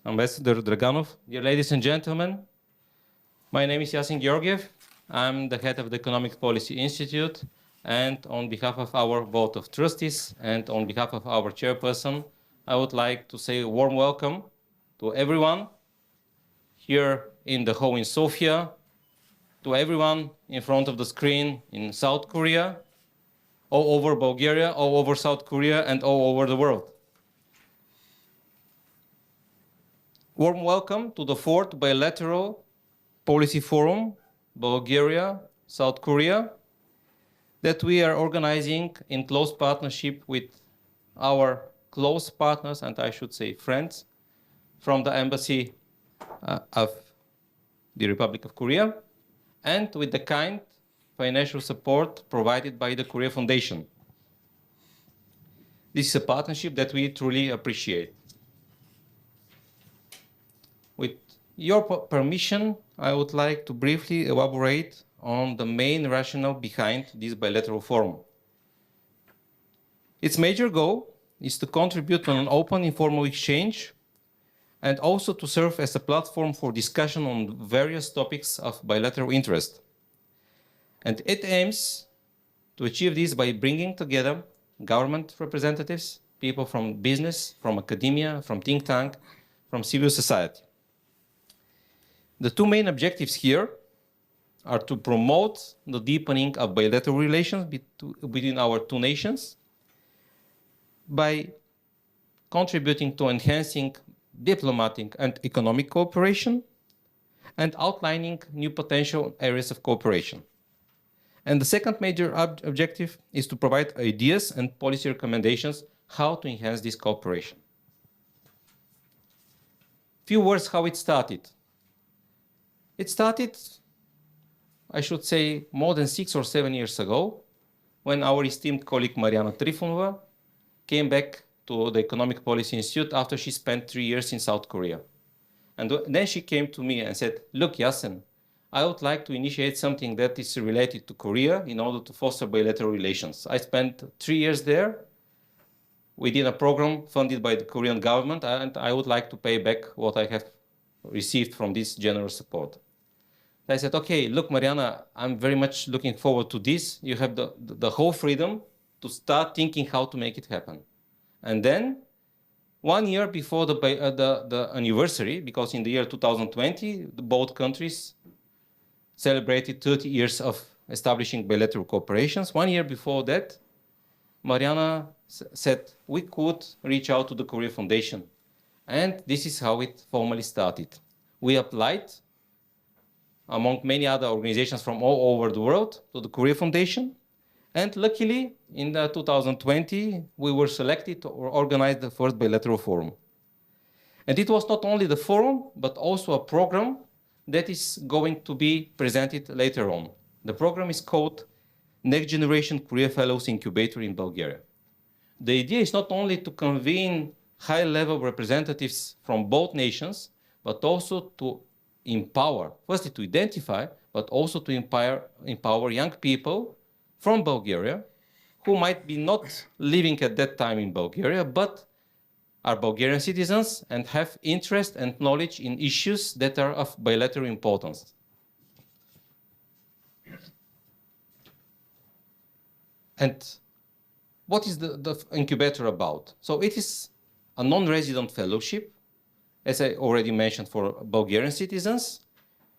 Ambassador Draganov, dear ladies and gentlemen, my name is Yasin Georgiev. I'm the head of the Economic Policy Institute, and on behalf of our Board of Trustees and on behalf of our chairperson, I would like to say a warm welcome to everyone here in the hall in Sofia, to everyone in front of the screen in South Korea, all over Bulgaria, all over South Korea, and all over the world. Warm welcome to the fourth Bilateral Policy Forum, Bulgaria, South Korea, that we are organizing in close partnership with our close partners, and I should say friends, from the Embassy of the Republic of Korea, and with the kind financial support provided by the Korea Foundation. This is a partnership that we truly appreciate. With your permission, I would like to briefly elaborate on the main rationale behind this bilateral forum. Its major goal is to contribute to an open, informal exchange and also to serve as a platform for discussion on various topics of bilateral interest. And it aims to achieve this by bringing together government representatives, people from business, from academia, from think tank, from civil society. The two main objectives here are to promote the deepening of bilateral relations between our two nations by contributing to enhancing diplomatic and economic cooperation and outlining new potential areas of cooperation. And the second major objective is to provide ideas and policy recommendations how to enhance this cooperation. Few words how it started. It started, I should say, more than 6 or 7 years ago, when our esteemed colleague Mariana Trifonova came back to the Economic Policy Institute after she spent 3 years in South Korea. And then she came to me and said, look, Yasin, I would like to initiate something that is related to Korea in order to foster bilateral relations. I spent 3 years there. We did a program funded by the Korean government, and I would like to pay back what I have received from this generous support. I said, okay, look, Mariana, I'm very much looking forward to this. You have the whole freedom to start thinking how to make it happen. And then 1 year before the anniversary, because in the year 2020, both countries celebrated 30 years of establishing bilateral cooperations. 1 year before that, Mariana said we could reach out to the Korea Foundation. And this is how it formally started. We applied, among many other organizations from all over the world, to the Korea Foundation. And luckily, in 2020, we were selected to organize the first bilateral forum. And it was not only the forum, but also a program that is going to be presented later on. The program is called Next Generation Korea Fellows Incubator in Bulgaria. The idea is not only to convene high-level representatives from both nations, but also to empower, firstly to identify, but also to empower young people from Bulgaria who might be not living at that time in Bulgaria, but are Bulgarian citizens and have interest and knowledge in issues that are of bilateral importance. And what is the incubator about? So it is a non-resident fellowship, as I already mentioned, for Bulgarian citizens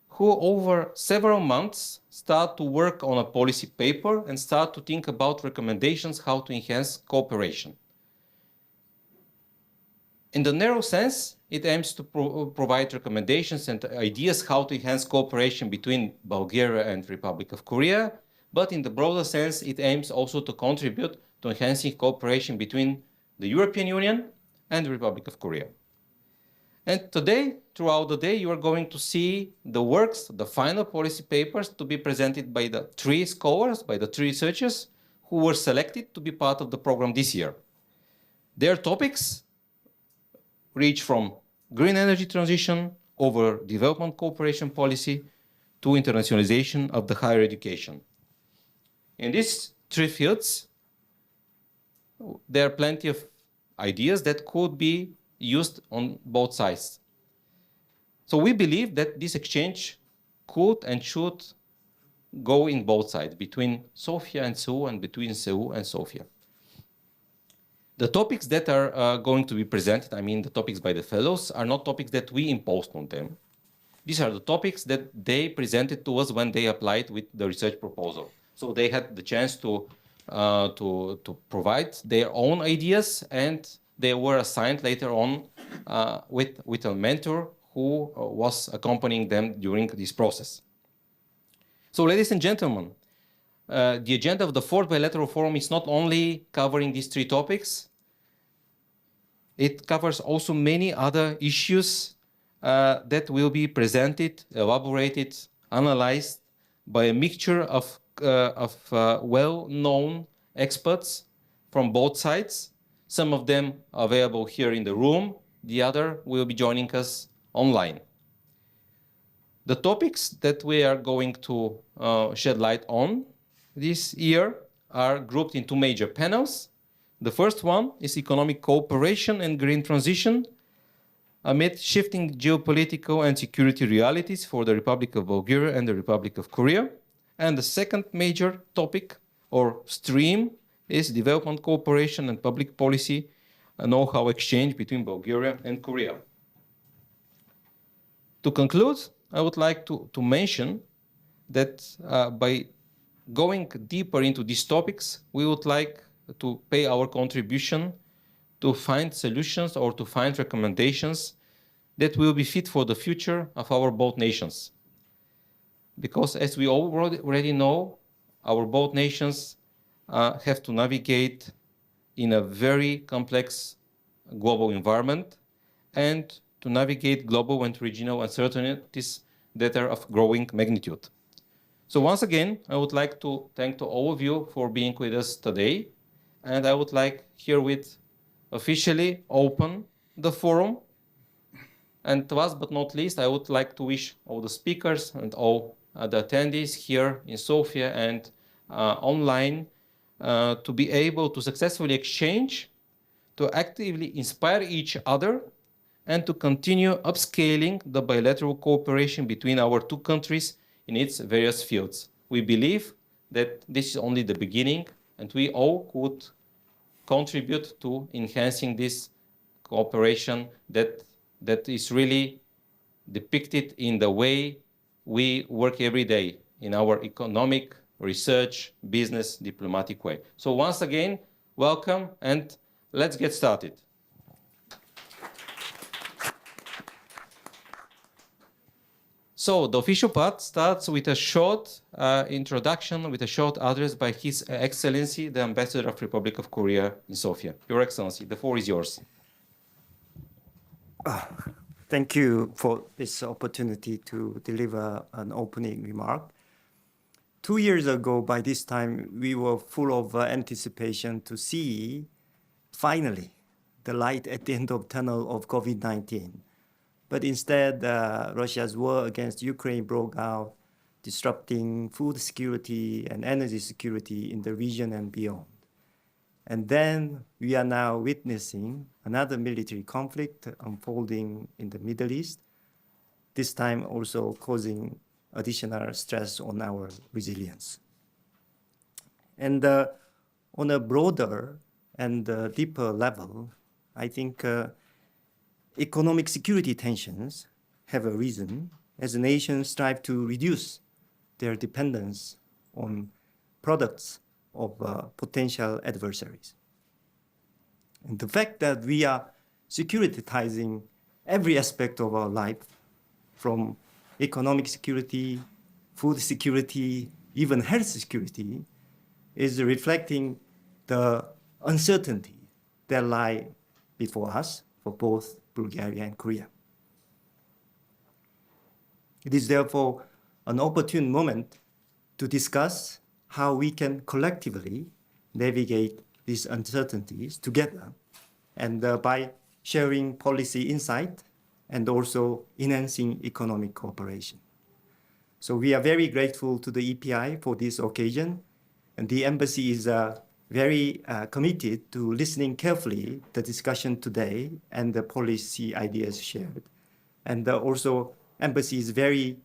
who over several months start to work on a policy paper and start to think about recommendations how to enhance cooperation. In the narrow sense, it aims to provide recommendations and ideas how to enhance cooperation between Bulgaria and Republic of Korea, but in the broader sense, it aims also to contribute to enhancing cooperation between the European Union and the Republic of Korea. And today, throughout the day, you are going to see the works, the final policy papers to be presented by the 3 scholars, by the 3 researchers who were selected to be part of the program this year. Their topics reach from green energy transition over development cooperation policy to internationalization of the higher education. In these 3 fields, there are plenty of ideas that could be used on both sides. So we believe that this exchange could and should go in both sides, between Sofia and Seoul and between Seoul and Sofia. The topics that are going to be presented, I mean the topics by the fellows, are not topics that we imposed on them. These are the topics that they presented to us when they applied with the research proposal. So they had the chance to provide their own ideas, and they were assigned later on with a mentor who was accompanying them during this process. So ladies and gentlemen, the agenda of the fourth bilateral forum is not only covering these three topics, it covers also many other issues that will be presented, elaborated, analyzed by a mixture of well-known experts from both sides. Some of them available here in the room, the other will be joining us online. The topics that we are going to shed light on this year are grouped into major panels. The first one is economic cooperation and green transition amid shifting geopolitical and security realities for the Republic of Bulgaria and the Republic of Korea. And the second major topic or stream is development cooperation and public policy, a know-how exchange between Bulgaria and Korea. To conclude, I would like to mention that by going deeper into these topics, we would like to pay our contribution to find solutions or to find recommendations that will be fit for the future of our both nations. Because as we already know, our both nations have to navigate in a very complex global environment and to navigate global and regional uncertainties that are of growing magnitude. So once again, I would like to thank to all of you for being with us today. And I would like herewith officially open the forum. And last but not least, I would like to wish all the speakers and all the attendees here in Sofia and online to be able to successfully exchange, to actively inspire each other, and to continue upscaling the bilateral cooperation between our two countries in its various fields. We believe that this is only the beginning, and we all could contribute to enhancing this cooperation that is really depicted in the way we work every day in our economic, research, business, diplomatic way. So once again, welcome, and let's get started. So the official part starts with a short introduction, with a short address by His Excellency, the Ambassador of the Republic of Korea in Sofia. Your Excellency, the floor is yours. Thank you for this opportunity to deliver an opening remark. 2 years ago, by this time, we were full of anticipation to see, finally, the light at the end of the tunnel of COVID-19. But instead, Russia's war against Ukraine broke out, disrupting food security and energy security in the region and beyond. And then we are now witnessing another military conflict unfolding in the Middle East, this time also causing additional stress on our resilience. And on a broader and deeper level, I think economic security tensions have arisen as nations strive to reduce their dependence on products of potential adversaries. And the fact that we are securitizing every aspect of our life, from economic security, food security, even health security, is reflecting the uncertainty that lie before us for both Bulgaria and Korea. It is therefore an opportune moment to discuss how we can collectively navigate these uncertainties together, and by sharing policy insight and also enhancing economic cooperation. So we are very grateful to the EPI for this occasion, and the embassy is very committed to listening carefully the discussion today and the policy ideas shared. And also, Embassy is very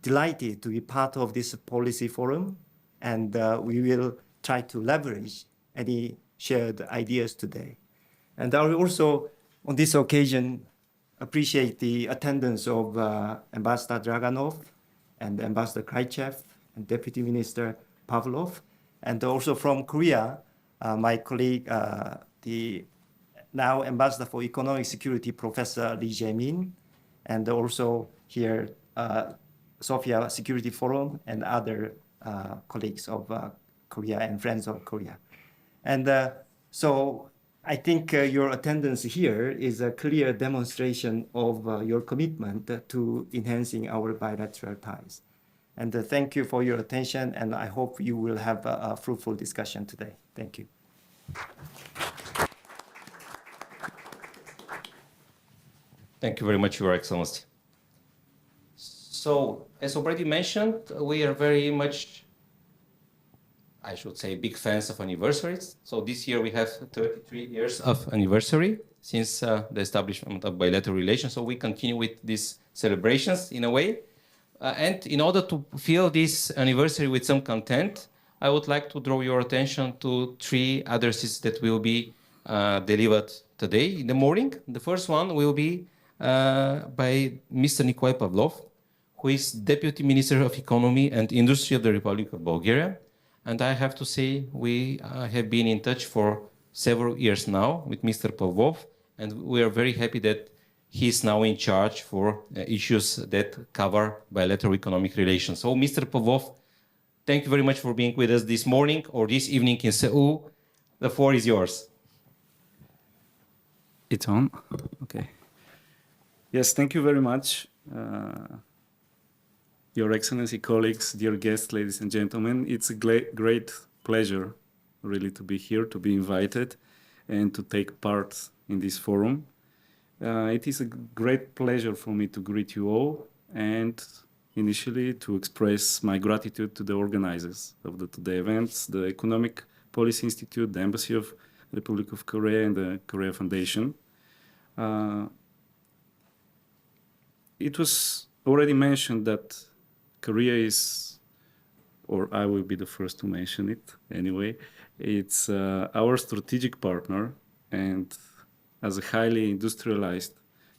delighted to be part of this policy forum, and we will try to leverage any shared ideas today. And I will also, on this occasion, appreciate the attendance of Ambassador Draganov and Ambassador Krychev and Deputy Minister Pavlov, and also from Korea, my colleague, the now Ambassador for Economic Security, Professor Lee Jae-min, and also here, Sofia Security Forum and other colleagues of Korea and friends of Korea. And so I think your attendance here is a clear demonstration of your commitment to enhancing our bilateral ties. And thank you for your attention, and I hope you will have a fruitful discussion today. Thank you. Thank you very much, Your Excellency. So, as already mentioned, we are very much, I should say, big fans of anniversaries. So this year we have 33 years of anniversary since the establishment of bilateral relations. So we continue with these celebrations in a way. And in order to fill this anniversary with some content, I would like to draw your attention to 3 addresses that will be delivered today in the morning. The first one will be by Mr. Nikolai Pavlov, who is Deputy Minister of Economy and Industry of the Republic of Bulgaria. And I have to say, we have been in touch for several years now with Mr. Pavlov, and we are very happy that he is now in charge for issues that cover bilateral economic relations. So, Mr. Pavlov, thank you very much for being with us this morning or this evening in Seoul. The floor is yours. It's on? Okay. Yes, thank you very much. Your Excellency, colleagues, dear guests, ladies and gentlemen, it's a great pleasure really to be here, to be invited and to take part in this forum. It is a great pleasure for me to greet you all and initially to express my gratitude to the organizers of the today events, the Economic Policy Institute, the Embassy of the Republic of Korea and the Korea Foundation. It was already mentioned that Korea is, or I will be the first to mention it anyway, it's our strategic partner, and as a highly industrialized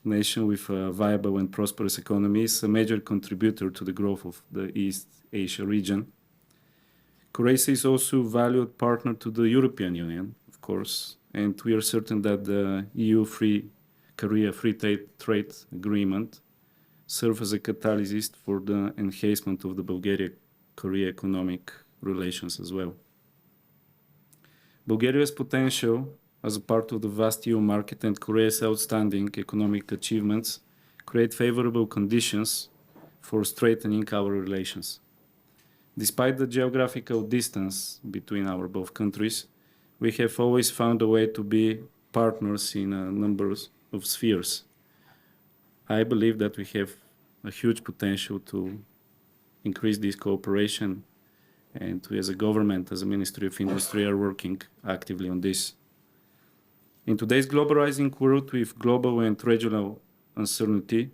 nation with a viable and prosperous economy, is a major contributor to the growth of the East Asia region. Korea is also a valued partner to the European Union, of course, and we are certain that the EU-Korea Free Trade Agreement serves as a catalyst for the enhancement of the Bulgaria-Korea economic relations as well. Bulgaria's potential as a part of the vast EU market and Korea's outstanding economic achievements create favorable conditions for strengthening our relations. Despite the geographical distance between our both countries, we have always found a way to be partners in a number of spheres. I believe that we have a huge potential to increase this cooperation, and we as a government, as a Ministry of Industry, are working actively on this. In today's globalizing world with global and regional uncertainty,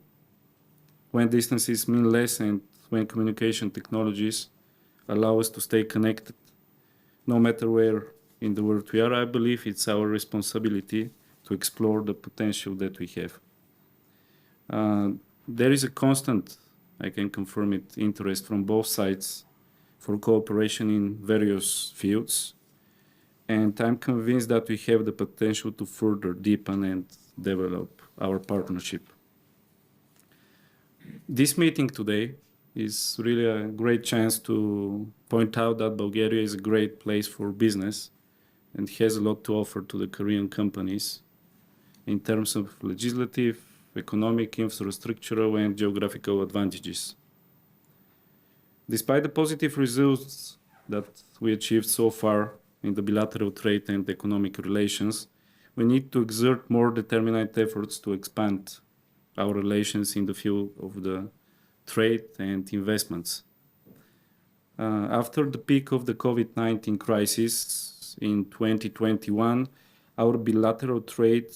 when distances mean less and when communication technologies allow us to stay connected, no matter where in the world we are, I believe it's our responsibility to explore the potential that we have. There is a constant, I can confirm it, interest from both sides for cooperation in various fields, and I'm convinced that we have the potential to further deepen and develop our partnership. This meeting today is really a great chance to point out that Bulgaria is a great place for business and has a lot to offer to the Korean companies in terms of legislative, economic, infrastructural, and geographical advantages. Despite the positive results that we achieved so far in the bilateral trade and economic relations, we need to exert more determined efforts to expand our relations in the field of the trade and investments. After the peak of the COVID-19 crisis in 2021, our bilateral trade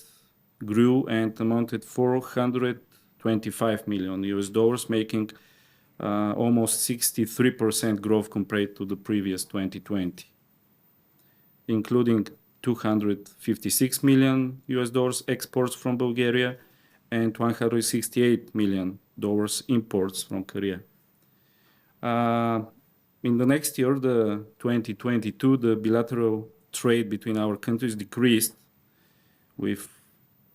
grew and amounted 420 $25 million, making almost 63% growth compared to the previous 2020, including $256 million exports from Bulgaria and $168 million imports from Korea. In the next year, the 2022, the bilateral trade between our countries decreased with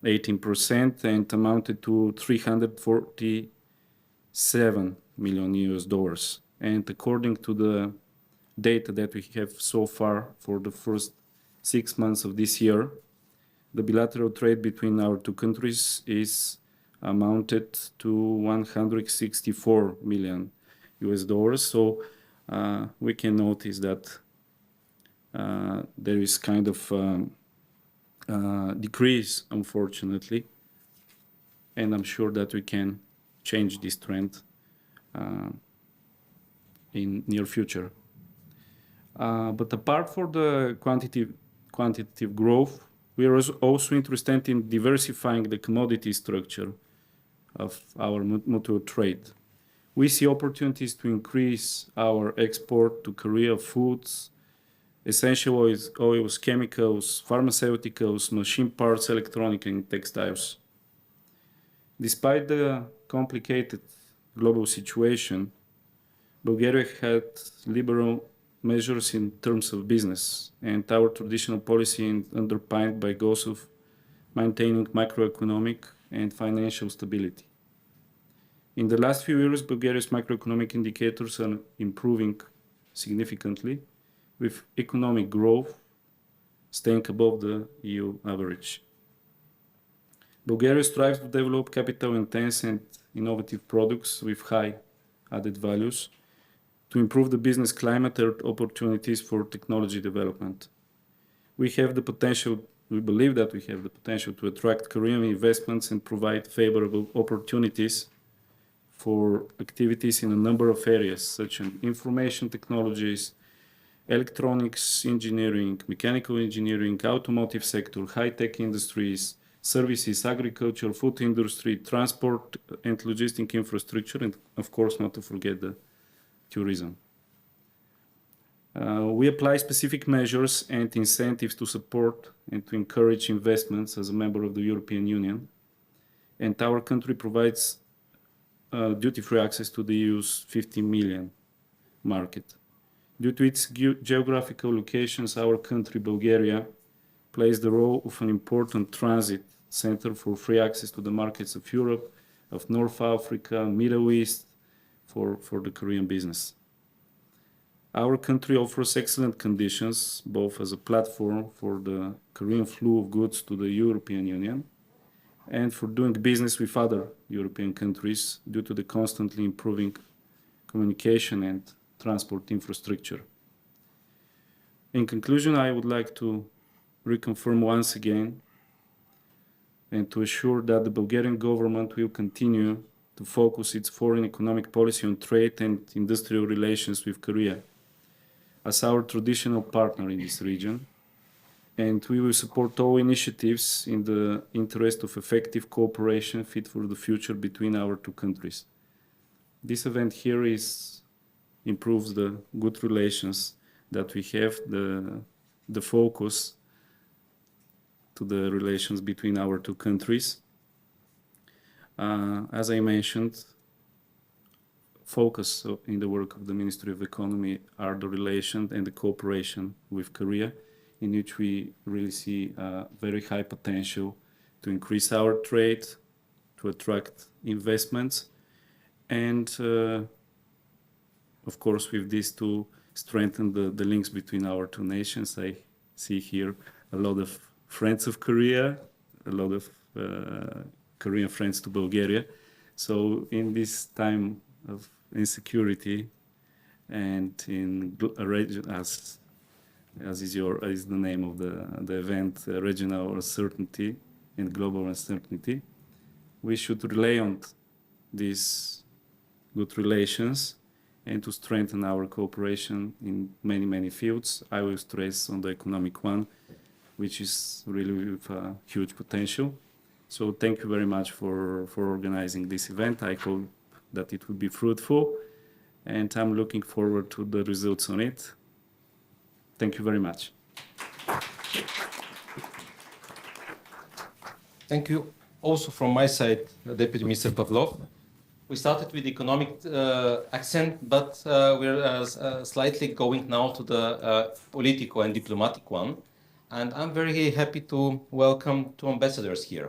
18% and amounted to $347 million. And according to the data that we have so far for the first 6 months of this year, the bilateral trade between our two countries is amounted to $164 million. So we can notice that there is kind of decrease, unfortunately, and I'm sure that we can change this trend in near future. But apart from the quantitative growth, we are also interested in diversifying the commodity structure of our mutual trade. We see opportunities to increase our export to Korea of foods, essential oils, chemicals, pharmaceuticals, machine parts, electronic and textiles. Despite the complicated global situation, Bulgaria had liberal measures in terms of business, and our traditional policy underpinned by goals of maintaining macroeconomic and financial stability. In the last few years, Bulgaria's macroeconomic indicators are improving significantly, with economic growth staying above the EU average. Bulgaria strives to develop capital-intense and innovative products with high added values to improve the business climate and opportunities for technology development. We believe that we have the potential to attract Korean investments and provide favorable opportunities for activities in a number of areas, such as information technologies, electronics engineering, mechanical engineering, automotive sector, high-tech industries, services, agriculture, food industry, transport and logistic infrastructure, and of course not to forget the tourism. We apply specific measures and incentives to support and to encourage investments as a member of the European Union, and our country provides duty-free access to the EU's 50 million market. Due to its geographical locations, our country, Bulgaria, plays the role of an important transit center for free access to the markets of Europe, of North Africa, Middle East, for the Korean business. Our country offers excellent conditions, both as a platform for the Korean flow of goods to the European Union and for doing business with other European countries due to the constantly improving communication and transport infrastructure. In conclusion, I would like to reconfirm once again and to assure that the Bulgarian government will continue to focus its foreign economic policy on trade and industrial relations with Korea as our traditional partner in this region, and we will support all initiatives in the interest of effective cooperation fit for the future between our two countries. This event here improves the good relations that we have, the focus to the relations between our two countries. As I mentioned, focus in the work of the Ministry of Economy are the relation and the cooperation with Korea, in which we really see very high potential to increase our trade, to attract investments, and of course with this to strengthen the links between our two nations. I see here a lot of friends of Korea, a lot of Korean friends to Bulgaria. So in this time of insecurity and in a region, as is the name of the event, regional uncertainty and global uncertainty, we should rely on these good relations and to strengthen our cooperation in many fields. I will stress on the economic one, which is really with a huge potential. So thank you very much for organizing this event. I hope that it will be fruitful, and I'm looking forward to the results on it. Thank you very much. Thank you. Also from my side, Deputy Minister Pavlov. We started with economic accent, but we're slightly going now to the political and diplomatic one. And I'm very happy to welcome two ambassadors here.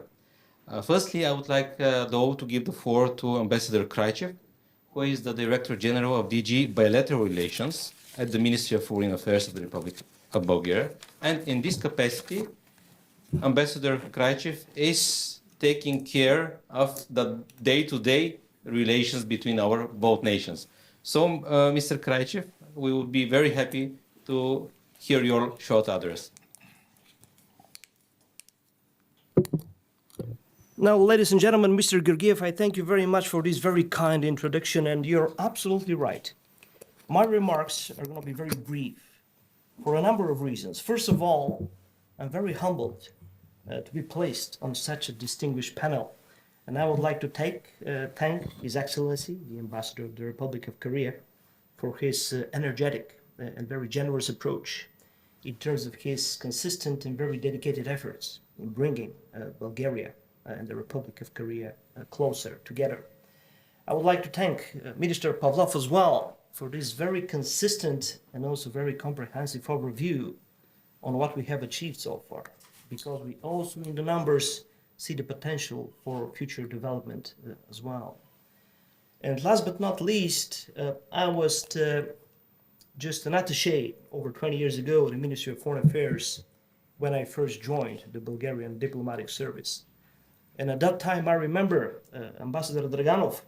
Firstly, I would like, though, to give the floor to Ambassador Krajcev, who is the Director General of DG Bilateral Relations at the Ministry of Foreign Affairs of the Republic of Bulgaria. And in this capacity, Ambassador Krajcev is taking care of the day-to-day relations between our both nations. So, Mr. Krajcev, we would be very happy to hear your short address. Now, ladies and gentlemen, Mr. Georgiev, I thank you very much for this very kind introduction, and you're absolutely right. My remarks are going to be very brief for a number of reasons. First of all, I'm very humbled to be placed on such a distinguished panel, and I would like to thank His Excellency, the Ambassador of the Republic of Korea, for his energetic and very generous approach in terms of his consistent and very dedicated efforts in bringing Bulgaria and the Republic of Korea closer together. I would like to thank Minister Pavlov as well for this very consistent and also very comprehensive overview on what we have achieved so far, because we also in the numbers see the potential for future development as well. And last but not least, I was just an attaché over 20 years ago at the Ministry of Foreign Affairs when I first joined the Bulgarian diplomatic service. And at that time, I remember Ambassador Draganov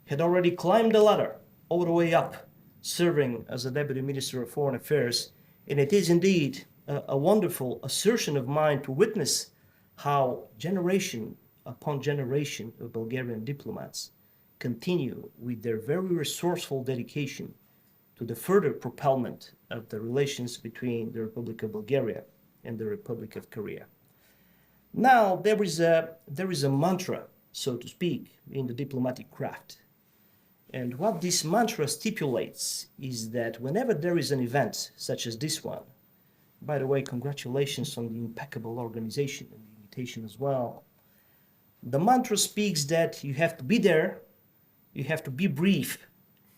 had already climbed the ladder all the way up, serving as a Deputy Minister of Foreign Affairs. And it is indeed a wonderful assertion of mine to witness how generation upon generation of Bulgarian diplomats continue with their very resourceful dedication to the further propelment of the relations between the Republic of Bulgaria and the Republic of Korea. Now, there is a mantra, so to speak, in the diplomatic craft. And what this mantra stipulates is that whenever there is an event such as this one, by the way, congratulations on the impeccable organization and the invitation as well, the mantra speaks that you have to be there, you have to be brief,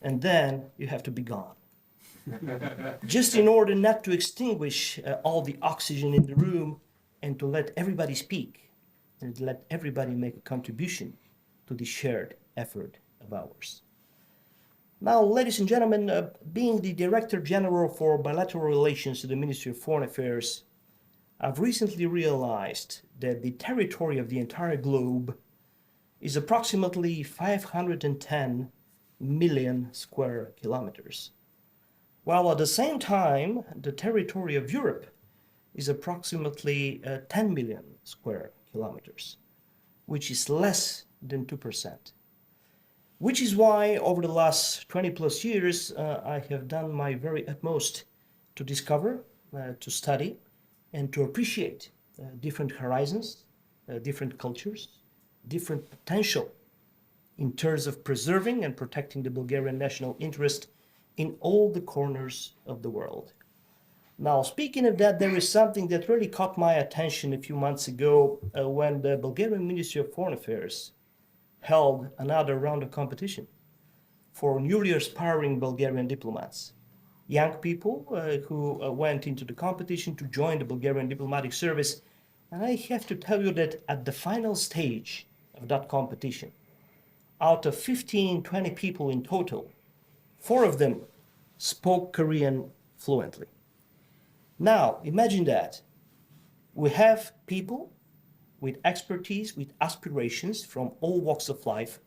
and then you have to be gone. Just in order not to extinguish all the oxygen in the room, and to let everybody speak and let everybody make a contribution to the shared effort of ours. Now, ladies and gentlemen, being the Director General for Bilateral Relations at the Ministry of Foreign Affairs, I've recently realized that the territory of the entire globe is approximately 510 million square kilometers, while at the same time, the territory of Europe is approximately 10 million square kilometers, which is less than 2%. Which is why over the last 20 plus years, I have done my very utmost to discover, to study, and to appreciate different horizons, different cultures, different potential in terms of preserving and protecting the Bulgarian national interest in all the corners of the world. Now, speaking of that, there is something that really caught my attention a few months ago when the Bulgarian Ministry of Foreign Affairs held another round of competition for newly aspiring Bulgarian diplomats, young people who went into the competition to join the Bulgarian diplomatic service. And I have to tell you that at the final stage of that competition, out of 15, 20 people in total, 4 of them spoke Korean fluently. Now, imagine that. We have people with expertise, with aspirations from all walks of life,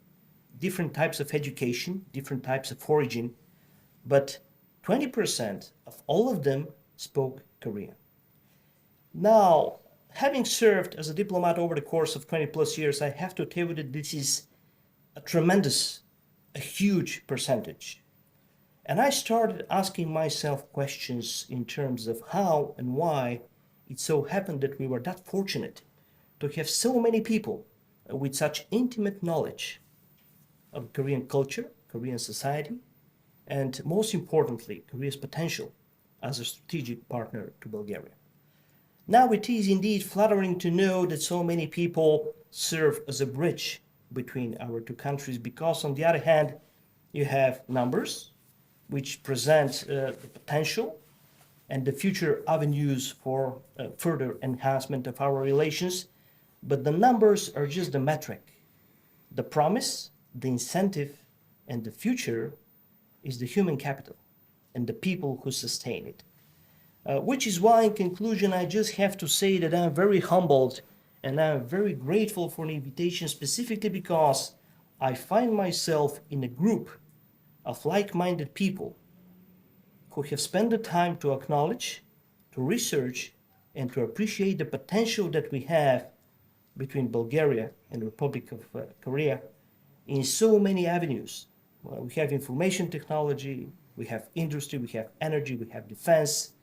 different types of education, different types of origin, but 20% of all of them spoke Korean. Now, having served as a diplomat over the course of 20 plus years, I have to tell you that this is a huge percentage. And I started asking myself questions in terms of how and why it so happened that we were that fortunate to have so many people with such intimate knowledge of Korean culture, Korean society, and most importantly, Korea's potential as a strategic partner to Bulgaria. Now it is indeed flattering to know that so many people serve as a bridge between our two countries, because on the other hand, you have numbers which present the potential and the future avenues for further enhancement of our relations. But the numbers are just the metric. The promise, the incentive, and the future is the human capital and the people who sustain it. Which is why, in conclusion, I just have to say that I'm very humbled and I'm very grateful for the invitation, specifically because I find myself in a group of like-minded people who have spent the time to acknowledge, to research, and to appreciate the potential that we have between Bulgaria and the Republic of Korea in so many avenues. Well, we have information technology, we have industry, we have energy, we have defense.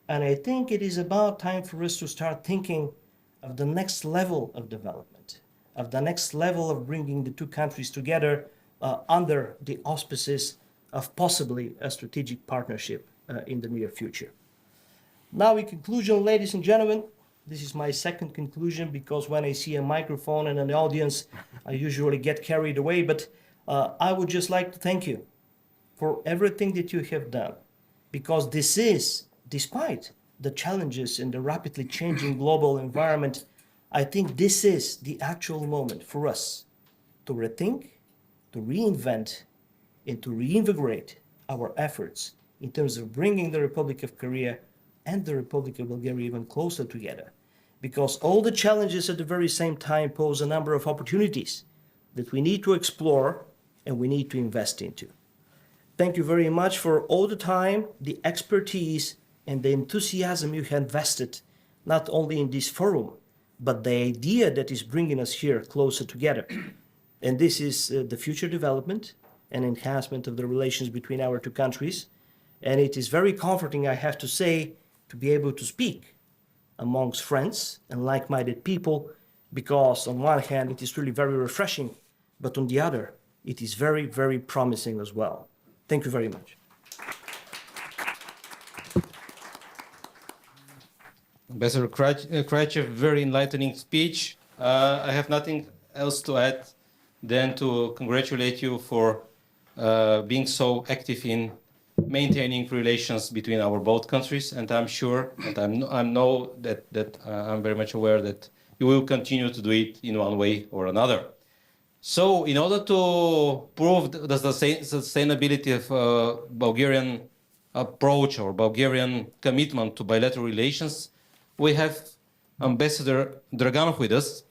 And I think it is about time for us to start thinking of the next level of development, of the next level of bringing the two countries together under the auspices of possibly a strategic partnership in the near future. Now, in conclusion, ladies and gentlemen, this is my second conclusion, because when I see a microphone and an audience, I usually get carried away. But I would just like to thank you for everything that you have done, because this is, despite the challenges in the rapidly changing global environment, I think this is the actual moment for us to rethink, to reinvent, and to reinvigorate our efforts in terms of bringing the Republic of Korea and the Republic of Bulgaria even closer together. Because all the challenges at the very same time pose a number of opportunities that we need to explore and we need to invest into. Thank you very much for all the time, the expertise, and the enthusiasm you have invested, not only in this forum, but the idea that is bringing us here closer together. And this is the future development and enhancement of the relations between our two countries. And it is very comforting, I have to say, to be able to speak amongst friends and like-minded people, because on one hand, it is really very refreshing, but on the other, it is very, very promising as well. Thank you very much. Ambassador Krajcev, very enlightening speech. I have nothing else to add than to congratulate you for being so active in maintaining relations between our both countries, and I'm sure, and I know that I'm very much aware that you will continue to do it in one way or another. So, in order to prove the sustainability of Bulgarian approach or Bulgarian commitment to bilateral relations, we have Ambassador Draganov with us.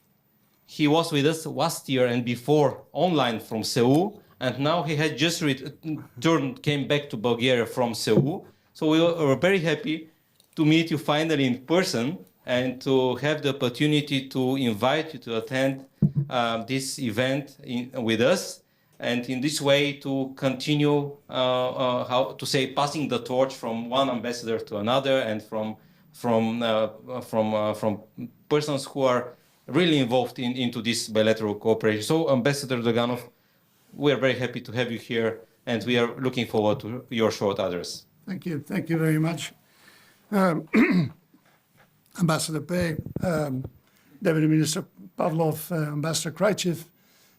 He was with us last year and before online from Seoul, and now he had just came back to Bulgaria from Seoul. So we were very happy to meet you finally in person and to have the opportunity to invite you to attend this event with us, and in this way to continue, how to say, passing the torch from one ambassador to another, and from persons who are really involved into this bilateral cooperation. So, Ambassador Draganov, we are very happy to have you here, and we are looking forward to your short address. Thank you. Thank you very much. Ambassador Pei, Deputy Minister Pavlov, Ambassador Krajcev,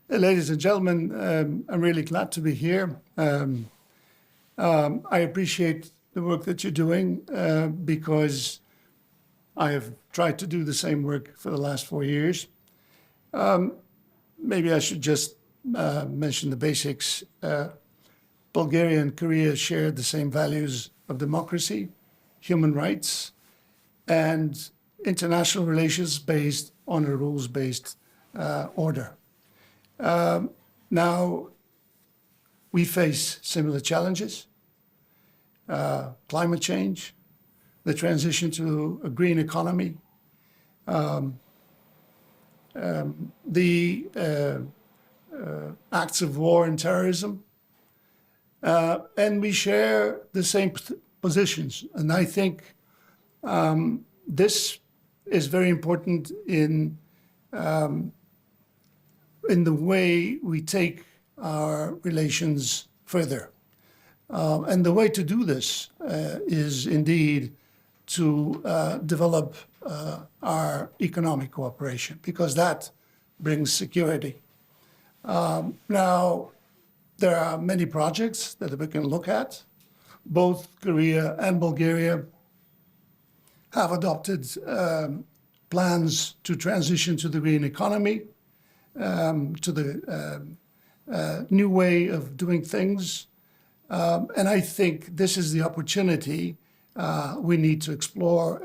ladies and gentlemen, I'm really glad to be here. I appreciate the work that you're doing because I have tried to do the same work for the last 4 years. Maybe I should just mention the basics. Bulgaria and Korea share the same values of democracy, human rights, and international relations based on a rules-based order. Now, we face similar challenges, climate change, the transition to a green economy, the acts of war and terrorism, and we share the same positions. And I think this is very important in in the way we take our relations further. And the way to do this is indeed to develop our economic cooperation, because that brings security. Now, there are many projects that we can look at. Both Korea and Bulgaria have adopted plans to transition to the green economy, to the new way of doing things. And I think this is the opportunity we need to explore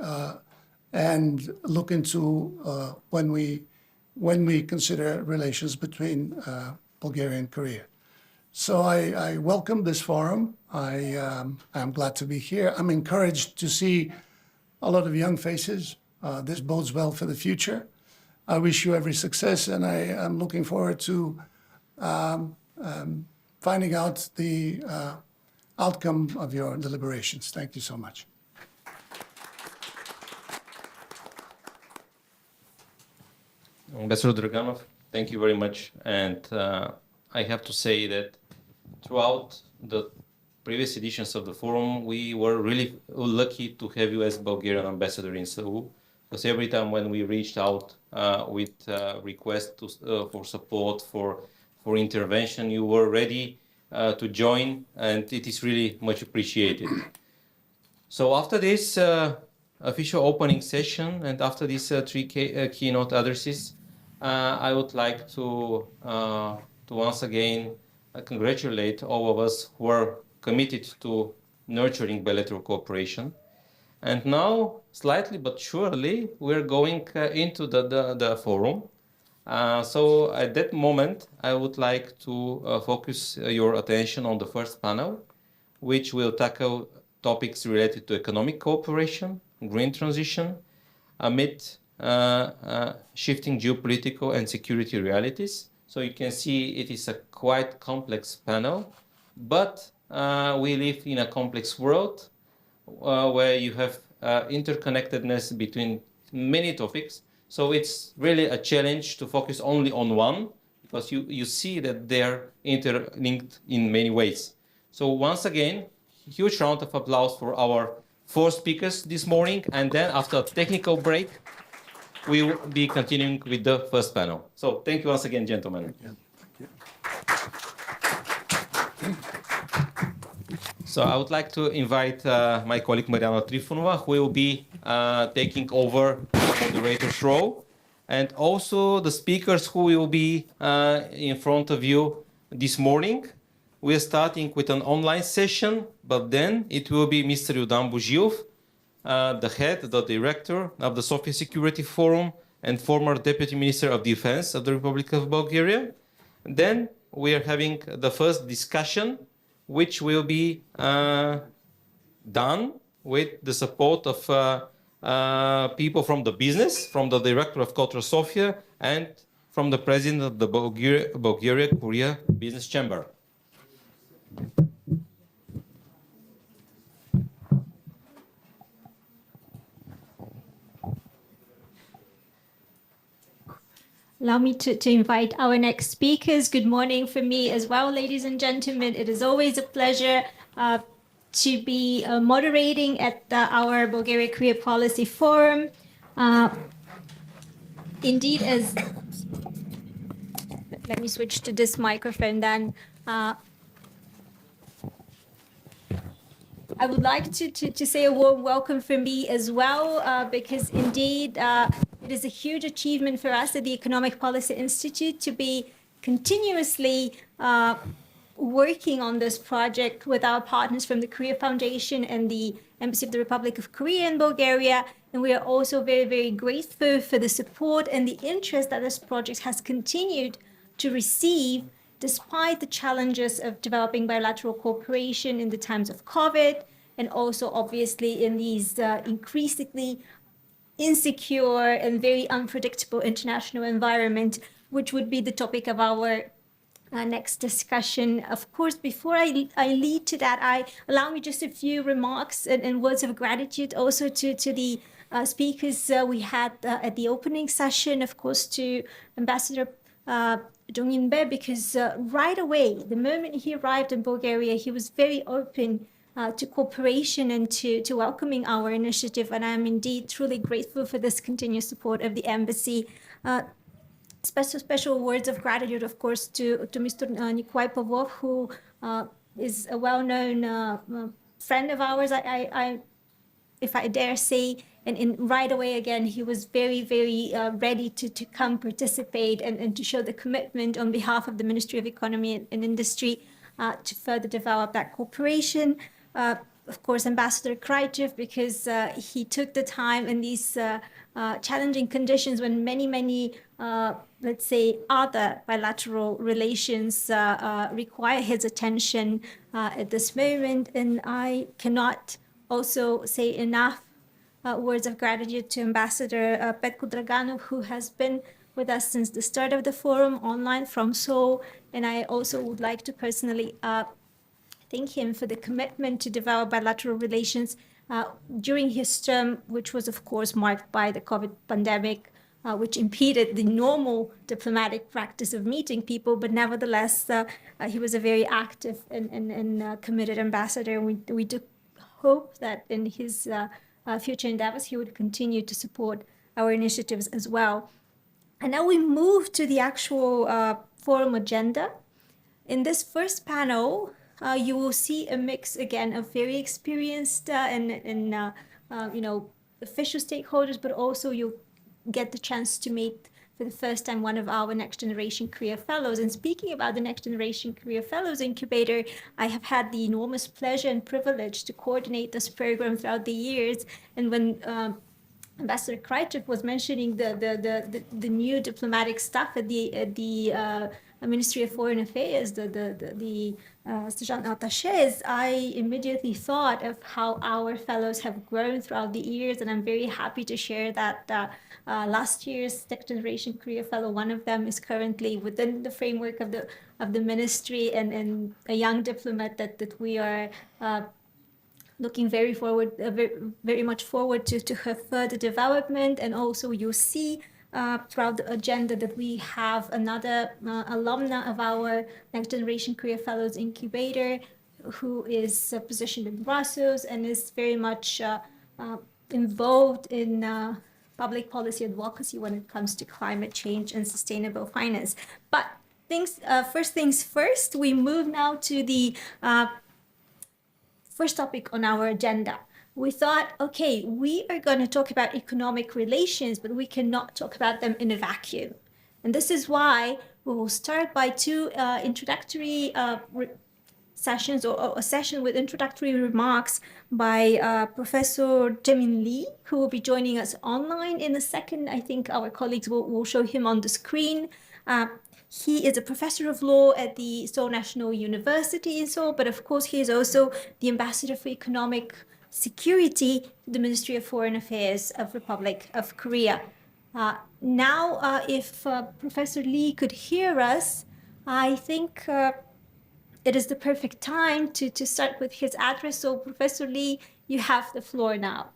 and look into when we consider relations between Bulgaria and Korea. So I welcome this forum. I'm glad to be here. I'm encouraged to see a lot of young faces. This bodes well for the future. I wish you every success, and I am looking forward to finding out the outcome of your deliberations. Thank you so much. Ambassador Draganov, thank you very much. And I have to say that throughout the previous editions of the forum, we were really lucky to have you as Bulgarian ambassador in Seoul, because every time when we reached out with requests for support, for intervention, you were ready to join, and it is really much appreciated. So after this official opening session and after these three keynote addresses, I would like to once again congratulate all of us who are committed to nurturing bilateral cooperation. And now, slightly but surely, we're going into the forum. So at that moment, I would like to focus your attention on the first panel, which will tackle topics related to economic cooperation, green transition, amid shifting geopolitical and security realities. So you can see it is a quite complex panel, but we live in a complex world where you have interconnectedness between many topics. So it's really a challenge to focus only on one, because you see that they're interlinked in many ways. So once again, huge round of applause for our 4 speakers this morning. And then after a technical break, we will be continuing with the first panel. So thank you once again, gentlemen. So I would like to invite my colleague Mariana Trifonova, who will be taking over the moderator's role, and also the speakers who will be in front of you this morning. We are starting with an online session, but then it will be Mr. Yudan Buzhilov, the head, the director of the Sofia Security Forum and former Deputy Minister of Defense of the Republic of Bulgaria. Then we are having the first discussion, which will be done with the support of people from the business, from the director of Culture Sofia, and from the president of the Bulgaria-Korea Business Chamber. Allow me to invite our next speakers. Good morning from me as well, ladies and gentlemen. It is always a pleasure to be moderating at our Bulgaria-Korea Policy Forum. Indeed, as let me switch to this microphone then. I would like to say a warm welcome from me as well, because indeed it is a huge achievement for us at the Economic Policy Institute to be continuously working on this project with our partners from the Korea Foundation and the Embassy of the Republic of Korea in Bulgaria. And we are also very, very grateful for the support and the interest that this project has continued to receive despite the challenges of developing bilateral cooperation in the times of COVID, and also obviously in these increasingly insecure and very unpredictable international environment, which would be the topic of our next discussion. Of course, before I lead to that, allow me just a few remarks and words of gratitude also to the speakers we had at the opening session, of course, to Ambassador Jong In-bae, because right away, the moment he arrived in Bulgaria, he was very open to cooperation and to welcoming our initiative. And I'm indeed truly grateful for this continuous support of the embassy. Special words of gratitude, of course, to Mr. Nikolai Pavlov, who is a well-known friend of ours, if I dare say, and right away again, he was very, very ready to come participate and to show the commitment on behalf of the Ministry of Economy and Industry to further develop that cooperation. Of course, Ambassador Kraichev, because he took the time in these challenging conditions when many, let's say, other bilateral relations require his attention at this moment. And I cannot also say enough words of gratitude to Ambassador Petko Draganov, who has been with us since the start of the forum online from Seoul. And I also would like to personally thank him for the commitment to develop bilateral relations during his term, which was, of course, marked by the COVID pandemic, which impeded the normal diplomatic practice of meeting people. But nevertheless, he was a very active and committed ambassador. We do hope that in his future endeavors, he would continue to support our initiatives as well. And now we move to the actual forum agenda. In this first panel, you will see a mix again of very experienced and official stakeholders, but also you'll get the chance to meet for the first time one of our Next Generation Career Fellows. And speaking about the Next Generation Career Fellows Incubator, I have had the enormous pleasure and privilege to coordinate this program throughout the years. And when Ambassador Kraichev was mentioning the new diplomatic staff at the Ministry of Foreign Affairs, the Sergeant Attaches, I immediately thought of how our fellows have grown throughout the years, and I'm very happy to share that last year's Next Generation Career Fellow, one of them is currently within the framework of the ministry, and a young diplomat that we are looking very much forward to her further development. And also you'll see throughout the agenda that we have another alumna of our Next Generation Career Fellows Incubator, who is positioned in Brussels and is very much involved in public policy advocacy when it comes to climate change and sustainable finance. But first things first, we move now to the first topic on our agenda. We thought, okay, we are going to talk about economic relations, but we cannot talk about them in a vacuum. And this is why we will start by two introductory sessions, or a session with introductory remarks by Professor Jaemin Lee, who will be joining us online in a second. I think our colleagues will show him on the screen. He is a professor of law at the Seoul National University in Seoul, but of course he is also the ambassador for economic security to the Ministry of Foreign Affairs of Republic of Korea. Now, if Professor Lee could hear us, I think it is the perfect time to start with his address. So Professor Lee, you have the floor now.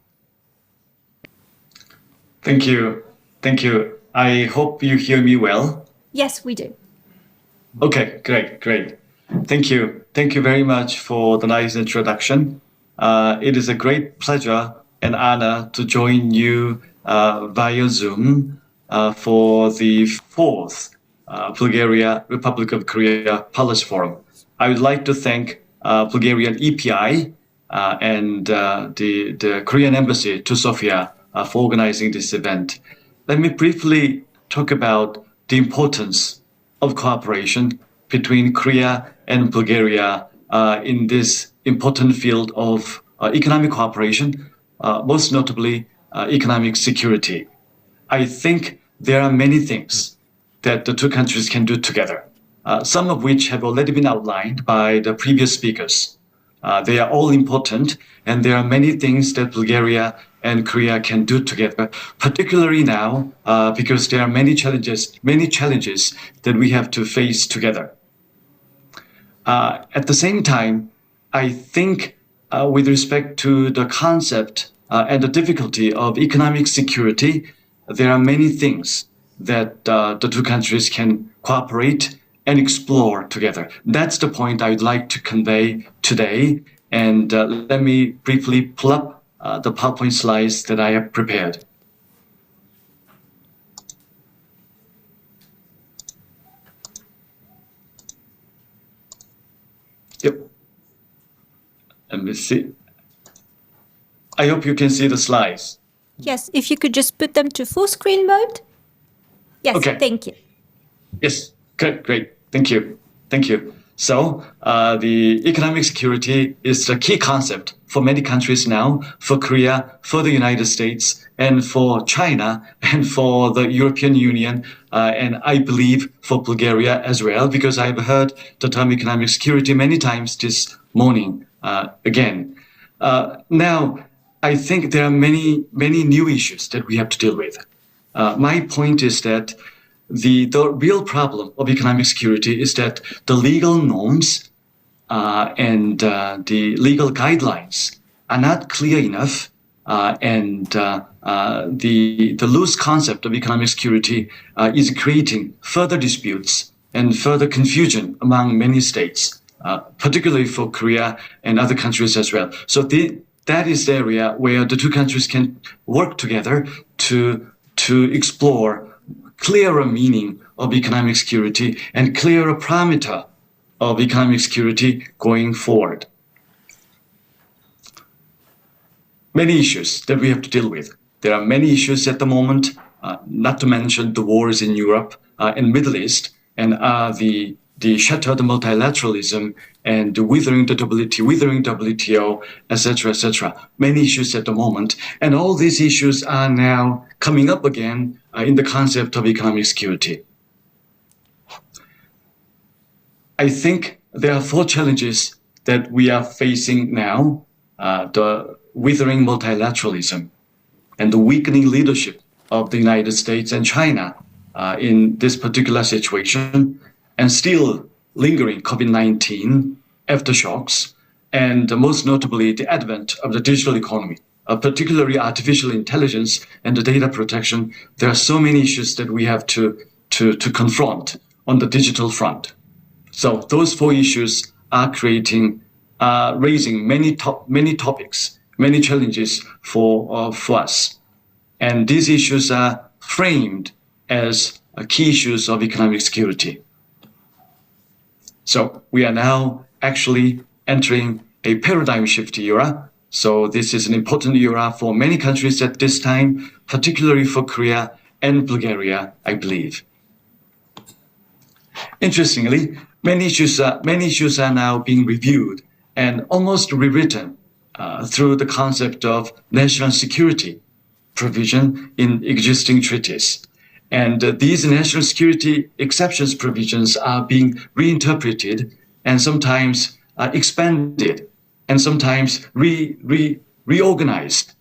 Thank you. Thank you. I hope you hear me well. Yes, we do. Okay, great. Thank you. Thank you very much for the nice introduction. It is a great pleasure and honor to join you via Zoom for the fourth Republic of Korea Policy Forum. I would like to thank Bulgarian EPI and the Korean Embassy to Sofia for organizing this event. Let me briefly talk about the importance of cooperation between Korea and Bulgaria in this important field of economic cooperation, most notably economic security. I think there are many things that the two countries can do together, some of which have already been outlined by the previous speakers. They are all important, and there are many things that Bulgaria and Korea can do together, particularly now because there are many challenges that we have to face together. At the same time, I think with respect to the concept and the difficulty of economic security, there are many things that the two countries can cooperate and explore together. That's the point I would like to convey today. And let me briefly pull up the PowerPoint slides that I have prepared. Yep. Let me see. I hope you can see the slides. Yes, if you could just put them to full screen mode. Yes, Okay. thank you. Yes, great. Thank you. Thank you. So the economic security is the key concept for many countries now, for Korea, for the United States, and for China, and for the European Union, and I believe for Bulgaria as well, because I've heard the term economic security many times this morning again. Now, I think there are many new issues that we have to deal with. My point is that the real problem of economic security is that the legal norms and the legal guidelines are not clear enough, and the loose concept of economic security is creating further disputes and further confusion among many states, particularly for Korea and other countries as well. So that is the area where the two countries can work together to explore clearer meaning of economic security and clearer parameter of economic security going forward. Many issues that we have to deal with. There are many issues at the moment, not to mention the wars in Europe and Middle East, and the shattered multilateralism and the withering WTO, etc. Many issues at the moment. And all these issues are now coming up again in the concept of economic security. I think there are 4 challenges that we are facing now: the withering multilateralism and the weakening leadership of the United States and China in this particular situation, and still lingering COVID-19 aftershocks, and most notably the advent of the digital economy, particularly artificial intelligence and the data protection. There are so many issues that we have to confront on the digital front. So those 4 issues are raising many topics, many challenges for us. And these issues are framed as key issues of economic security. So we are now actually entering a paradigm shift era. So this is an important era for many countries at this time, particularly for Korea and Bulgaria, I believe. Interestingly, many issues are now being reviewed and almost rewritten through the concept of national security provision in existing treaties. And these national security exceptions provisions are being reinterpreted and sometimes expanded and sometimes reorganized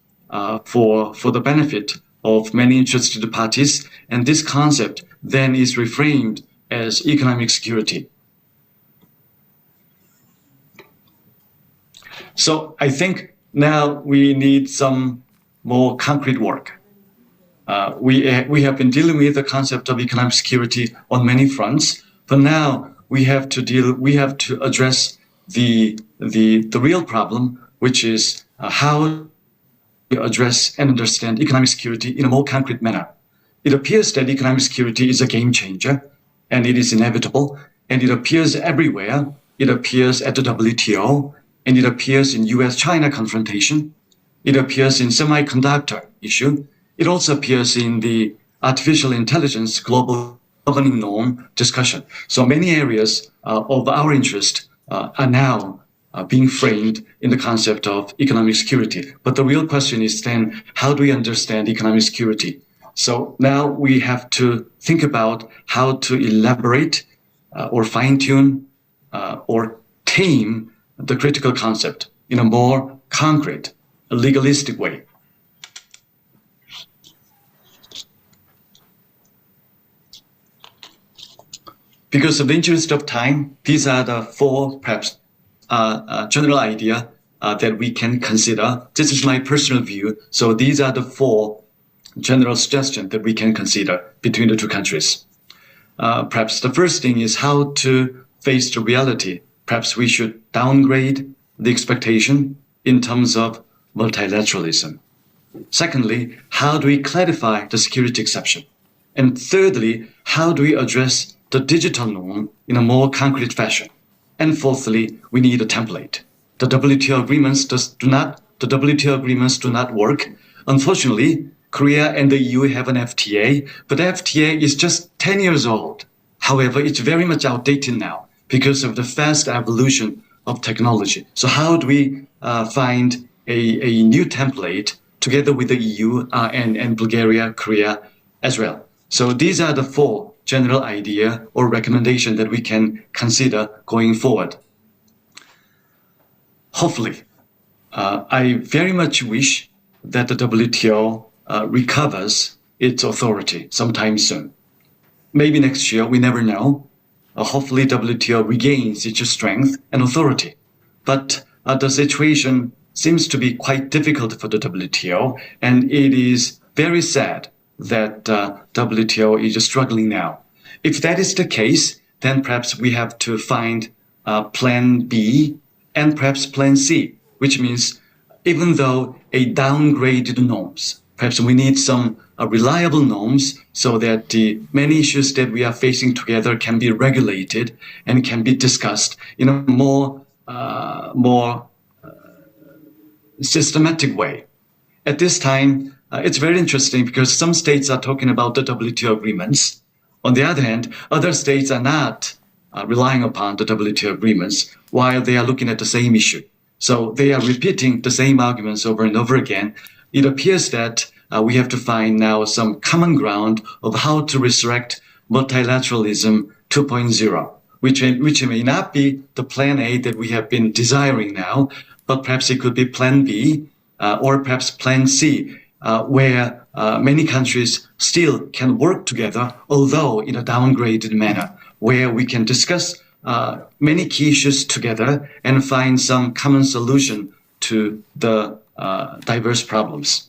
for the benefit of many interested parties. And this concept then is reframed as economic security. So I think now we need some more concrete work. We have been dealing with the concept of economic security on many fronts, but now we have to address the real problem, which is how to address and understand economic security in a more concrete manner. It appears that economic security is a game changer, and it is inevitable, and it appears everywhere. It appears at the WTO, and it appears in US-China confrontation. It appears in semiconductor issue. It also appears in the artificial intelligence global governing norm discussion. So many areas of our interest are now being framed in the concept of economic security. But the real question is then, how do we understand economic security? So now we have to think about how to elaborate or fine-tune or tame the critical concept in a more concrete, legalistic way. Because of the interest of time, these are the 4 perhaps general idea that we can consider. This is my personal view. So these are the 4 general suggestions that we can consider between the 2 countries. Perhaps the first thing is how to face the reality. Perhaps we should downgrade the expectation in terms of multilateralism. Secondly, how do we clarify the security exception? And thirdly, how do we address the digital norm in a more concrete fashion? And fourthly, we need a template. The WTO agreements do not work. Unfortunately, Korea and the EU have an FTA, but the FTA is just 10 years old. However, it's very much outdated now because of the fast evolution of technology. So how do we find a new template together with the EU and Bulgaria, Korea as well? So these are the 4 general idea or recommendation that we can consider going forward. Hopefully, I very much wish that the WTO recovers its authority sometime soon. Maybe next year, we never know. Hopefully, WTO regains its strength and authority. But the situation seems to be quite difficult for the WTO, and it is very sad that WTO is struggling now. If that is the case, then perhaps we have to find plan B and perhaps plan C, which means even though a downgraded norms, perhaps we need some reliable norms so that the many issues that we are facing together can be regulated and can be discussed in a more systematic way. At this time, it's very interesting because some states are talking about the WTO agreements. On the other hand, other states are not relying upon the WTO agreements while they are looking at the same issue. So they are repeating the same arguments over and over again. It appears that we have to find now some common ground of how to resurrect multilateralism 2.0, which may not be the plan A that we have been desiring now, but perhaps it could be plan B or perhaps plan C, where many countries still can work together, although in a downgraded manner, where we can discuss many key issues together and find some common solution to the diverse problems.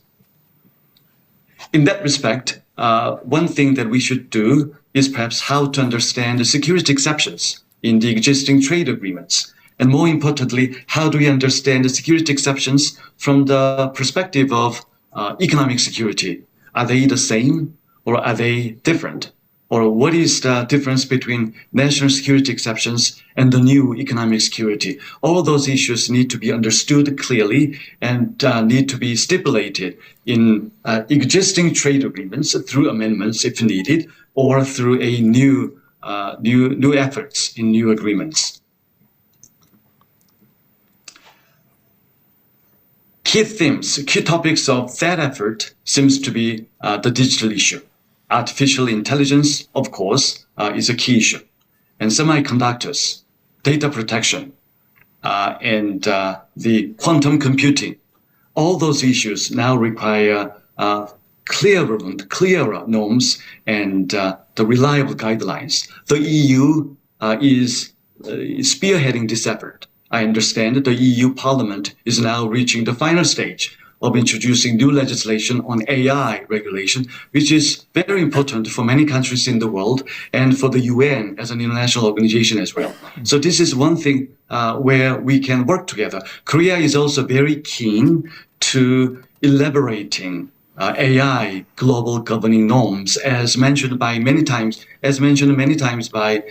In that respect, one thing that we should do is perhaps how to understand the security exceptions in the existing trade agreements. And more importantly, how do we understand the security exceptions from the perspective of economic security? Are they the same or are they different? Or what is the difference between national security exceptions and the new economic security? All those issues need to be understood clearly and need to be stipulated in existing trade agreements through amendments if needed, or through a new efforts in new agreements. Key themes, key topics of that effort seems to be the digital issue. Artificial intelligence, of course, is a key issue. And semiconductors, data protection, and the quantum computing, all those issues now require clearer norms and the reliable guidelines. The EU is spearheading this effort. I understand that the EU Parliament is now reaching the final stage of introducing new legislation on AI regulation, which is very important for many countries in the world and for the UN as an international organization as well. So this is one thing where we can work together. Korea is also very keen to elaborating AI global governing norms, as mentioned many times by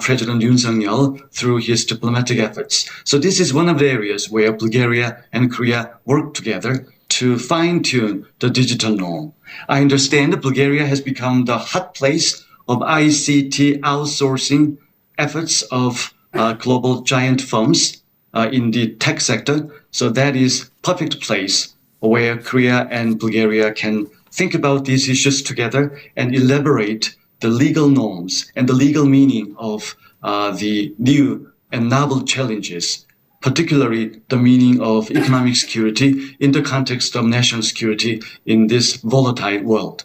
President Yoon Suk-yeol through his diplomatic efforts. So this is one of the areas where Bulgaria and Korea work together to fine-tune the digital norm. I understand that Bulgaria has become the hot place of ICT outsourcing efforts of global giant firms in the tech sector. So that is perfect place where Korea and Bulgaria can think about these issues together and elaborate the legal norms and the legal meaning of the new and novel challenges, particularly the meaning of economic security in the context of national security in this volatile world.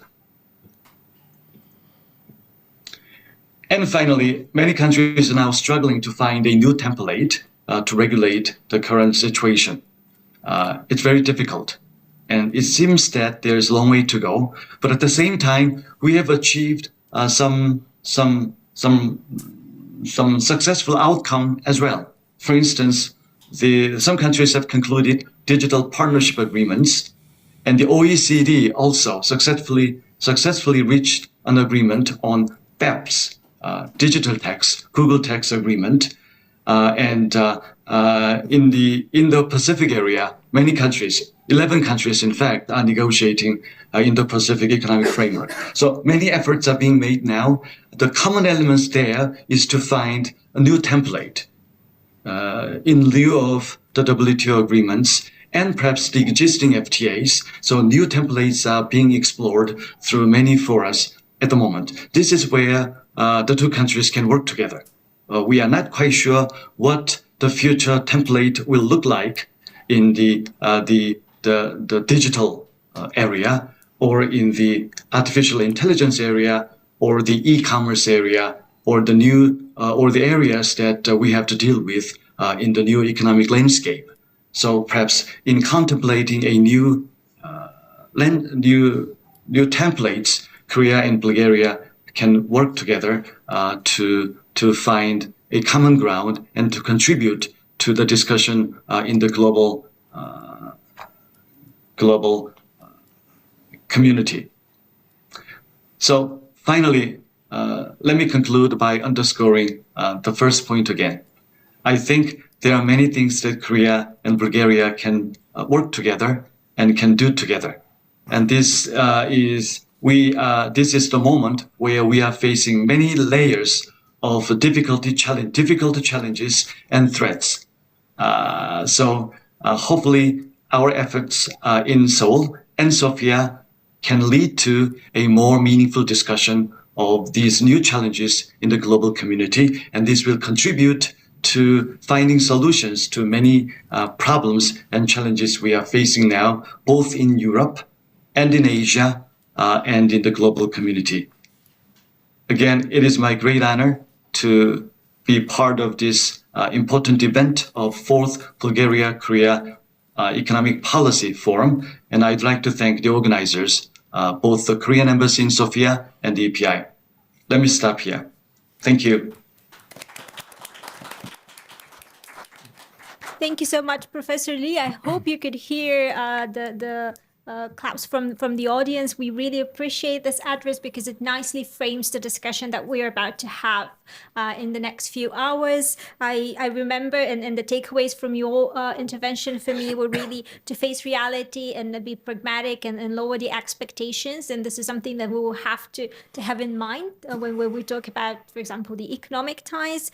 And finally, many countries are now struggling to find a new template to regulate the current situation. It's very difficult. And it seems that there's a long way to go. But at the same time, we have achieved some successful outcome as well. For instance, some countries have concluded digital partnership agreements, and the OECD also successfully reached an agreement on BEPS, digital tax, Google tax agreement, and in the Indo-Pacific area, many countries, 11 countries in fact, are negotiating Indo-Pacific Economic Framework. So many efforts are being made now. The common elements there is to find a new template in lieu of the WTO agreements and perhaps the existing FTAs. So new templates are being explored through many forums at the moment. This is where the two countries can work together. We are not quite sure what the future template will look like in the digital area, or in the artificial intelligence area, or the e-commerce area, or the new or the areas that we have to deal with in the new economic landscape. So perhaps in contemplating a new templates, Korea and Bulgaria can work together to find a common ground and to contribute to the discussion in the global community. So finally, let me conclude by underscoring the first point again. I think there are many things that Korea and Bulgaria can work together and can do together. And this is the moment where we are facing many layers of difficult challenges and threats. So hopefully our efforts in Seoul and Sofia can lead to a more meaningful discussion of these new challenges in the global community, and this will contribute to finding solutions to many problems and challenges we are facing now, both in Europe and in Asia and in the global community. Again, it is my great honor to be part of this important event of 4th Bulgaria-Korea Economic Policy Forum, and I'd like to thank the organizers, both the Korean Embassy in Sofia and the EPI. Let me stop here. Thank you. Thank you so much, Professor Lee. I hope you could hear the claps from the audience. We really appreciate this address because it nicely frames the discussion that we're about to have in the next few hours. I remember, and the takeaways from your intervention for me were really to face reality and be pragmatic and lower the expectations. And this is something that we will have to have in mind when we talk about, for example, the economic ties,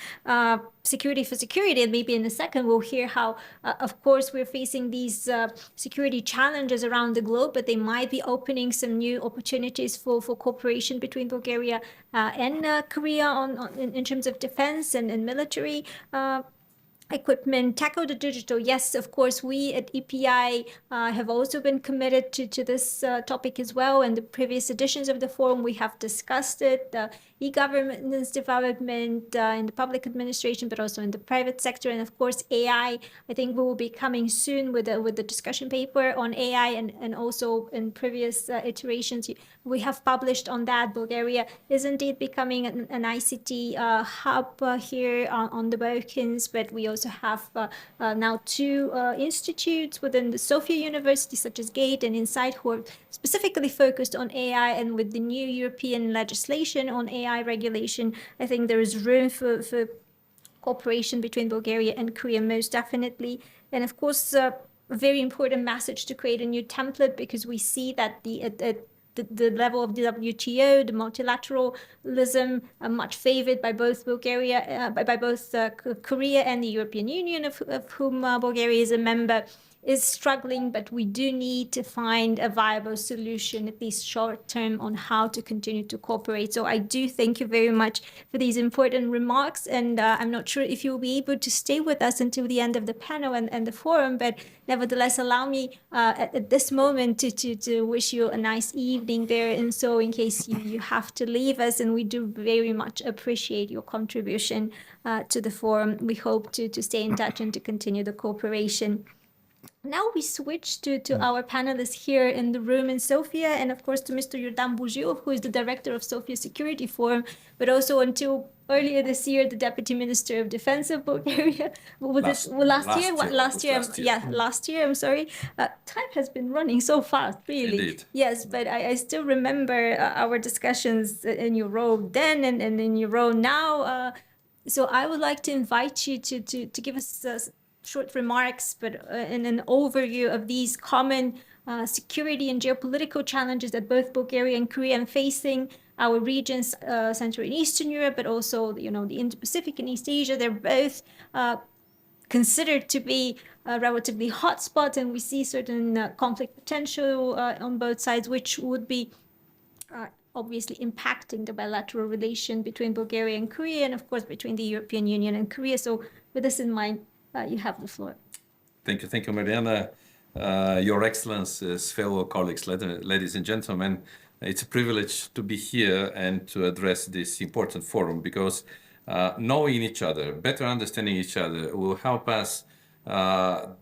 security for security. And maybe in a second, we'll hear how, of course, we're facing these security challenges around the globe, but they might be opening some new opportunities for cooperation between Bulgaria and Korea in terms of defense and military equipment. Tackle the digital. Yes, of course, we at EPI have also been committed to this topic as well. In the previous editions of the forum, we have discussed it. E-governance development in the public administration, but also in the private sector, and of course AI. I think we will be coming soon with the discussion paper on AI, and also in previous iterations we have published on that. Bulgaria is indeed becoming an ICT hub here on the Balkans, but we also have now 2 institutes within the Sofia University, such as GATE and INSIGHT, who are specifically focused on AI, and with the new European legislation on AI regulation, I think there is room for cooperation between Bulgaria and Korea, most definitely. And of course, a very important message to create a new template, because we see that the level of the WTO, the multilateralism, much favored by both Bulgaria, by both Korea and the European Union, of whom Bulgaria is a member. is struggling, but we do need to find a viable solution, at least short term, on how to continue to cooperate. So I do thank you very much for these important remarks. And I'm not sure if you'll be able to stay with us until the end of the panel and the forum, but nevertheless, allow me at this moment to wish you a nice evening there. And so in case you have to leave us, and we do very much appreciate your contribution to the forum, we hope to stay in touch and to continue the cooperation. Now we switch to our panelists here in the room in Sofia, and of course to Mr. Yurdan Buzhiov, who is the director of Sofia Security Forum, but also until earlier this year, the Deputy Minister of Defense of Bulgaria. Last year, I'm sorry. Time has been running so fast, really. Indeed. Yes, but I still remember our discussions in your role then and in your role now. So I would like to invite you to give us short remarks, but in an overview of these common security and geopolitical challenges that both Bulgaria and Korea are facing, our regions, Central and Eastern Europe, but also, the Indo-Pacific and East Asia. They're both considered to be relatively hot spots, and we see certain conflict potential on both sides, which would be obviously impacting the bilateral relation between Bulgaria and Korea, and of course between the European Union and Korea. So with this in mind, you have the floor. Thank you, Mariana. Your Excellencies, fellow colleagues, ladies and gentlemen, it's a privilege to be here and to address this important forum, because knowing each other, better understanding each other, will help us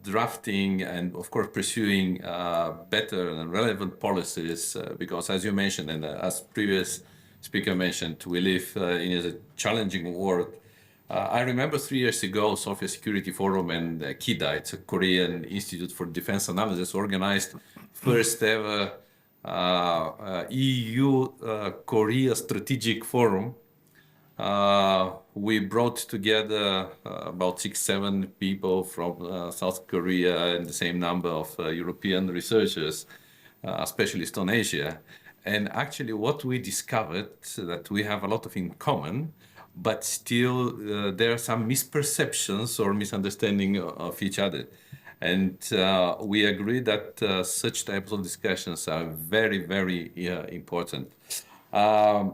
drafting and, of course, pursuing better and relevant policies. Because, as you mentioned, and as previous speaker mentioned, we live in a challenging world. I remember 3 years ago, Sofia Security Forum and KIDA, it's a Korean Institute for Defense Analysis, organized first ever EU-Korea Strategic Forum. We brought together about 6-7 people from South Korea and the same number of European researchers, specialists on Asia. And actually what we discovered that we have a lot of in common, but still there are some misperceptions or misunderstanding of each other. And we agree that such types of discussions are very, very important. I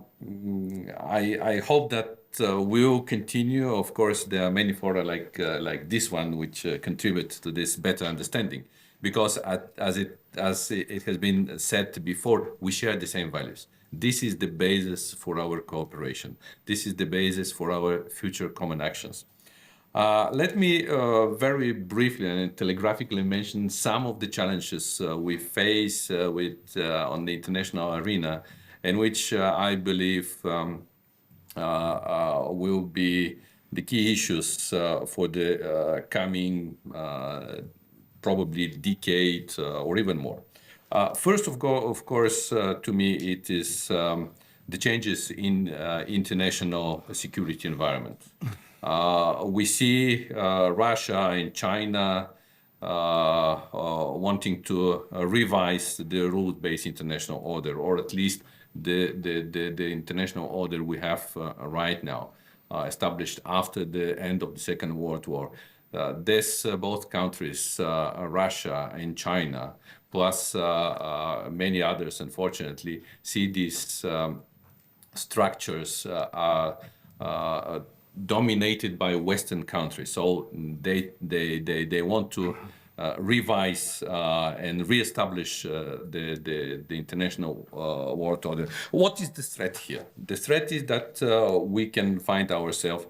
hope that we'll continue. Of course, there are many fora like this one which contribute to this better understanding, because as it has been said before, we share the same values. This is the basis for our cooperation. This is the basis for our future common actions. Let me very briefly and telegraphically mention some of the challenges we face on the international arena, and which I believe will be the key issues for the coming probably decade or even more. First of course, to me, it is the changes in international security environment. We see Russia and China wanting to revise the rules-based international order, or at least the international order we have right now, established after the end of the Second World War. Both countries, Russia and China, plus many others, unfortunately, see these structures are dominated by Western countries. So they want to revise and reestablish the international world order. What is the threat here? The threat is that we can find ourselves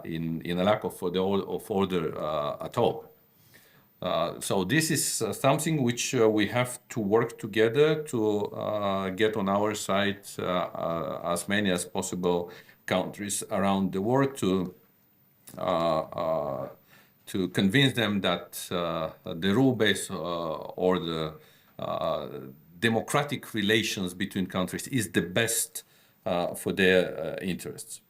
in a lack of order at all. So this is something which we have to work together to get on our side as many as possible countries around the world to convince them that the rule-based order, democratic relations between countries is the best for their interests.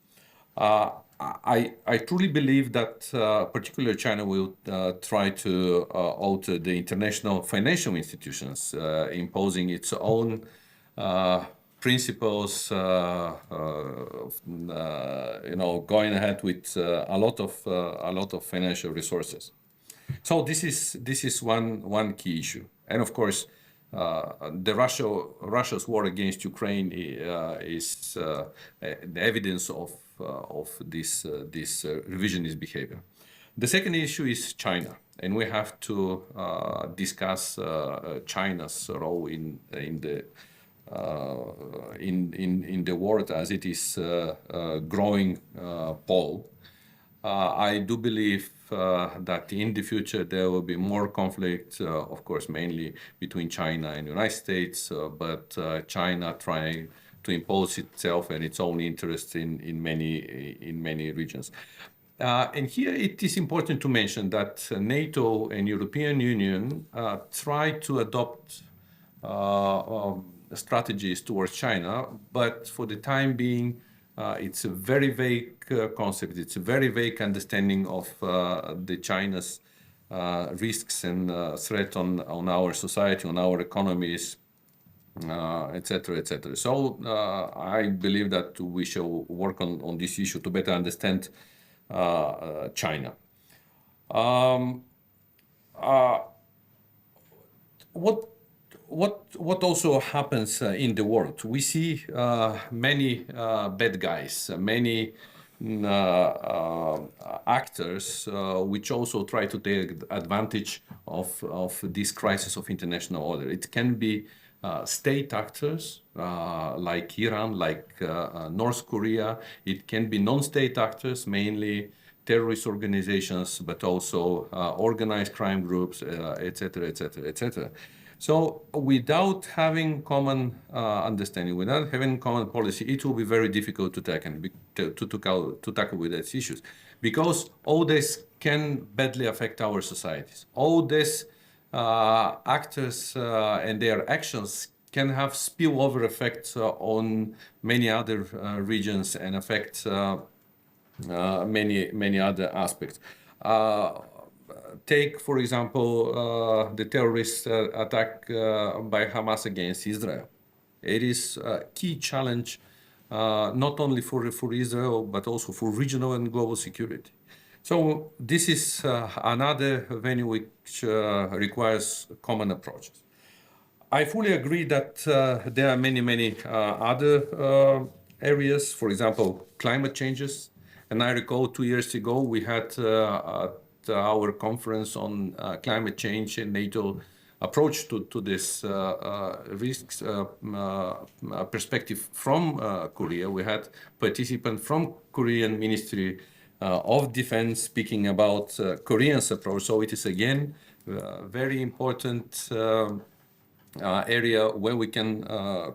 I truly believe that particularly China will try to alter the international financial institutions, imposing its own principles, going ahead with a lot of financial resources. So this is one key issue, and of course, Russia's war against Ukraine is the evidence of this revisionist behavior. The second issue is China, and we have to discuss China's role in the world as it is growing pole. I do believe that in the future there will be more conflict, of course, mainly between China and the United States, but China trying to impose itself and its own interests in many regions. And here it is important to mention that NATO and European Union try to adopt strategies towards China, but for the time being, it's a very vague concept. It's a very vague understanding of the China's risks and threat on our society, on our economies, etc., etc. So I believe that we shall work on this issue to better understand China. What also happens in the world? We see many bad guys, many actors which also try to take advantage of this crisis of international order. It can be state actors like Iran, like North Korea. It can be non-state actors, mainly terrorist organizations, but also organized crime groups, etc., etc., etc. So without having common understanding, without having common policy, it will be very difficult to tackle with these issues, because all this can badly affect our societies. All these actors and their actions can have spillover effects on many other regions and affect many other aspects. Take, for example, the terrorist attack by Hamas against Israel. It is a key challenge not only for Israel, but also for regional and global security. So this is another venue which requires common approaches. I fully agree that there are many other areas, for example, climate changes. And I recall 2 years ago, we had our conference on climate change and NATO approach to this risks perspective from Korea. We had participants from Korean Ministry of Defense speaking about Korean's approach. So it is again very important area where we can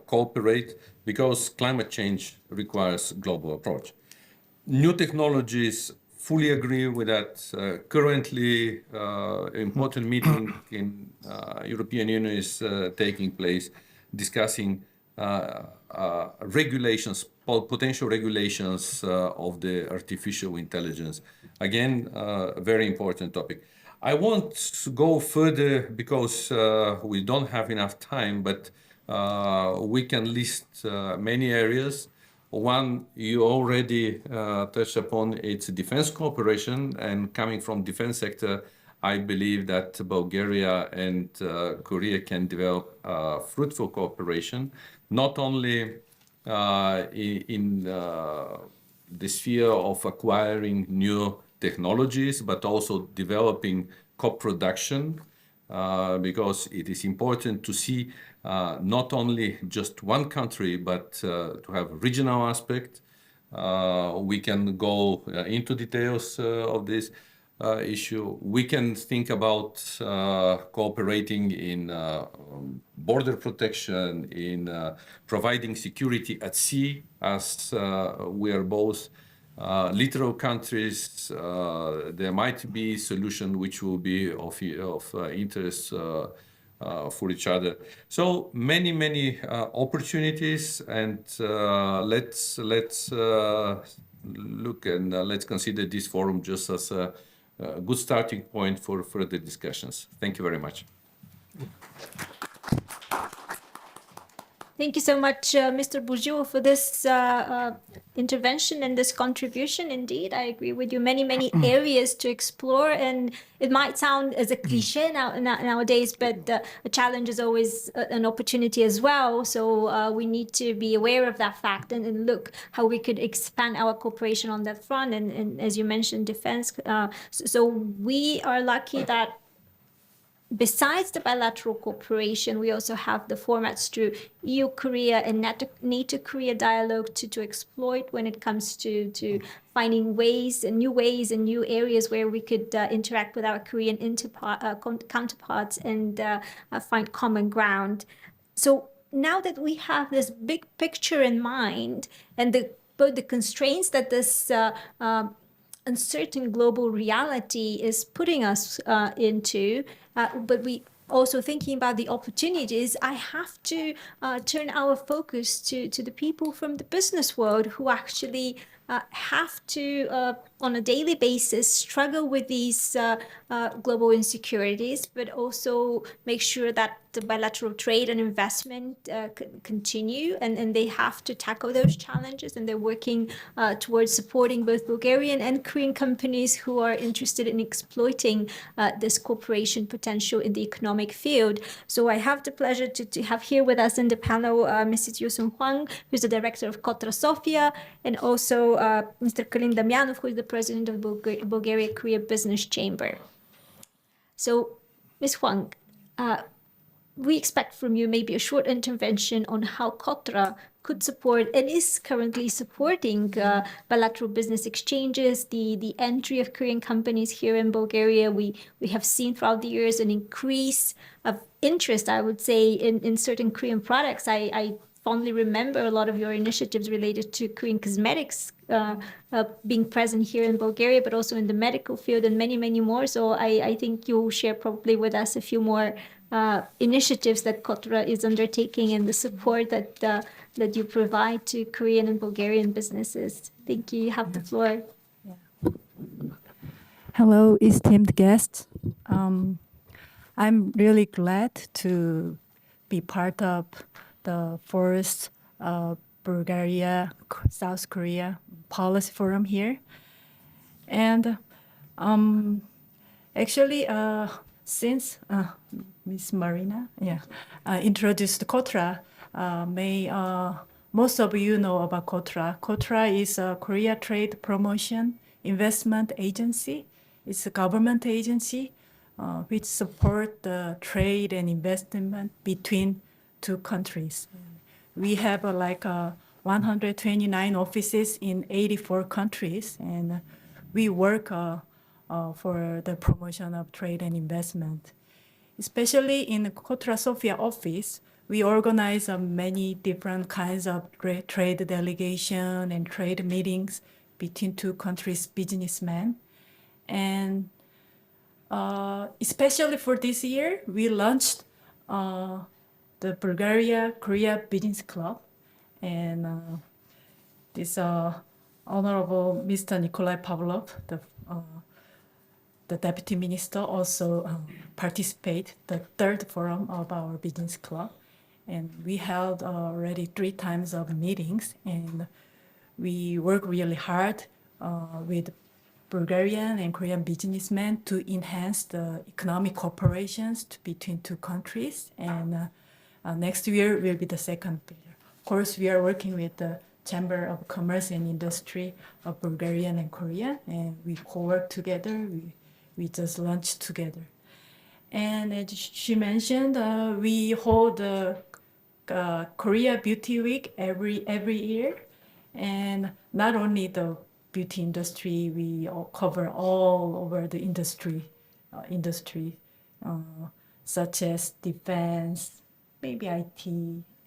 cooperate, because climate change requires global approach. New technologies, fully agree with that. Currently, important meeting in European Union is taking place, discussing regulations, potential regulations of the artificial intelligence. Again, a very important topic. I won't go further because we don't have enough time, but we can list many areas. One you already touched upon, it's defense cooperation, and coming from defense sector, I believe that Bulgaria and Korea can develop fruitful cooperation, not only in the sphere of acquiring new technologies, but also developing co-production, because it is important to see not only just one country, but to have regional aspect. We can go into details of this issue. We can think about cooperating in border protection, in providing security at sea, as we are both littoral countries. There might be solution which will be of interest for each other. So many opportunities, and let's look and let's consider this forum just as a good starting point for further discussions. Thank you very much. Thank you so much, Mr. Bourgeois, for this intervention and this contribution. Indeed, I agree with you. Many areas to explore, and it might sound as a cliche nowadays, but a challenge is always an opportunity as well. So we need to be aware of that fact and look how we could expand our cooperation on that front. And as you mentioned, defense. So we are lucky that besides the bilateral cooperation, we also have the formats through EU-Korea and NATO-Korea dialogue to exploit when it comes to finding ways and new areas where we could interact with our Korean counterparts and find common ground. So now that we have this big picture in mind and both the constraints that this uncertain global reality is putting us into, but we also thinking about the opportunities, I have to turn our focus to the people from the business world who actually have to, on a daily basis, struggle with these global insecurities, but also make sure that the bilateral trade and investment continue, and they have to tackle those challenges, and they're working towards supporting both Bulgarian and Korean companies who are interested in exploiting this cooperation potential in the economic field. So I have the pleasure to have here with us in the panel Mrs. Yosun Hwang, who's the director of Kotra Sofia, and also Mr. Kalin Damyanov, who is the president of Bulgaria-Korea Business Chamber. So, Ms. Hwang, we expect from you maybe a short intervention on how Kotra could support and is currently supporting bilateral business exchanges, the entry of Korean companies here in Bulgaria. We have seen throughout the years an increase of interest, I would say, in certain Korean products. I fondly remember a lot of your initiatives related to Korean cosmetics being present here in Bulgaria, but also in the medical field and many more. So I think you'll share probably with us a few more initiatives that Kotra is undertaking and the support that you provide to Korean and Bulgarian businesses. Thank you. You have the floor. Hello, esteemed guests. I'm really glad to be part of the first Bulgaria-South Korea policy forum here. And actually, since Ms. Marina introduced Kotra, most of you know about Kotra. Kotra is a Korea Trade Promotion Investment Agency. It's a government agency which support the trade and investment between two countries. We have 129 offices in 84 countries, and we work for the promotion of trade and investment. Especially in Kotra Sofia office, we organize many different kinds of trade delegation and trade meetings between two countries' businessmen. And especially for this year, we launched the Bulgaria-Korea Business Club. And this Honorable Mr. Nikolai Pavlov, the Deputy Minister, also participate the third forum of our business club. And we held already 3 times of meetings, and we work really hard with Bulgarian and Korean businessmen to enhance the economic cooperations between two countries. And next year will be the second year. Of course, we are working with the Chamber of Commerce and Industry of Bulgaria and Korea, and we co-work together. We just launched together. And as she mentioned, we hold the Korea Beauty Week every year. And not only the beauty industry, we all cover all over the industry, such as defense, maybe IT,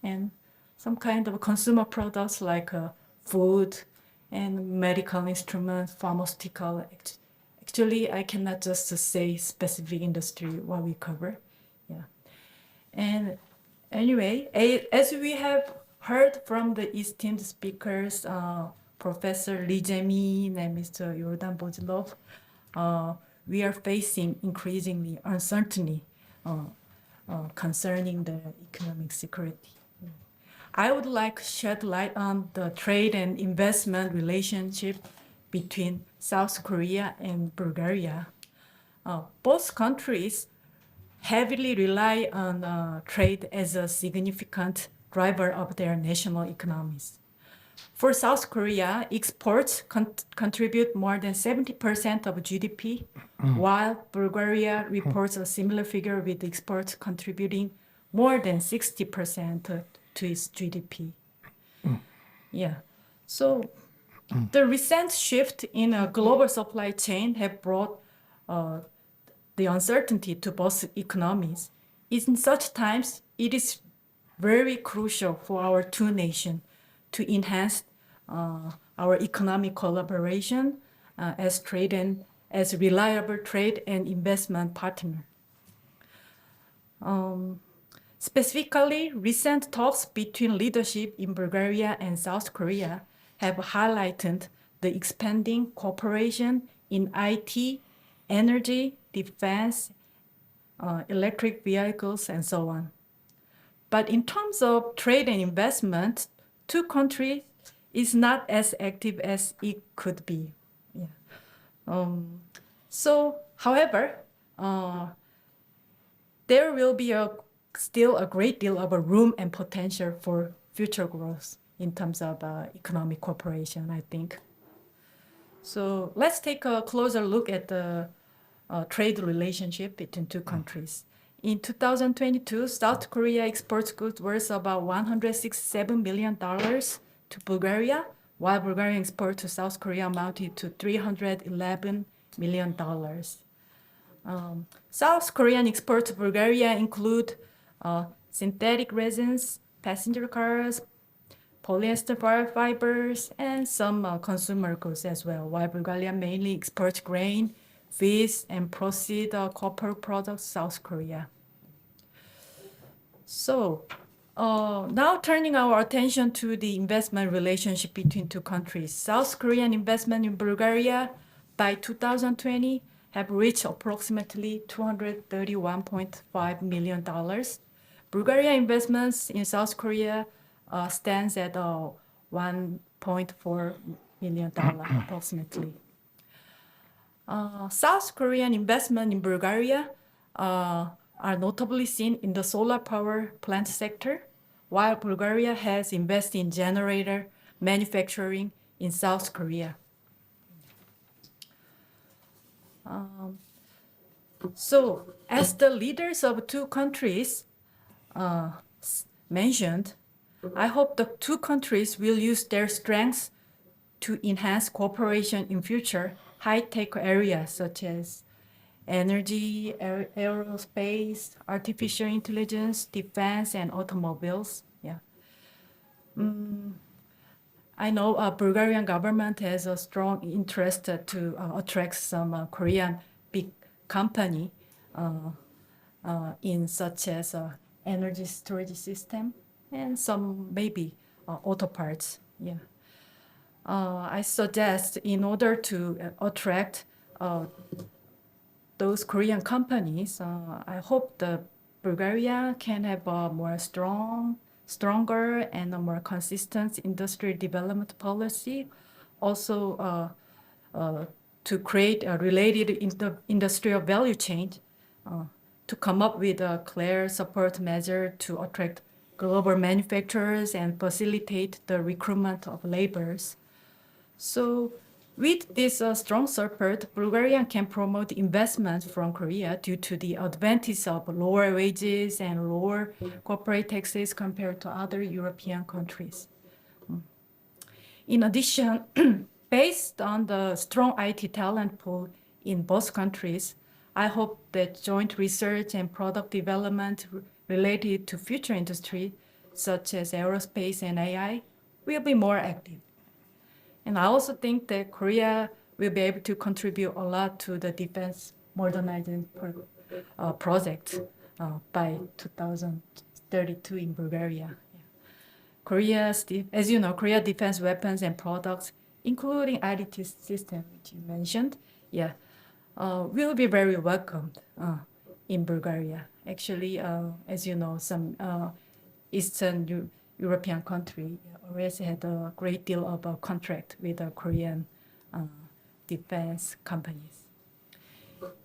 and some kind of consumer products like food and medical instruments, pharmaceutical. Actually, I cannot just say specific industry what we cover. Yeah. And anyway, as we have heard from the esteemed speakers, Professor Lee Jae-min and Mr. Yordan Bozilov, we are facing increasingly uncertainty concerning the economic security. I would like to shed light on the trade and investment relationship between South Korea and Bulgaria. Both countries heavily rely on trade as a significant driver of their national economies. For South Korea, exports contribute more than 70% of GDP, while Bulgaria reports a similar figure with exports contributing more than 60% to its GDP. Yeah. So the recent shift in a global supply chain have brought the uncertainty to both economies. In such times, it is very crucial for our two nations to enhance our economic collaboration as reliable trade and investment partner. Specifically, recent talks between leadership in Bulgaria and South Korea have highlighted the expanding cooperation in IT, energy, defense, electric vehicles, and so on. But in terms of trade and investment, two countries is not as active as it could be. Yeah. However, there will be still a great deal of room and potential for future growth in terms of economic cooperation, I think. So let's take a closer look at the trade relationship between two countries. In 2022, South Korea exports goods worth about $167 million to Bulgaria, while Bulgarian exports to South Korea amounted to $311 million. South Korean exports to Bulgaria include synthetic resins, passenger cars, polyester fibers, and some consumer goods as well, while Bulgaria mainly exports grain, fish, and proceed copper products to South Korea. So now turning our attention to the investment relationship between two countries. South Korean investment in Bulgaria by 2020 have reached approximately $231.5 million. Bulgaria investments in South Korea stands at $1.4 million approximately. South Korean investment in Bulgaria are notably seen in the solar power plant sector, while Bulgaria has invested in generator manufacturing in South Korea. So, as the leaders of two countries mentioned, I hope the two countries will use their strengths to enhance cooperation in future high-tech areas such as energy, aerospace, artificial intelligence, defense, and automobiles. Yeah. I know Bulgarian government has a strong interest to attract some Korean big company in such as energy storage system and some maybe auto parts. Yeah. I suggest in order to attract those Korean companies, I hope the Bulgaria can have a more stronger and a more consistent industrial development policy. Also, to create a related industrial value chain, to come up with a clear support measure to attract global manufacturers and facilitate the recruitment of laborers. So with this strong support, Bulgaria can promote investment from Korea due to the advantage of lower wages and lower corporate taxes compared to other European countries. In addition, based on the strong IT talent pool in both countries, I hope that joint research and product development related to future industry, such as aerospace and AI, will be more active. And I also think that Korea will be able to contribute a lot to the defense modernizing project by 2032 in Bulgaria. Yeah. Korea's, as you know, Korea defense weapons and products, including IDT system, which you mentioned, yeah, will be very welcomed in Bulgaria. Actually, as you know, some Eastern European country always had a great deal of a contract with the Korean defense companies.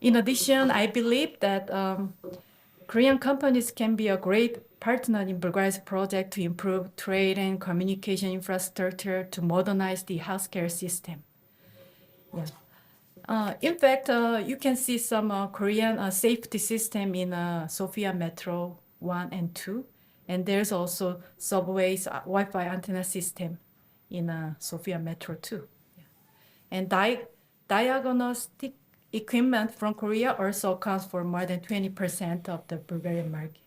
In addition, I believe that Korean companies can be a great partner in Bulgaria's project to improve trade and communication infrastructure to modernize the healthcare system. Yeah. In fact, you can see some Korean safety system in Sofia Metro 1 and 2. And there's also subway's Wi-Fi antenna system in Sofia Metro 2. Yeah. And diagnostic equipment from Korea also accounts for more than 20% of the Bulgarian market.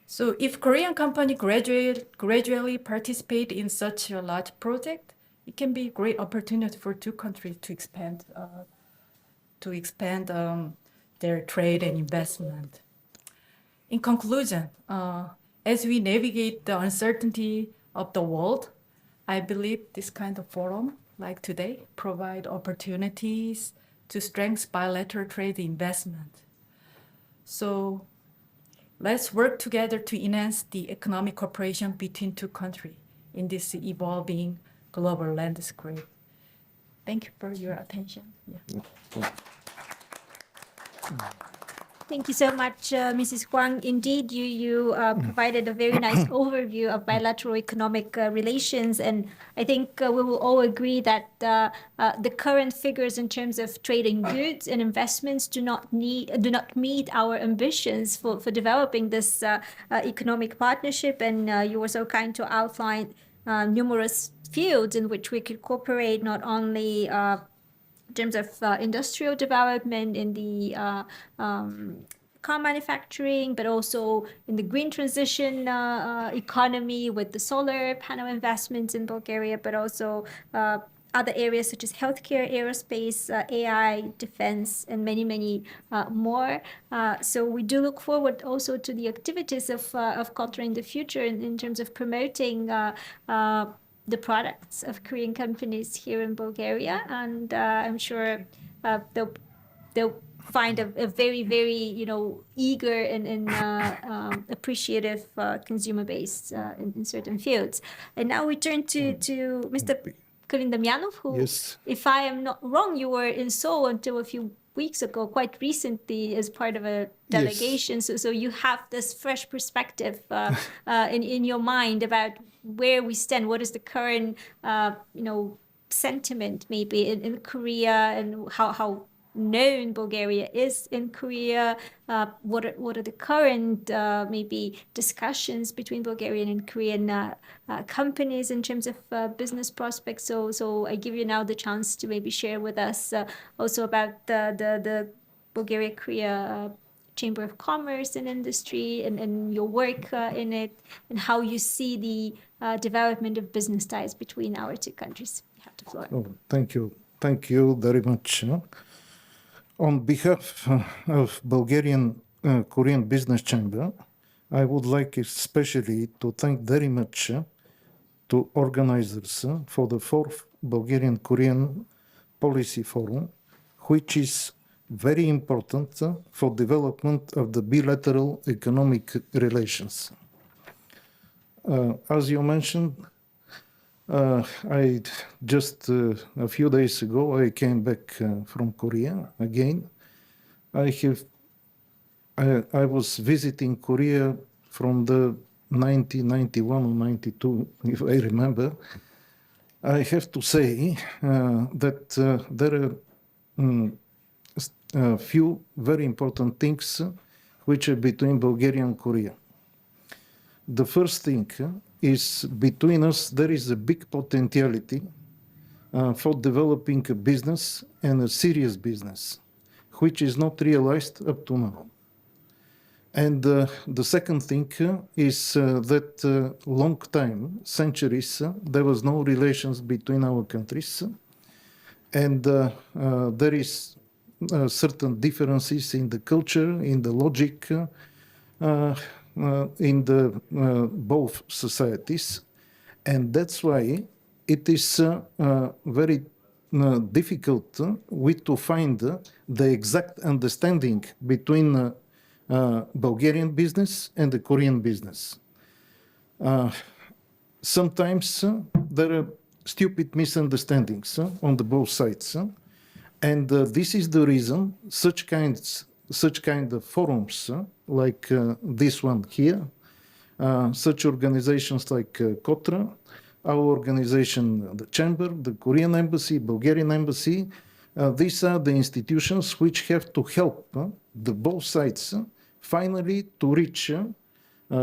So if Korean company gradually participate in such a large project, it can be a great opportunity for two countries to expand their trade and investment. In conclusion, as we navigate the uncertainty of the world, I believe this kind of forum, like today, provide opportunities to strengthen bilateral trade investment. So let's work together to enhance the economic cooperation between two countries in this evolving global landscape. Thank you for your attention. Yeah. Thank you so much, Mrs. Huang. Indeed, you provided a very nice overview of bilateral economic relations, and I think we will all agree that the current figures in terms of trade in goods and investments do not meet our ambitions for developing this economic partnership. And you were so kind to outline numerous fields in which we could cooperate, not only in terms of industrial development in the car manufacturing, but also in the green transition economy with the solar panel investments in Bulgaria, but also other areas such as healthcare, aerospace, AI, defense, and many, many more. So we do look forward also to the activities of Qatar in the future in terms of promoting the products of Korean companies here in Bulgaria, and I'm sure they'll find a very, very eager and appreciative consumer base in certain fields. And now we turn to Mr. Kalin Damyanov, who, Yes. if I am not wrong, you were in Seoul until a few weeks ago, quite recently, as part of a delegation. Yes. So you have this fresh perspective in your mind about where we stand. What is the current, sentiment maybe in Korea, and how known Bulgaria is in Korea? What are the current maybe discussions between Bulgarian and Korean companies in terms of business prospects? So I give you now the chance to maybe share with us also about the Bulgaria-Korea Chamber of Commerce and Industry and your work in it, and how you see the development of business ties between our two countries. You have the floor. Oh, thank you. Thank you very much. On behalf of Bulgarian Korean Business Chamber, I would like especially to thank very much to organizers for the 4th Bulgarian Korean Policy Forum, which is very important for development of the bilateral economic relations. As you mentioned, I just a few days ago I came back from Korea again. I was visiting Korea from the 1991 or 92, if I remember. I have to say that there are a few very important things which are between Bulgaria and Korea. The first thing is between us there is a big potentiality for developing a business, and a serious business, which is not realized up to now. And the second thing is that long time, centuries, there was no relations between our countries, and there is certain differences in the culture, in the logic, in the both societies, and that's why it is very difficult to find the exact understanding between Bulgarian business and the Korean business. Sometimes there are stupid misunderstandings on the both sides, and this is the reason such kind of forums like this one here, such organizations like KOTRA, our organization, the Chamber, the Korean Embassy, Bulgarian Embassy, these are the institutions which have to help the both sides finally to reach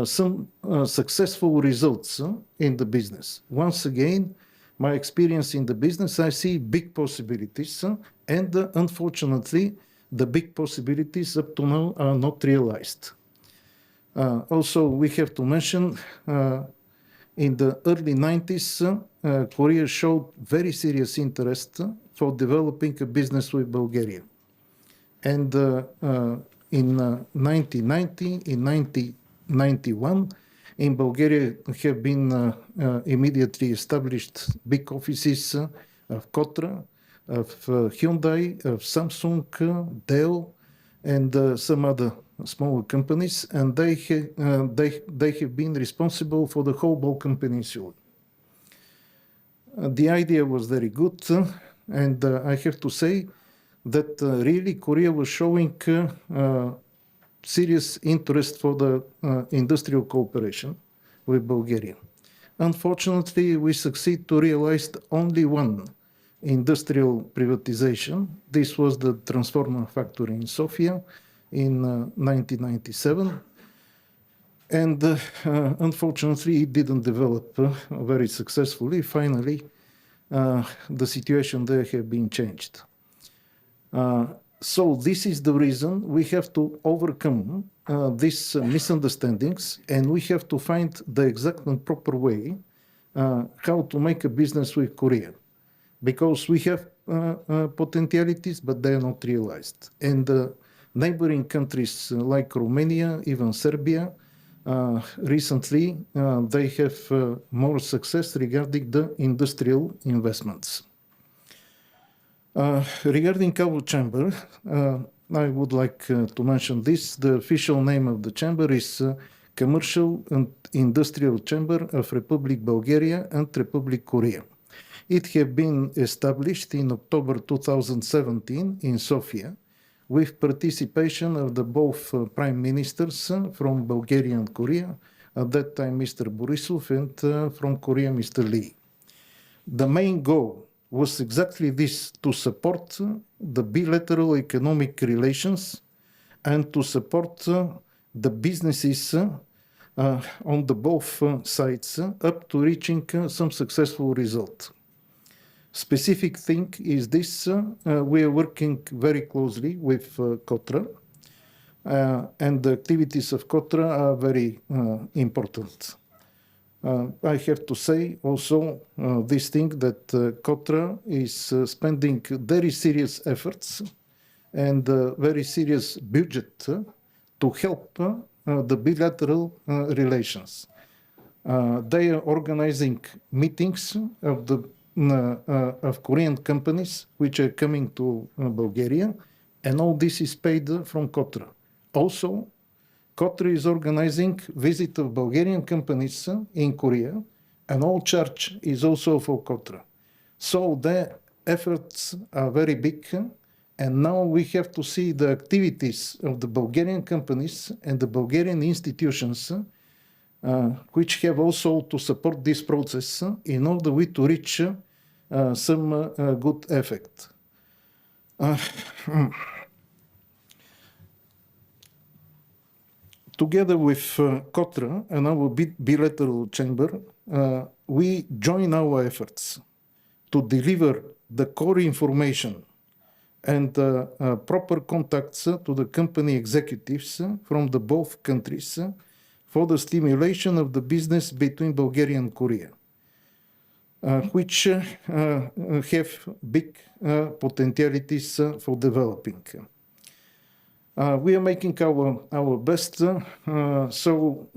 some successful results in the business. Once again, my experience in the business, I see big possibilities, and unfortunately, the big possibilities up to now are not realized. Also, we have to mention, in the early 90s, Korea showed very serious interest for developing a business with Bulgaria. And in 1990, in 1991, in Bulgaria have been immediately established big offices of KOTRA, of Hyundai, of Samsung, Dell, and some other smaller companies, and they have been responsible for the whole Balkan Peninsula. The idea was very good, and I have to say that really Korea was showing serious interest for the industrial cooperation with Bulgaria. Unfortunately, we succeed to realize only one industrial privatization. This was the transformer factory in Sofia in 1997. And unfortunately, it didn't develop very successfully. Finally, the situation there have been changed. So this is the reason we have to overcome these misunderstandings, and we have to find the exact and proper way how to make a business with Korea. Because we have potentialities, but they are not realized. And neighboring countries like Romania, even Serbia, recently they have more success regarding the industrial investments. Regarding our chamber, I would like to mention this. The official name of the chamber is Commercial and Industrial Chamber of Republic Bulgaria and Republic Korea. It has been established in October 2017 in Sofia with participation of the both prime ministers from Bulgaria and Korea, at that time Mr. Borisov, and from Korea Mr. Lee. The main goal was exactly this, to support the bilateral economic relations and to support the businesses on the both sides up to reaching some successful result. Specific thing is this, we are working very closely with KOTRA, and the activities of KOTRA are very important. I have to say also this thing that KOTRA is spending very serious efforts and very serious budget to help the bilateral relations. They are organizing meetings of Korean companies which are coming to Bulgaria, and all this is paid from KOTRA. Also, KOTRA is organizing visit of Bulgarian companies in Korea, and all charge is also for KOTRA. So the efforts are very big, and now we have to see the activities of the Bulgarian companies and the Bulgarian institutions which have also to support this process in order to reach some good effect. Together with KOTRA and our bilateral chamber, we join our efforts to deliver the core information and proper contacts to the company executives from the both countries for the stimulation of the business between Bulgaria and Korea, which have big potentialities for developing. We are making our best. So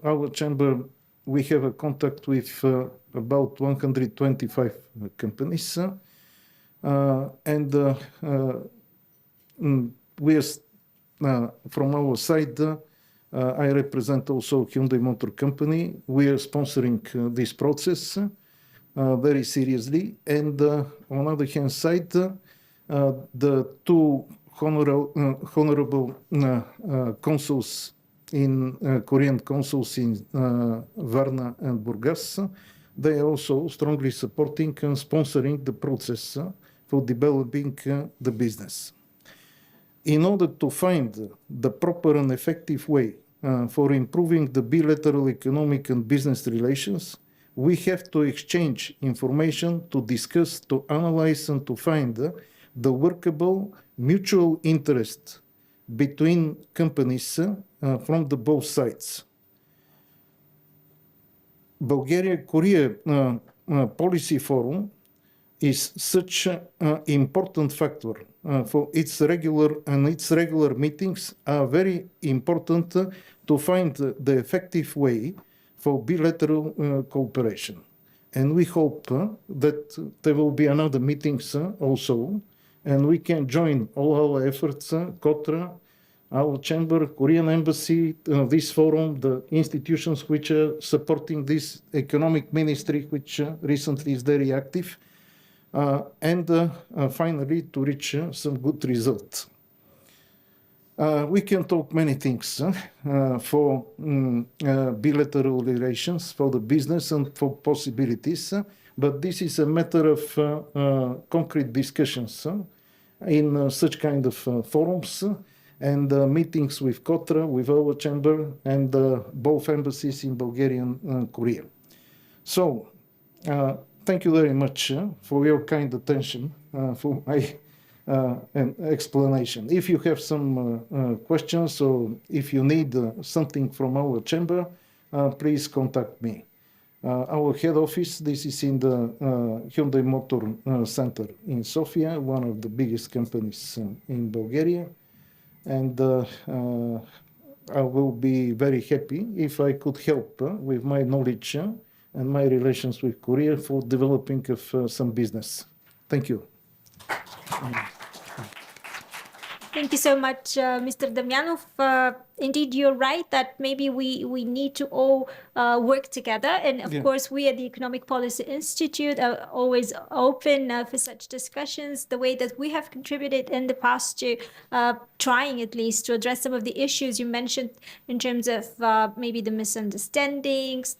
our chamber, we have a contact with about 125 companies, and we are, from our side, I represent also Hyundai Motor Company. We are sponsoring this process very seriously. And on the other hand side, the two honorable consuls in Korean consuls in Varna and Burgas, they are also strongly supporting and sponsoring the process for developing the business. In order to find the proper and effective way for improving the bilateral economic and business relations, we have to exchange information, to discuss, to analyze, and to find the workable mutual interest between companies from the both sides. Bulgaria-Korea Policy Forum is such an important factor for its regular meetings are very important to find the effective way for bilateral cooperation. And we hope that there will be another meetings also, and we can join all our efforts, KOTRA, our chamber, Korean embassy, this forum, the institutions which are supporting this economic ministry, which recently is very active, and finally to reach some good results. We can talk many things for bilateral relations, for the business and for possibilities, but this is a matter of concrete discussions in such kind of forums and meetings with KOTRA, with our chamber, and both embassies in Bulgaria and Korea. So, thank you very much for your kind attention for my explanation. If you have some questions or if you need something from our chamber, please contact me. Our head office, this is in the Hyundai Motor Center in Sofia, one of the biggest companies in Bulgaria. And I will be very happy if I could help with my knowledge and my relations with Korea for developing of some business. Thank you. Thank you so much, Mr. Damyanov. Indeed, you're right that maybe we need to all work together. And of course, we at the Economic Policy Institute are always open for such discussions, the way that we have contributed in the past to trying at least to address some of the issues you mentioned in terms of maybe the misunderstandings,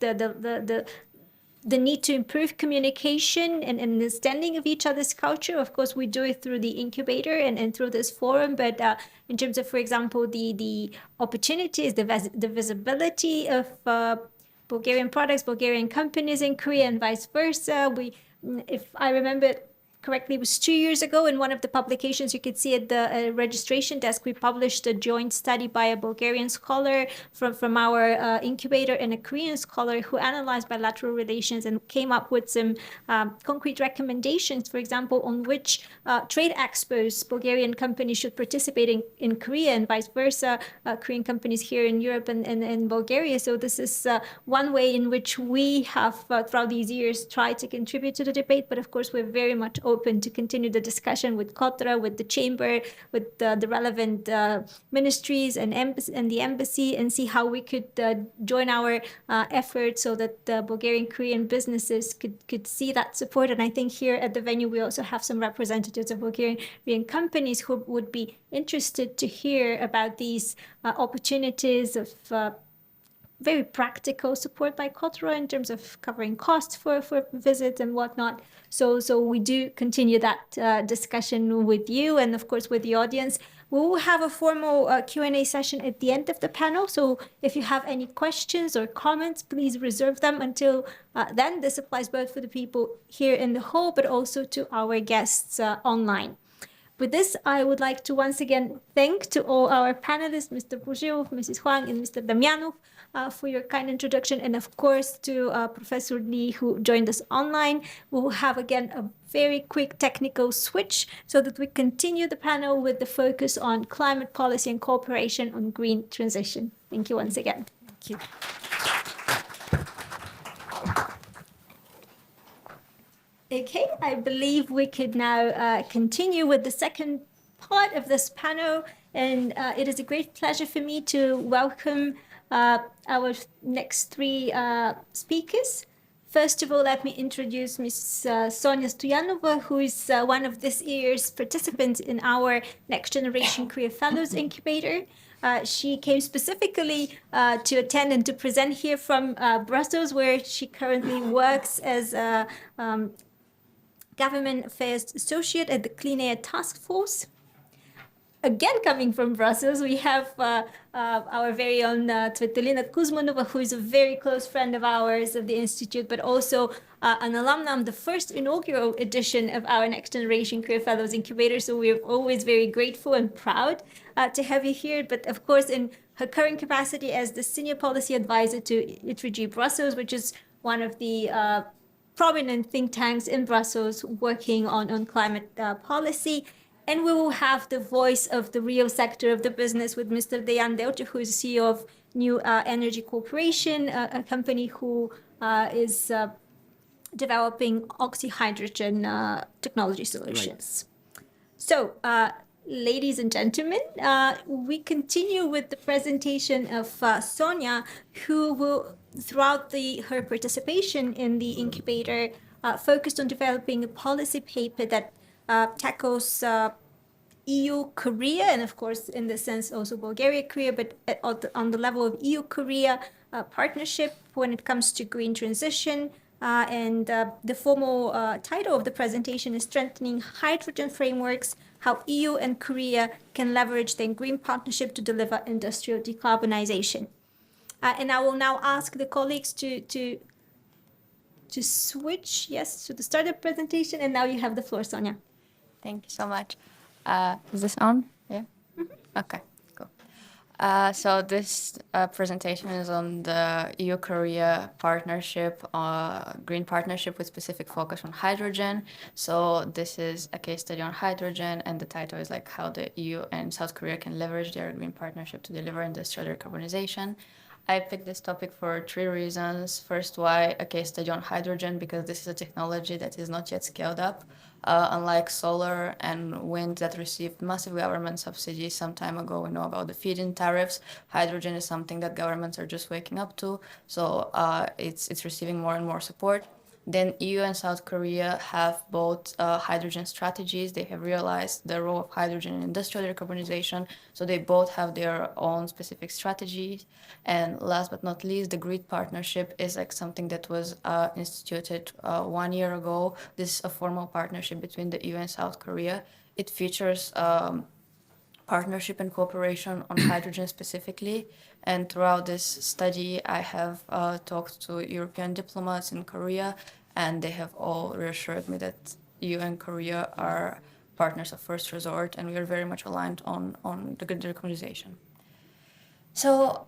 the need to improve communication and understanding of each other's culture. Of course, we do it through the incubator and through this forum, but in terms of, for example, the opportunities, the visibility of Bulgarian products, Bulgarian companies in Korea and vice versa. If I remember correctly, it was 2 years ago in one of the publications you could see at the registration desk, we published a joint study by a Bulgarian scholar from our incubator and a Korean scholar who analyzed bilateral relations and came up with some concrete recommendations, for example, on which trade expos Bulgarian companies should participate in Korea and vice versa, Korean companies here in Europe and Bulgaria. So this is one way in which we have throughout these years tried to contribute to the debate, but of course we're very much open to continue the discussion with KOTRA, with the chamber, with the relevant ministries and the embassy, and see how we could join our efforts so that the Bulgarian Korean businesses could see that support. And I think here at the venue we also have some representatives of Bulgarian companies who would be interested to hear about these opportunities of very practical support by KOTRA in terms of covering costs for visits and whatnot. So we do continue that discussion with you and of course with the audience. We will have a formal Q&A session at the end of the panel. So if you have any questions or comments, please reserve them until then. This applies both for the people here in the hall, but also to our guests online. With this, I would like to once again thank to all our panelists, Mr. Buzhilov, Mrs. Huang, and Mr. Damyanov, for your kind introduction, and of course to Professor Lee, who joined us online. We will have again a very quick technical switch so that we continue the panel with the focus on climate policy and cooperation on green transition. Thank you once again. Thank you. Okay, I believe we could now continue with the second part of this panel. And it is a great pleasure for me to welcome our next three speakers. First of all, let me introduce Ms. Sonia Stoyanova, who is one of this year's participants in our Next Generation Career Fellows Incubator. She came specifically to attend and to present here from Brussels, where she currently works as a Government Affairs Associate at the Clean Air Task Force. Again, coming from Brussels, we have our very own Tsvetelina Kuzmanova, who is a very close friend of ours of the Institute, but also an alumna of the first inaugural edition of our Next Generation Career Fellows Incubator. So we're always very grateful and proud to have you here. But of course, in her current capacity as the Senior Policy Advisor to ITRG Brussels, which is one of the prominent think tanks in Brussels working on climate policy. And we will have the voice of the real sector of the business with Mr. Dejan Delce, who is CEO of New Energy Corporation, a company who is developing oxyhydrogen technology solutions. Right. So, ladies and gentlemen, we continue with the presentation of Sonia, who will, throughout her participation in the incubator, focused on developing a policy paper that tackles EU-Korea, and of course, in this sense, also Bulgaria-Korea, but on the level of EU-Korea partnership when it comes to green transition. And the formal title of the presentation is Strengthening Hydrogen Frameworks, How EU and Korea Can Leverage their Green Partnership to Deliver Industrial Decarbonization. And I will now ask the colleagues to switch, yes, to the startup presentation. And now you have the floor, Sonia. Thank you so much. Is this on? Yeah? Mm-hmm. Okay, cool. So this presentation is on the EU-Korea partnership, green partnership with specific focus on hydrogen. So this is a case study on hydrogen, and the title is like how the EU and South Korea can leverage their green partnership to deliver industrial decarbonization. I picked this topic for 3 reasons. First, why a case study on hydrogen? Because this is a technology that is not yet scaled up. Unlike solar and wind that received massive government subsidies some time ago, we know about the feed-in tariffs. Hydrogen is something that governments are just waking up to, so it's receiving more and more support. Then EU and South Korea have both hydrogen strategies. They have realized the role of hydrogen in industrial decarbonization, so they both have their own specific strategies. And last but not least, the GREET partnership is like something that was instituted 1 year ago. This is a formal partnership between the EU and South Korea. It features partnership and cooperation on hydrogen specifically. And throughout this study, I have talked to European diplomats in Korea, and they have all reassured me that EU and Korea are partners of first resort, and we are very much aligned on the good decarbonization. So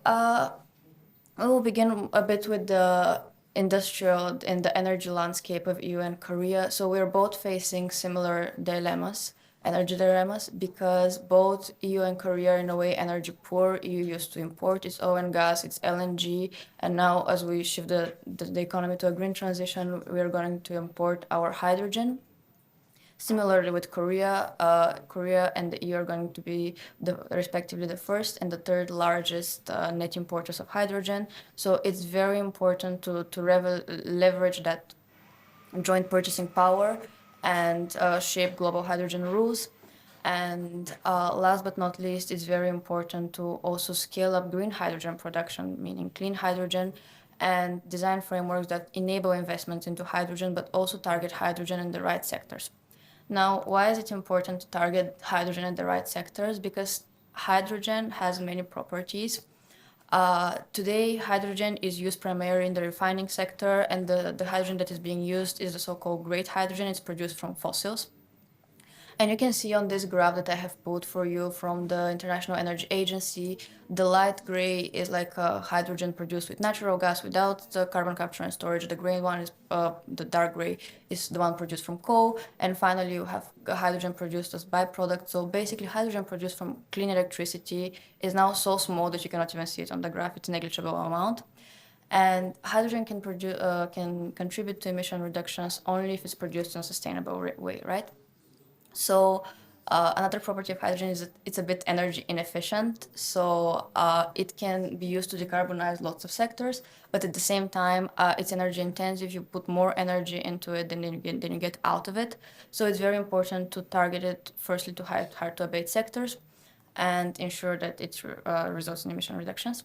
we will begin a bit with the industrial and the energy landscape of EU and Korea. So we're both facing similar dilemmas. Energy dilemmas, because both EU and Korea are in a way energy poor. EU used to import its oil and gas, its LNG, and now as we shift the economy to a green transition, we are going to import our hydrogen. Similarly with Korea, Korea and the EU are going to be respectively the first and the third largest net importers of hydrogen. So it's very important to leverage that joint purchasing power and shape global hydrogen rules. And last but not least, it's very important to also scale up green hydrogen production, meaning clean hydrogen, and design frameworks that enable investments into hydrogen, but also target hydrogen in the right sectors. Now, why is it important to target hydrogen in the right sectors? Because hydrogen has many properties. Today, hydrogen is used primarily in the refining sector, and the hydrogen that is being used is the so-called gray hydrogen. It's produced from fossils. And you can see on this graph that I have put for you from the International Energy Agency, the light gray is like hydrogen produced with natural gas without the carbon capture and storage. The gray one is, the dark gray is the one produced from coal. And finally, you have hydrogen produced as byproduct. So basically, hydrogen produced from clean electricity is now so small that you cannot even see it on the graph. It's a negligible amount. And hydrogen can contribute to emission reductions only if it's produced in a sustainable way, right? So Another property of hydrogen is that it's a bit energy inefficient, so it can be used to decarbonize lots of sectors, but at the same time, it's energy intensive. You put more energy into it than you get out of it. So it's very important to target it firstly to hard to abate sectors and ensure that it results in emission reductions.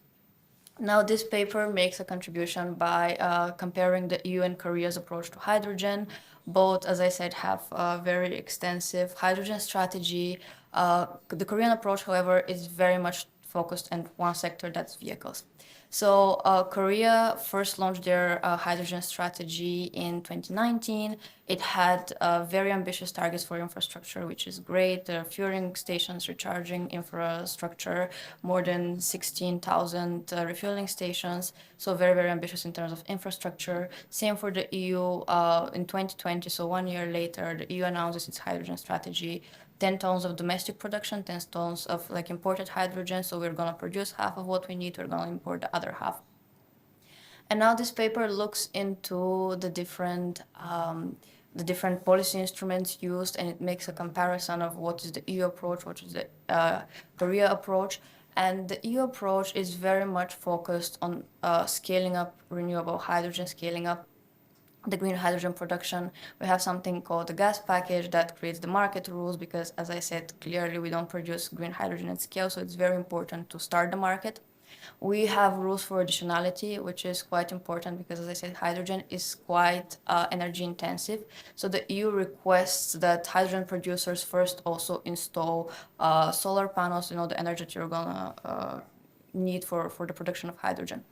Now, this paper makes a contribution by comparing the EU and Korea's approach to hydrogen. Both, as I said, have a very extensive hydrogen strategy. The Korean approach, however, is very much focused on one sector, that's vehicles. So Korea first launched their hydrogen strategy in 2019. It had very ambitious targets for infrastructure, which is great. There are fueling stations, recharging infrastructure, more than 16,000 refueling stations. So very, very ambitious in terms of infrastructure. Same for the EU in 2020, so 1 year later, the EU announces its hydrogen strategy. 10 tons of domestic production, 10 tons of like imported hydrogen. So we're going to produce half of what we need. We're going to import the other half. And now this paper looks into the different policy instruments used, and it makes a comparison of what is the EU approach, what is the Korea approach. And the EU approach is very much focused on scaling up renewable hydrogen, scaling up the green hydrogen production. We have something called the gas package that creates the market rules because, as I said, clearly we don't produce green hydrogen at scale, so it's very important to start the market. We have rules for additionality, which is quite important because, as I said, hydrogen is quite energy intensive. So the EU requests that hydrogen producers first also install solar panels, the energy that you're gonna need for the production of hydrogen.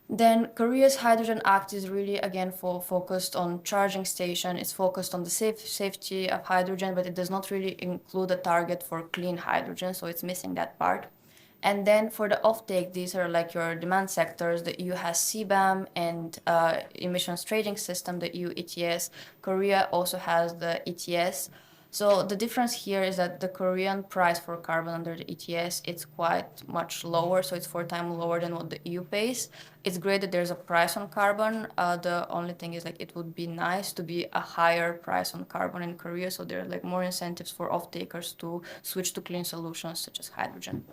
Then Korea's Hydrogen Act is really, again, focused on charging station. It's focused on the safety of hydrogen, but it does not really include a target for clean hydrogen, so it's missing that part. And then for the offtake, these are like your demand sectors. The EU has CBAM and emissions trading system, the EU ETS. Korea also has the ETS. So the difference here is that the Korean price for carbon under the ETS, it's quite much lower, so it's 4 times lower than what the EU pays. It's great that there's a price on carbon. The only thing is like it would be nice to be a higher price on carbon in Korea, so there are like more incentives for off-takers to switch to clean solutions such as hydrogen.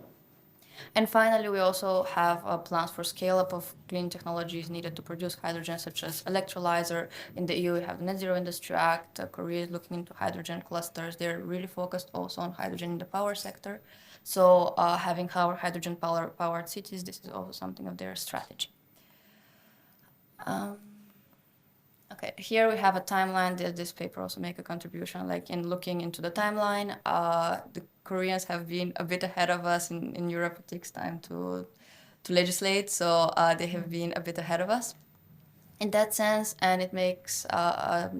And finally, we also have plans for scale-up of clean technologies needed to produce hydrogen, such as electrolyzer. In the EU, we have the Net Zero Industry Act. Korea is looking into hydrogen clusters. They're really focused also on hydrogen in the power sector. So having our hydrogen-powered cities, this is also something of their strategy. Okay, here we have a timeline. This paper also make a contribution, like in looking into the timeline. The Koreans have been a bit ahead of us. In Europe, it takes time to legislate, so they have been a bit ahead of us in that sense, and it makes a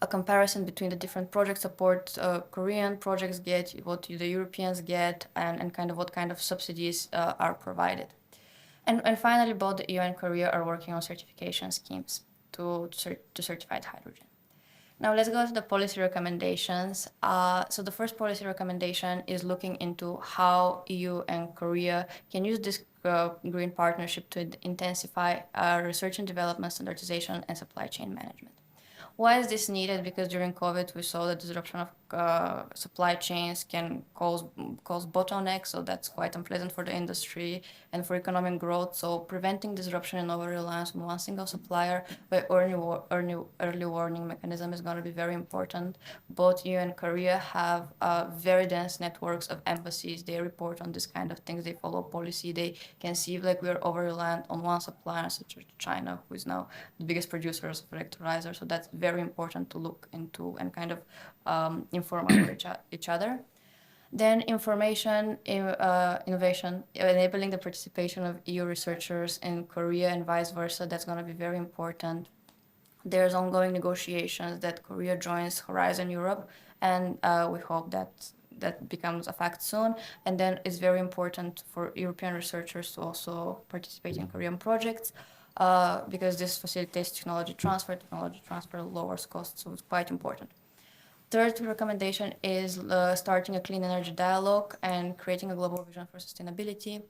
comparison between the different project support Korean projects get, what the Europeans get, and kind of what kind of subsidies are provided. And finally, both the EU and Korea are working on certification schemes to certified hydrogen. Now let's go to the policy recommendations. So the first policy recommendation is looking into how EU and Korea can use this green partnership to intensify research and development, standardization, and supply chain management. Why is this needed? Because during COVID, we saw the disruption of supply chains can cause bottlenecks, so that's quite unpleasant for the industry and for economic growth. So preventing disruption and over-reliance on one single supplier by early warning mechanism is going to be very important. Both EU and Korea have very dense networks of embassies. They report on this kind of things. They follow policy. They can see like we are over-reliant on one supplier, such as China, who is now the biggest producer of electrolyzers. So that's very important to look into and kind of inform each other. Then information, innovation, enabling the participation of EU researchers in Korea and vice versa, that's going to be very important. There's ongoing negotiations that Korea joins Horizon Europe, and we hope that becomes a fact soon. And then it's very important for European researchers to also participate in Korean projects because this facilitates technology transfer lowers costs, so it's quite important. Third recommendation is starting a clean energy dialogue and creating a global vision for sustainability.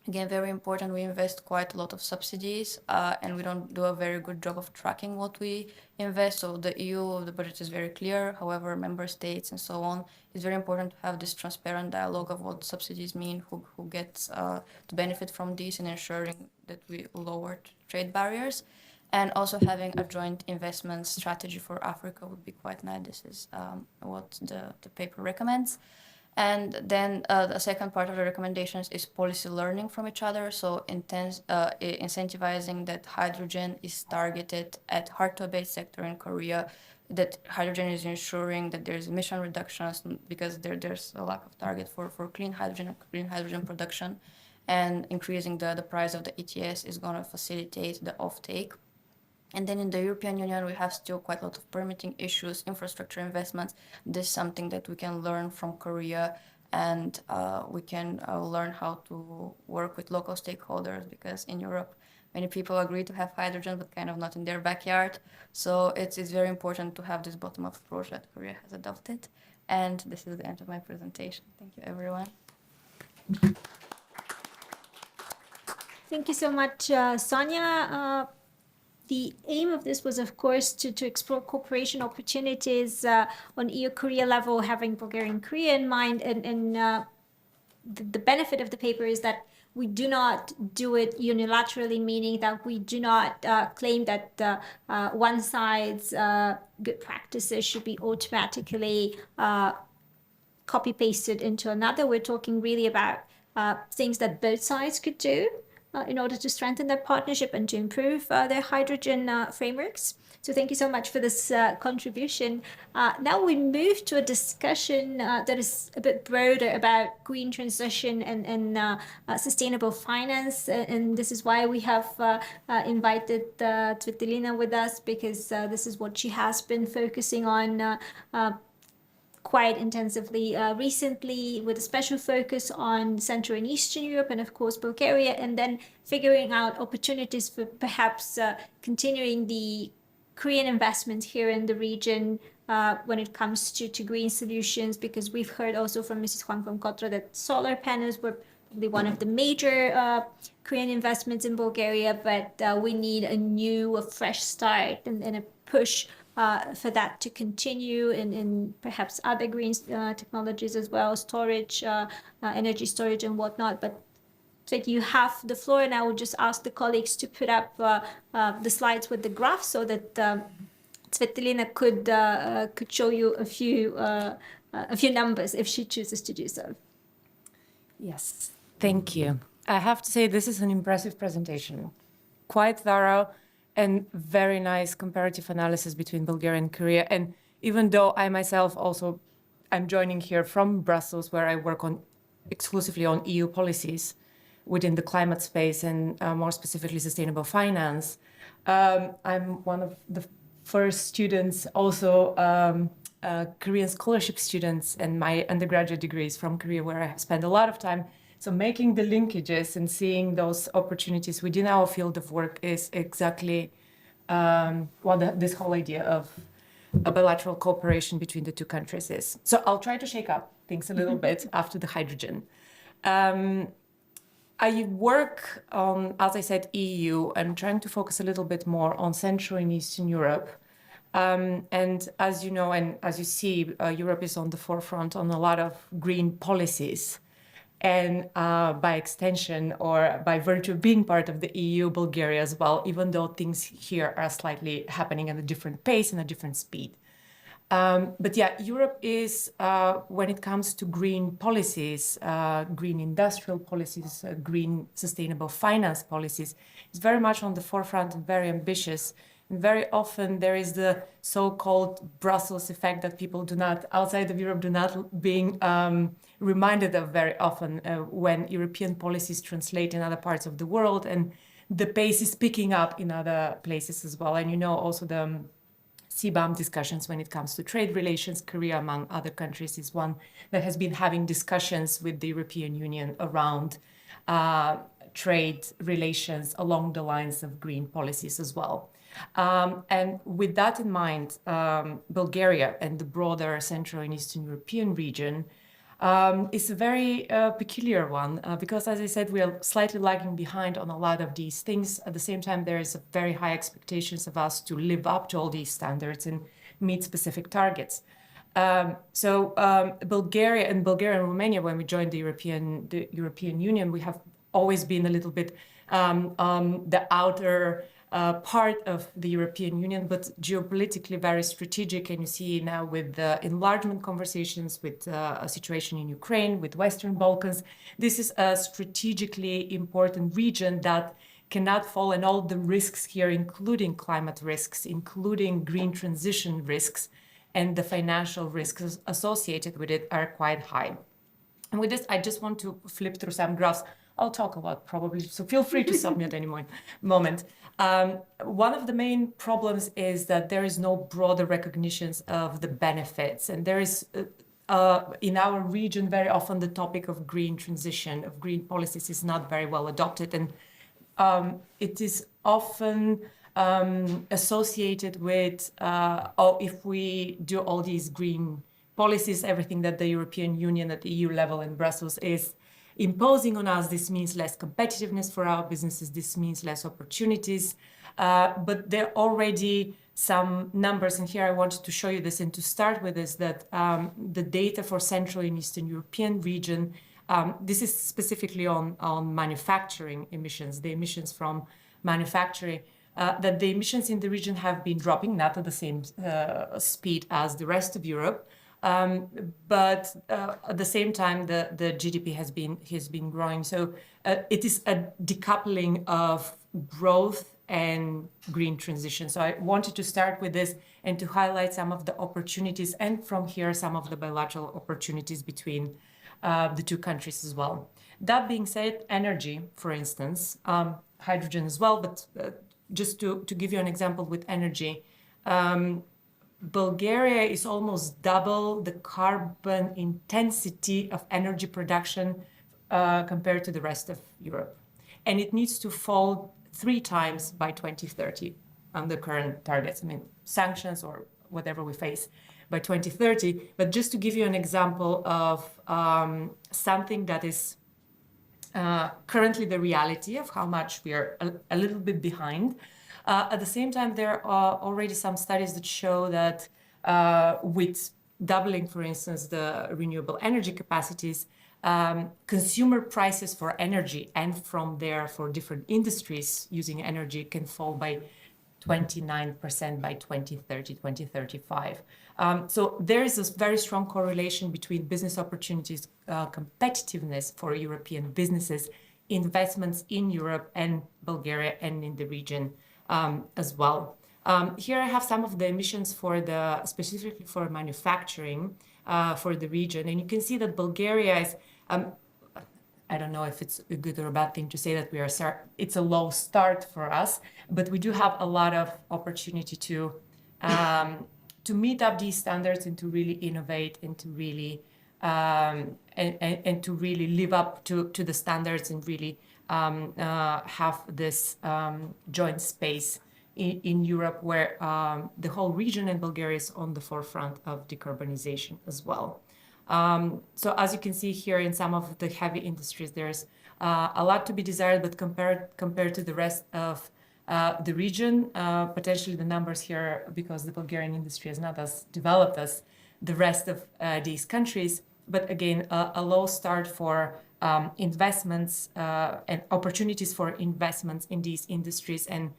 Again, very important, we invest quite a lot of subsidies and we don't do a very good job of tracking what we invest. So the EU, the budget is very clear. However, member states and so on, it's very important to have this transparent dialogue of what subsidies mean, who gets to benefit from these, and ensuring that we lower trade barriers. And also having a joint investment strategy for Africa would be quite nice. This is what the paper recommends. And then the second part of the recommendations is policy learning from each other. So incentivizing that hydrogen is targeted at hard-to-abate sector in Korea, that hydrogen is ensuring that there's emission reductions because there's a lack of target for clean hydrogen and green hydrogen production. And increasing the price of the ETS is going to facilitate the offtake. And then in the European Union, we have still quite a lot of permitting issues, infrastructure investments. This is something that we can learn from Korea, and we can learn how to work with local stakeholders, because in Europe, many people agree to have hydrogen, but kind of not in their backyard. So it's very important to have this bottom-up approach that Korea has adopted. And this is the end of my presentation. Thank you, everyone. Thank you so much, Sonia. The aim of this was, of course, to explore cooperation opportunities on EU-Korea level, having Bulgaria and Korea in mind. And the benefit of the paper is that we do not do it unilaterally, meaning that we do not claim that one side's good practices should be automatically copy-pasted into another. We're talking really about things that both sides could do in order to strengthen their partnership and to improve their hydrogen frameworks. So thank you so much for this contribution. Now we move to a discussion that is a bit broader about green transition and sustainable finance. And this is why we have invited Svetlina with us, because this is what she has been focusing on quite intensively recently, with a special focus on Central and Eastern Europe and of course Bulgaria, and then figuring out opportunities for perhaps continuing the Korean investment here in the region when it comes to green solutions, because we've heard also from Mrs. Huang from Kotra that solar panels were probably one of the major Korean investments in Bulgaria, but we need a fresh start and a push for that to continue in perhaps other green technologies as well, storage, energy storage and whatnot. But Sveti, you have the floor, and I will just ask the colleagues to put up the slides with the graph so that Svetlina could show you a few numbers if she chooses to do so. Yes, thank you. I have to say this is an impressive presentation, quite thorough, and very nice comparative analysis between Bulgaria and Korea. And even though I myself also, I'm joining here from Brussels, where I work exclusively on EU policies within the climate space and more specifically sustainable finance. I'm one of the first students, also Korean scholarship students, and my undergraduate degrees from Korea, where I have spent a lot of time. So making the linkages and seeing those opportunities within our field of work is exactly what this whole idea of a bilateral cooperation between the two countries is. So I'll try to shake up things a little bit after the hydrogen. I work on, as I said, EU. I'm trying to focus a little bit more on Central and Eastern Europe. And as you know, and as you see, Europe is on the forefront on a lot of green policies. And by extension, or by virtue of being part of the EU, Bulgaria as well, even though things here are slightly happening at a different pace and a different speed. But yeah, Europe is, when it comes to green policies, green industrial policies, green sustainable finance policies, is very much on the forefront and very ambitious. And very often there is the so-called Brussels effect that people outside of Europe do not being reminded of very often when European policies translate in other parts of the world, and the pace is picking up in other places as well. And you know also the CBAM discussions when it comes to trade relations. Korea, among other countries, is one that has been having discussions with the European Union around trade relations along the lines of green policies as well. And with that in mind, Bulgaria and the broader Central and Eastern European region is a very peculiar one because, as I said, we are slightly lagging behind on a lot of these things. At the same time, there is very high expectations of us to live up to all these standards and meet specific targets. Bulgaria and Romania, when we joined the European Union, we have always been a little bit the outer part of the European Union, but geopolitically very strategic. And you see now with the enlargement conversations, with a situation in Ukraine, with Western Balkans, this is a strategically important region that cannot fall, and all the risks here, including climate risks, including green transition risks, and the financial risks associated with it are quite high. And with this, I just want to flip through some graphs. I'll talk a lot probably, so feel free to stop me at any moment. One of the main problems is that there is no broader recognition of the benefits. And there is, in our region, very often the topic of green transition, of green policies is not very well adopted. And it is often associated with, if we do all these green policies, everything that the European Union at the EU level in Brussels is imposing on us, this means less competitiveness for our businesses, this means less opportunities. But there are already some numbers, and here I wanted to show you this, and to start with is that the data for Central and Eastern European region, this is specifically on manufacturing emissions, the emissions from manufacturing, that the emissions in the region have been dropping, not at the same speed as the rest of Europe, but at the same time, the GDP has been growing. So it is a decoupling of growth and green transition. So I wanted to start with this and to highlight some of the opportunities, and from here, some of the bilateral opportunities between the two countries as well. That being said, energy, for instance, hydrogen as well, but just to give you an example with energy, Bulgaria is almost double the carbon intensity of energy production compared to the rest of Europe. And it needs to fall 3 times by 2030 on the current targets. I mean, sanctions or whatever we face by 2030. But just to give you an example of something that is currently the reality of how much we are a little bit behind. At the same time, there are already some studies that show that with doubling, for instance, the renewable energy capacities, consumer prices for energy and from there for different industries using energy can fall by 29% by 2030, 2035. So there is a very strong correlation between business opportunities, competitiveness for European businesses, investments in Europe and Bulgaria and in the region as well. Here I have some of the emissions for specifically for manufacturing for the region. And you can see that Bulgaria is, I don't know if it's a good or a bad thing to say that it's a low start for us, but we do have a lot of opportunity to meet up these standards and to really innovate and to really and to really live up to the standards and really have this joint space in Europe where the whole region and Bulgaria is on the forefront of decarbonization as well. So as you can see here in some of the heavy industries, there's a lot to be desired, but compared to the rest of the region, potentially the numbers here, because the Bulgarian industry is not as developed as the rest of these countries, but again, a low start for investments and opportunities for investments in these industries. And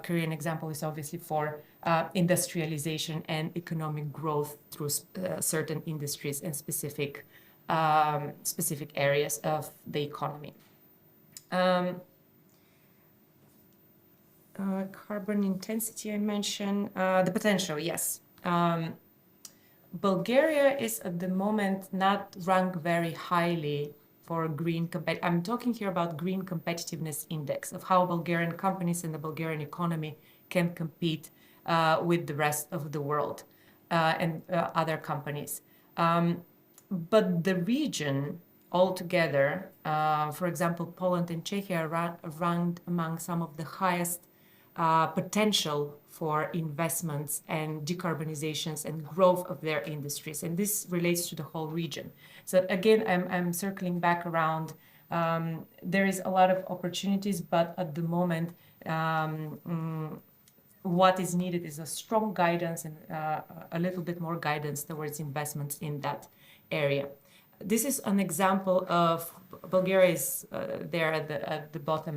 Korean example is obviously for industrialization and economic growth through certain industries and specific areas of the economy. Carbon intensity, I mentioned. The potential, yes. Bulgaria is at the moment not ranked very highly for green I'm talking here about green competitiveness index of how Bulgarian companies and the Bulgarian economy can compete with the rest of the world and other companies. But the region altogether, for example, Poland and Czechia are ranked among some of the highest potential for investments and decarbonizations and growth of their industries. And this relates to the whole region. So again, I'm circling back around. There is a lot of opportunities, but at the moment, what is needed is a strong guidance and a little bit more guidance towards investments in that area. This is an example of Bulgaria is there at the bottom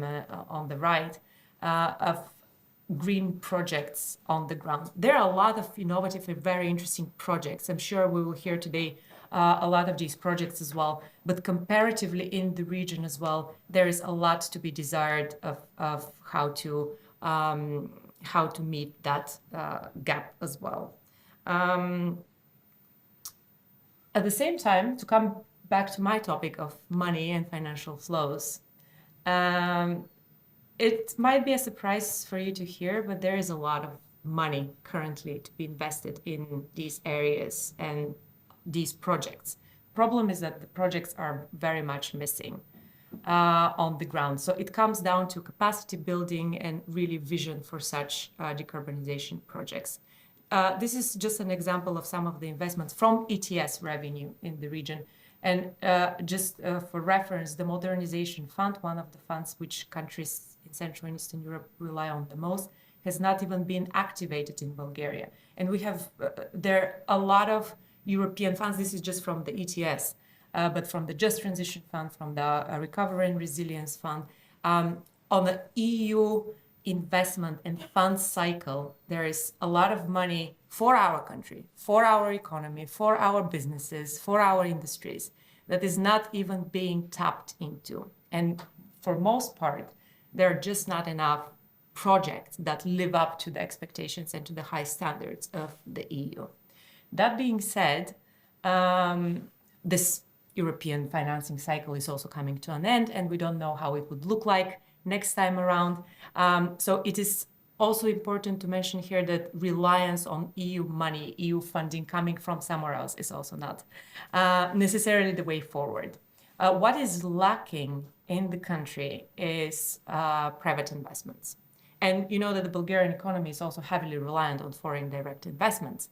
on the right of green projects on the ground. There are a lot of innovative and very interesting projects. I'm sure we will hear today a lot of these projects as well, but comparatively in the region as well, there is a lot to be desired of how to meet that gap as well. At the same time, to come back to my topic of money and financial flows, it might be a surprise for you to hear, but there is a lot of money currently to be invested in these areas and these projects. Problem is that the projects are very much missing on the ground. So it comes down to capacity building and really vision for such decarbonization projects. This is just an example of some of the investments from ETS revenue in the region. And just for reference, the Modernization Fund, one of the funds which countries in Central and Eastern Europe rely on the most, has not even been activated in Bulgaria. And we have, there are a lot of European funds, this is just from the ETS, but from the Just Transition Fund, from the Recovery and Resilience Fund, on the EU investment and fund cycle, there is a lot of money for our country, for our economy, for our businesses, for our industries, that is not even being tapped into. And for most part, there are just not enough projects that live up to the expectations and to the high standards of the EU. That being said, this European financing cycle is also coming to an end, and we don't know how it would look like next time around. So it is also important to mention here that reliance on EU money, EU funding coming from somewhere else is also not necessarily the way forward. What is lacking in the country is private investments. And you know that the Bulgarian economy is also heavily reliant on foreign direct investments.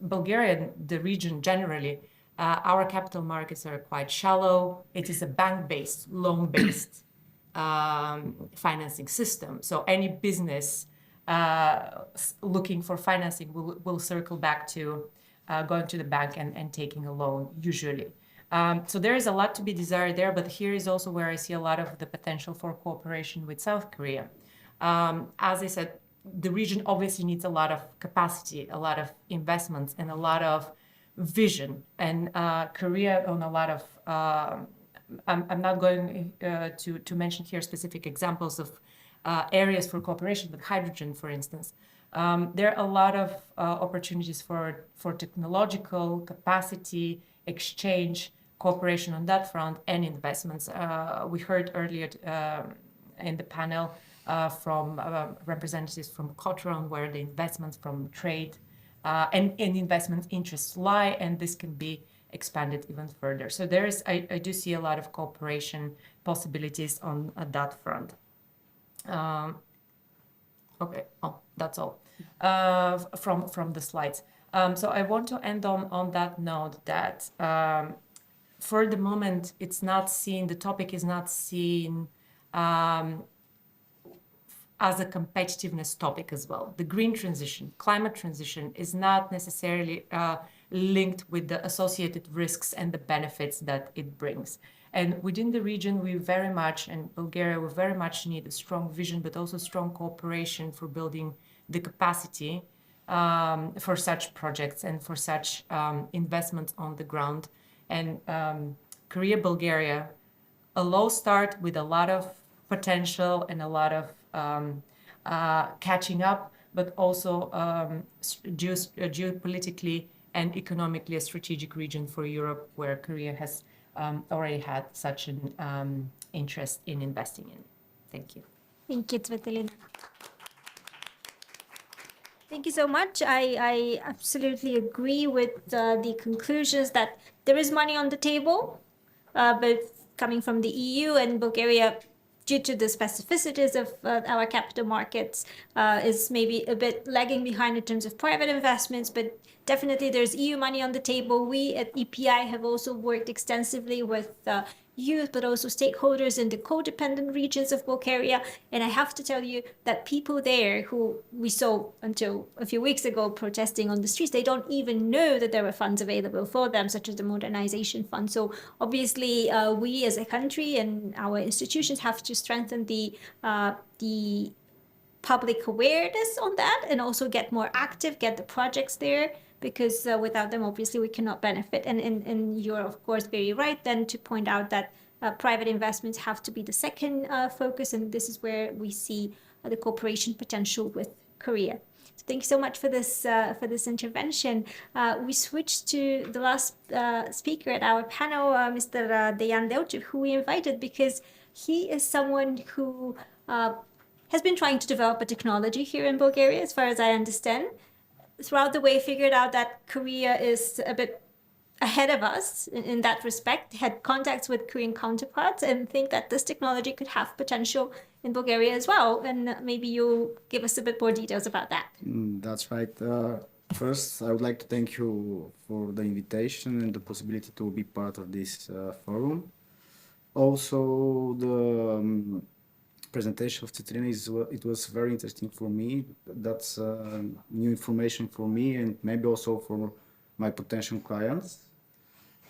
Bulgaria, the region generally, our capital markets are quite shallow. It is a bank-based, loan-based financing system. So any business looking for financing will circle back to going to the bank and taking a loan, usually. So there is a lot to be desired there, but here is also where I see a lot of the potential for cooperation with South Korea. As I said, the region obviously needs a lot of capacity, a lot of investments, and a lot of vision. And Korea on a lot of, I'm not going to mention here specific examples of areas for cooperation, but hydrogen, for instance. There are a lot of opportunities for technological capacity, exchange, cooperation on that front, and investments. We heard earlier in the panel from representatives from Cotron, where the investments from trade and investment interests lie, and this can be expanded even further. So there is, I do see a lot of cooperation possibilities on that front. Okay, that's all from the slides. So I want to end on that note that for the moment, it's not seen, the topic is not seen as a competitiveness topic as well. The green transition, climate transition is not necessarily linked with the associated risks and the benefits that it brings. And within the region, we very much, and Bulgaria, we very much need a strong vision, but also strong cooperation for building the capacity for such projects and for such investments on the ground. And Korea, Bulgaria, a low start with a lot of potential and a lot of catching up, but also geopolitically and economically a strategic region for Europe, where Korea has already had such an interest in investing in. Thank you. Thank you, Tsvetelina. Thank you so much. I absolutely agree with the conclusions that there is money on the table, but coming from the EU, and Bulgaria due to the specificities of our capital markets, is maybe a bit lagging behind in terms of private investments, but definitely there's EU money on the table. We at EPI have also worked extensively with youth, but also stakeholders in the codependent regions of Bulgaria. And I have to tell you that people there who we saw until a few weeks ago protesting on the streets, they don't even know that there were funds available for them, such as the modernization fund. So obviously, we as a country and our institutions have to strengthen the public awareness on that and also get more active, get the projects there, because without them, obviously, we cannot benefit. And you're, of course, very right then to point out that private investments have to be the second focus, and this is where we see the cooperation potential with Korea. So thank you so much for this intervention. We switch to the last speaker at our panel, Mr. Dejan Delchev, who we invited because he is someone who has been trying to develop a technology here in Bulgaria, as far as I understand. Throughout the way, figured out that Korea is a bit ahead of us in that respect, had contacts with Korean counterparts, and think that this technology could have potential in Bulgaria as well. And maybe you'll give us a bit more details about that. That's right. First, I would like to thank you for the invitation and the possibility to be part of this forum. Also, the presentation of Citrina it was very interesting for me. That's new information for me and maybe also for my potential clients.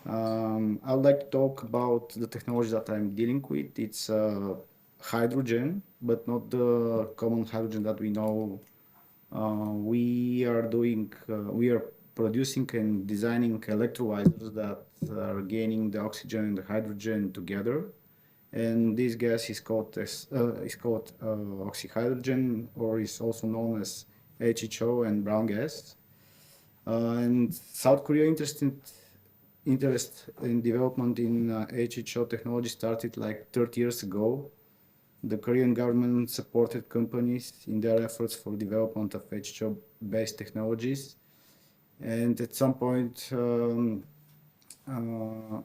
I would like to talk about the technology that I'm dealing with. It's hydrogen, but not the common hydrogen that we know. We are producing and designing electrolyzers that are gaining the oxygen and the hydrogen together. And this gas is called oxyhydrogen, or is also known as HHO and brown gas. And South Korea interest in development in HHO technology started like 30 years ago. The Korean government supported companies in their efforts for development of HHO-based technologies. And at some point,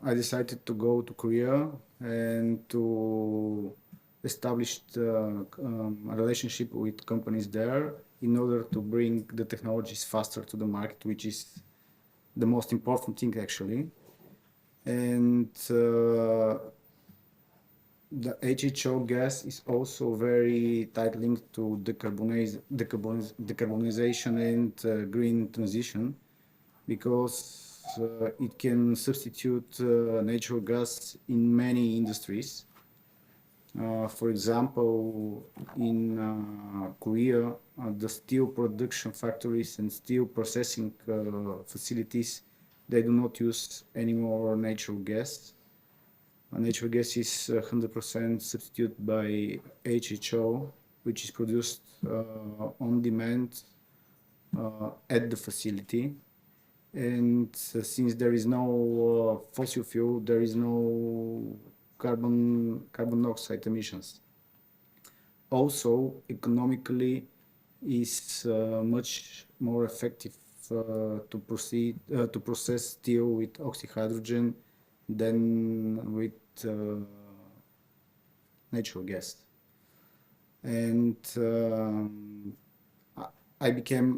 I decided to go to Korea and to establish a relationship with companies there in order to bring the technologies faster to the market, which is the most important thing actually. And the HHO gas is also very tight linked to decarbonization and green transition, because it can substitute natural gas in many industries. For example, in Korea, the steel production factories and steel processing facilities, they do not use any more natural gas. Natural gas is 100% substituted by HHO, which is produced on demand at the facility. And since there is no fossil fuel, there is no carbon dioxide emissions. Also, economically, is much more effective to process steel with oxyhydrogen than with natural gas. And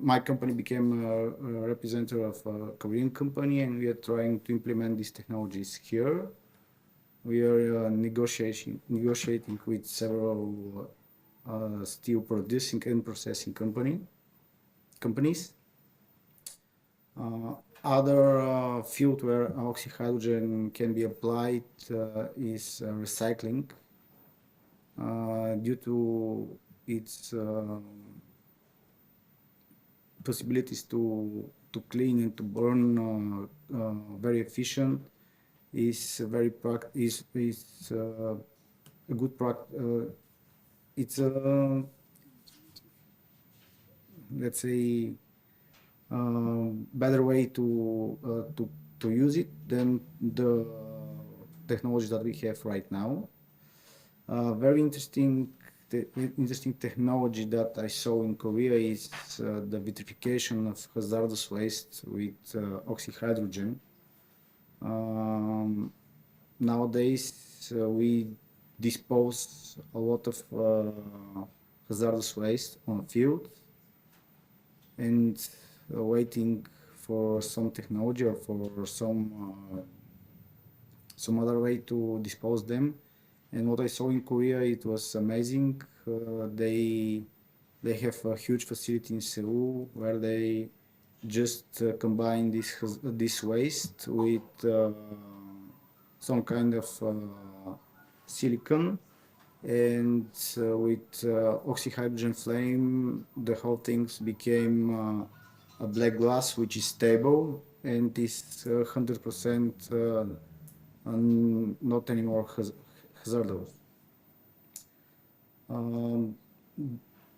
my company became a representative of a Korean company, and we are trying to implement these technologies here. We are negotiating with several steel producing and processing companies. Other field where oxyhydrogen can be applied is recycling, due to its possibilities to clean and to burn very efficient. Is a good it's a, let's say, better way to use it than the technology that we have right now. Very interesting technology that I saw in Korea is the vitrification of hazardous waste with oxyhydrogen. Nowadays, we dispose a lot of hazardous waste on field and waiting for some technology or for some other way to dispose them. And what I saw in Korea, it was amazing. They have a huge facility in Seoul where they just combine this waste with some kind of silicon, and with oxyhydrogen flame, the whole things became a black glass which is stable and is 100% not anymore hazardous.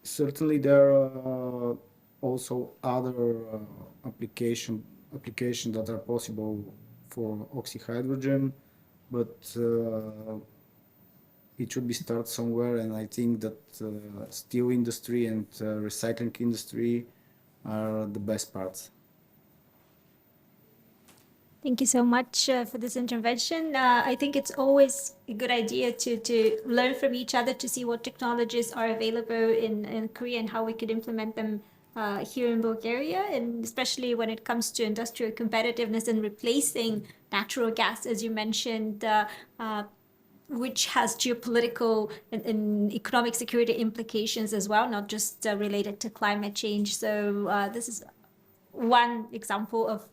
Certainly there are also other applications that are possible for oxyhydrogen, but it should be started somewhere, and I think that steel industry and recycling industry are the best parts. Thank you so much for this intervention. I think it's always a good idea to learn from each other to see what technologies are available in Korea and how we could implement them here in Bulgaria, and especially when it comes to industrial competitiveness and replacing natural gas, as you mentioned, which has geopolitical and economic security implications as well, not just related to climate change. So this is one example of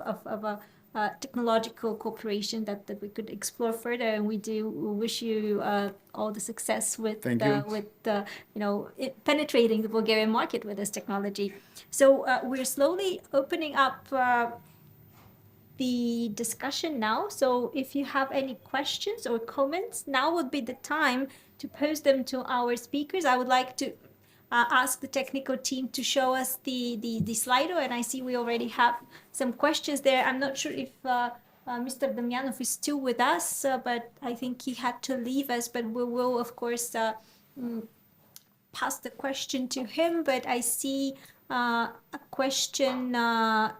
a technological cooperation that we could explore further, and we do wish you all the success with penetrating the Bulgarian market with this technology. So we're slowly opening up the discussion now. So if you have any questions or comments, now would be the time to pose them to our speakers. I would like to ask the technical team to show us the Slido, and I see we already have some questions there. I'm not sure if Mr. Damyanov is still with us, but I think he had to leave us, but we will, of course, pass the question to him. But I see a question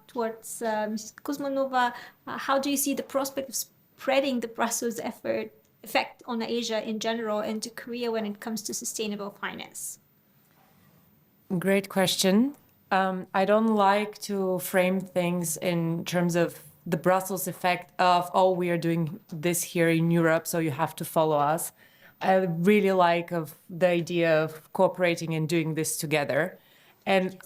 towards Mrs. Kuzmanova. How do you see the prospect of spreading the Brussels effect on Asia in general and to Korea when it comes to sustainable finance? Great question. I don't like to frame things in terms of the Brussels effect of, oh, we are doing this here in Europe, so you have to follow us. I really like the idea of cooperating and doing this together. And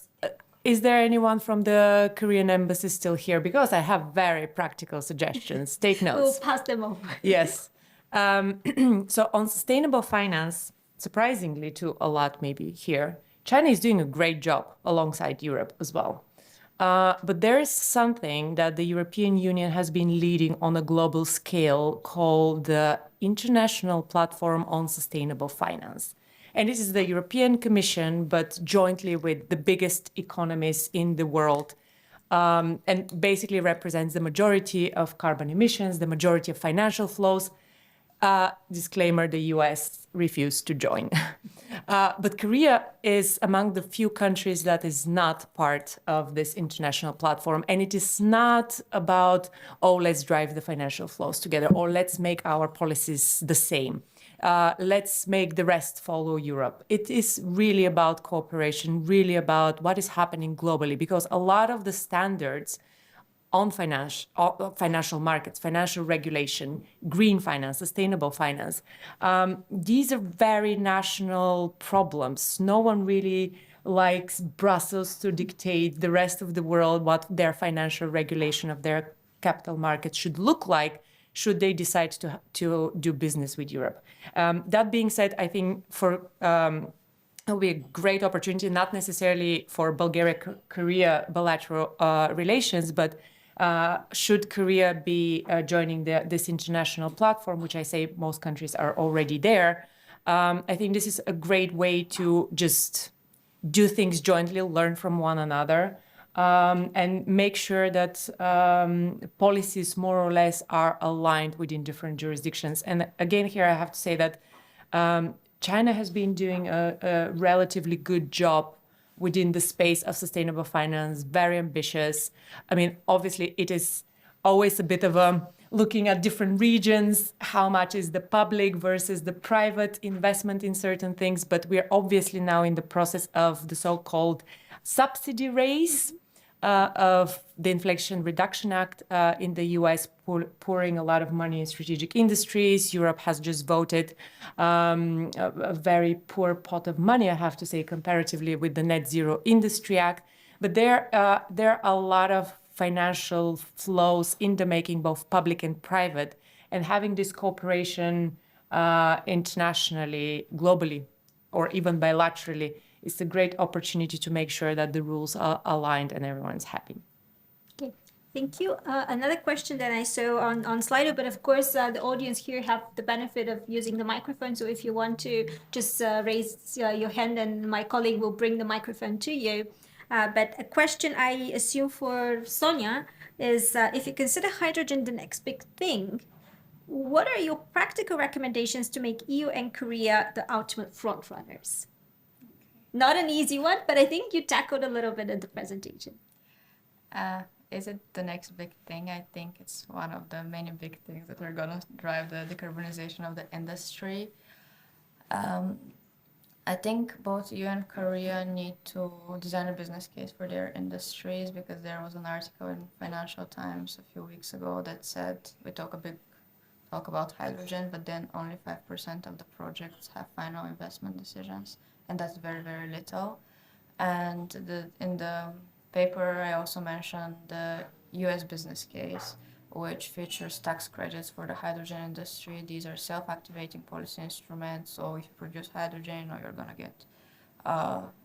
is there anyone from the Korean embassy still here? Because I have very practical suggestions. Take notes. We'll pass them over. Yes. So on sustainable finance, surprisingly to a lot maybe here, China is doing a great job alongside Europe as well. But there is something that the European Union has been leading on a global scale called the International Platform on Sustainable Finance. And this is the European Commission, but jointly with the biggest economies in the world, and basically represents the majority of carbon emissions, the majority of financial flows. Disclaimer, the US refused to join. But Korea is among the few countries that is not part of this international platform. And it is not about, oh, let's drive the financial flows together, or let's make our policies the same. Let's make the rest follow Europe. It is really about cooperation, really about what is happening globally, because a lot of the standards on financial markets, financial regulation, green finance, sustainable finance. These are very national problems. No one really likes Brussels to dictate the rest of the world what their financial regulation of their capital markets should look like, should they decide to do business with Europe. That being said, I think it will be a great opportunity, not necessarily for Bulgaria-Korea bilateral relations, but should Korea be joining this international platform, which I say most countries are already there, I think this is a great way to just do things jointly, learn from one another, and make sure that policies more or less are aligned within different jurisdictions. And again, here I have to say that China has been doing a relatively good job within the space of sustainable finance, very ambitious. I mean, obviously, it is always a bit of a looking at different regions, how much is the public versus the private investment in certain things. But we're obviously now in the process of the so-called subsidy race of the Inflation Reduction Act in the US, pouring a lot of money in strategic industries. Europe has just voted a very poor pot of money, I have to say, comparatively with the Net Zero Industry Act. But there are a lot of financial flows in the making, both public and private, and having this cooperation internationally, globally, or even bilaterally, is a great opportunity to make sure that the rules are aligned and everyone's happy. Okay, thank you. Another question that I saw on Slido, but of course the audience here have the benefit of using the microphone. So if you want to just raise your hand and my colleague will bring the microphone to you. But a question I assume for Sonia is if you consider hydrogen the next big thing, what are your practical recommendations to make EU and Korea the ultimate front runners? Not an easy one, but I think you tackled a little bit in the presentation. Is it the next big thing? I think it's one of the many big things that are going to drive the decarbonization of the industry. I think both EU and Korea need to design a business case for their industries, because there was an article in Financial Times a few weeks ago that said we talk about hydrogen, but then only 5% of the projects have final investment decisions, and that's very, very little. And in the paper, I also mentioned the US business case, which features tax credits for the hydrogen industry. These are self-activating policy instruments, so if you produce hydrogen, you know you're going to get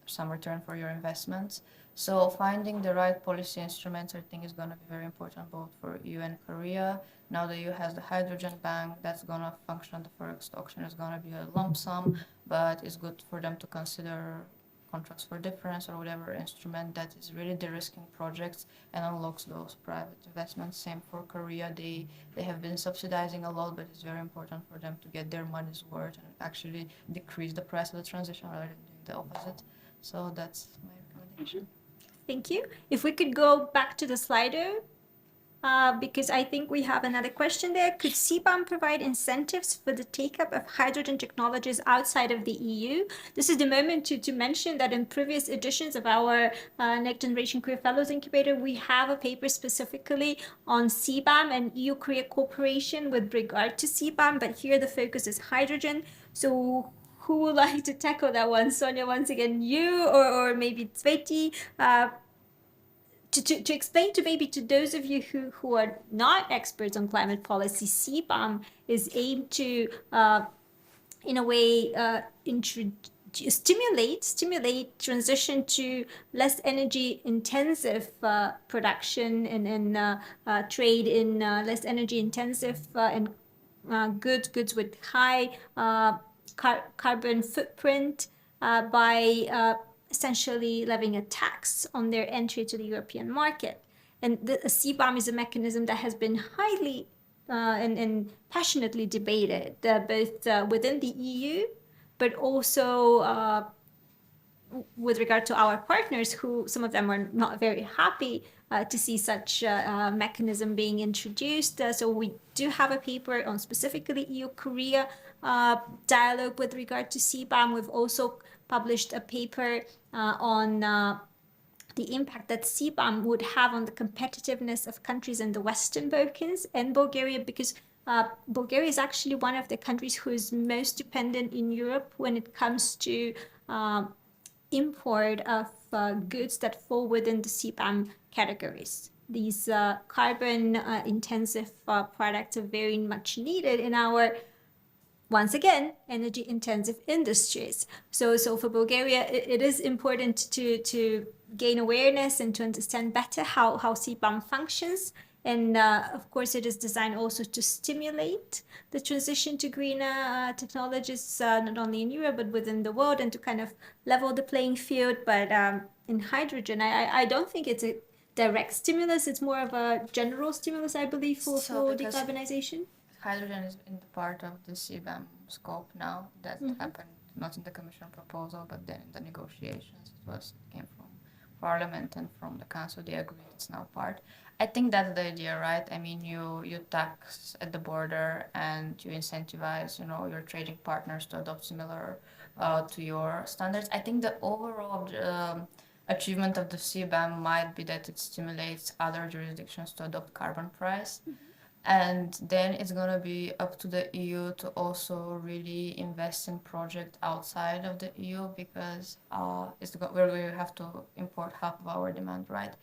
some return for your investments. So finding the right policy instruments, I think, is going to be very important both for EU and Korea. Now the EU has the hydrogen bank that's going to function on the first auction. It's going to be a lump sum, but it's good for them to consider contracts for difference or whatever instrument that is really de-risking projects and unlocks those private investments. Same for Korea. They have been subsidizing a lot, but it's very important for them to get their money's worth and actually decrease the price of the transition rather than doing the opposite. So that's my recommendation. Thank you. If we could go back to the Slido, because I think we have another question there. Could CBAM provide incentives for the take-up of hydrogen technologies outside of the EU? This is the moment to mention that in previous editions of our Next Generation Career Fellows Incubator, we have a paper specifically on CBAM and EU-Korea cooperation with regard to CBAM, but here the focus is hydrogen. So who would like to tackle that one? Sonia, once again, you or maybe Tsveti? To explain to those of you who are not experts on climate policy, CBAM is aimed to, in a way, stimulate transition to less energy intensive production and trade in less energy intensive and goods with high carbon footprint by essentially levying a tax on their entry to the European market. And the CBAM is a mechanism that has been highly and passionately debated, both within the EU, but also with regard to our partners, who some of them are not very happy to see such a mechanism being introduced. So we do have a paper on specifically EU-Korea dialogue with regard to CBAM. We've also published a paper on the impact that CBAM would have on the competitiveness of countries in the Western Balkans and Bulgaria, because Bulgaria is actually one of the countries who is most dependent in Europe when it comes to import of goods that fall within the CBAM categories. These carbon intensive products are very much needed in our, once again, energy intensive industries. So for Bulgaria, it is important to gain awareness and to understand better how CBAM functions. And of course, it is designed also to stimulate the transition to greener technologies, not only in Europe, but within the world, and to kind of level the playing field. But in hydrogen, I don't think it's a direct stimulus. It's more of a general stimulus, I believe, for decarbonization. Hydrogen is in the part of the CBAM scope now. That happened not in the Commission proposal, but then in the negotiations. It came from Parliament and from the Council. They agreed it's now part. I think that's the idea, right? I mean, you tax at the border and you incentivize, your trading partners to adopt similar to your standards. I think the overall achievement of the CBAM might be that it stimulates other jurisdictions to adopt carbon price. And then it's going to be up to the EU to also really invest in projects outside of the EU because we're going to have to import half of our demand, right?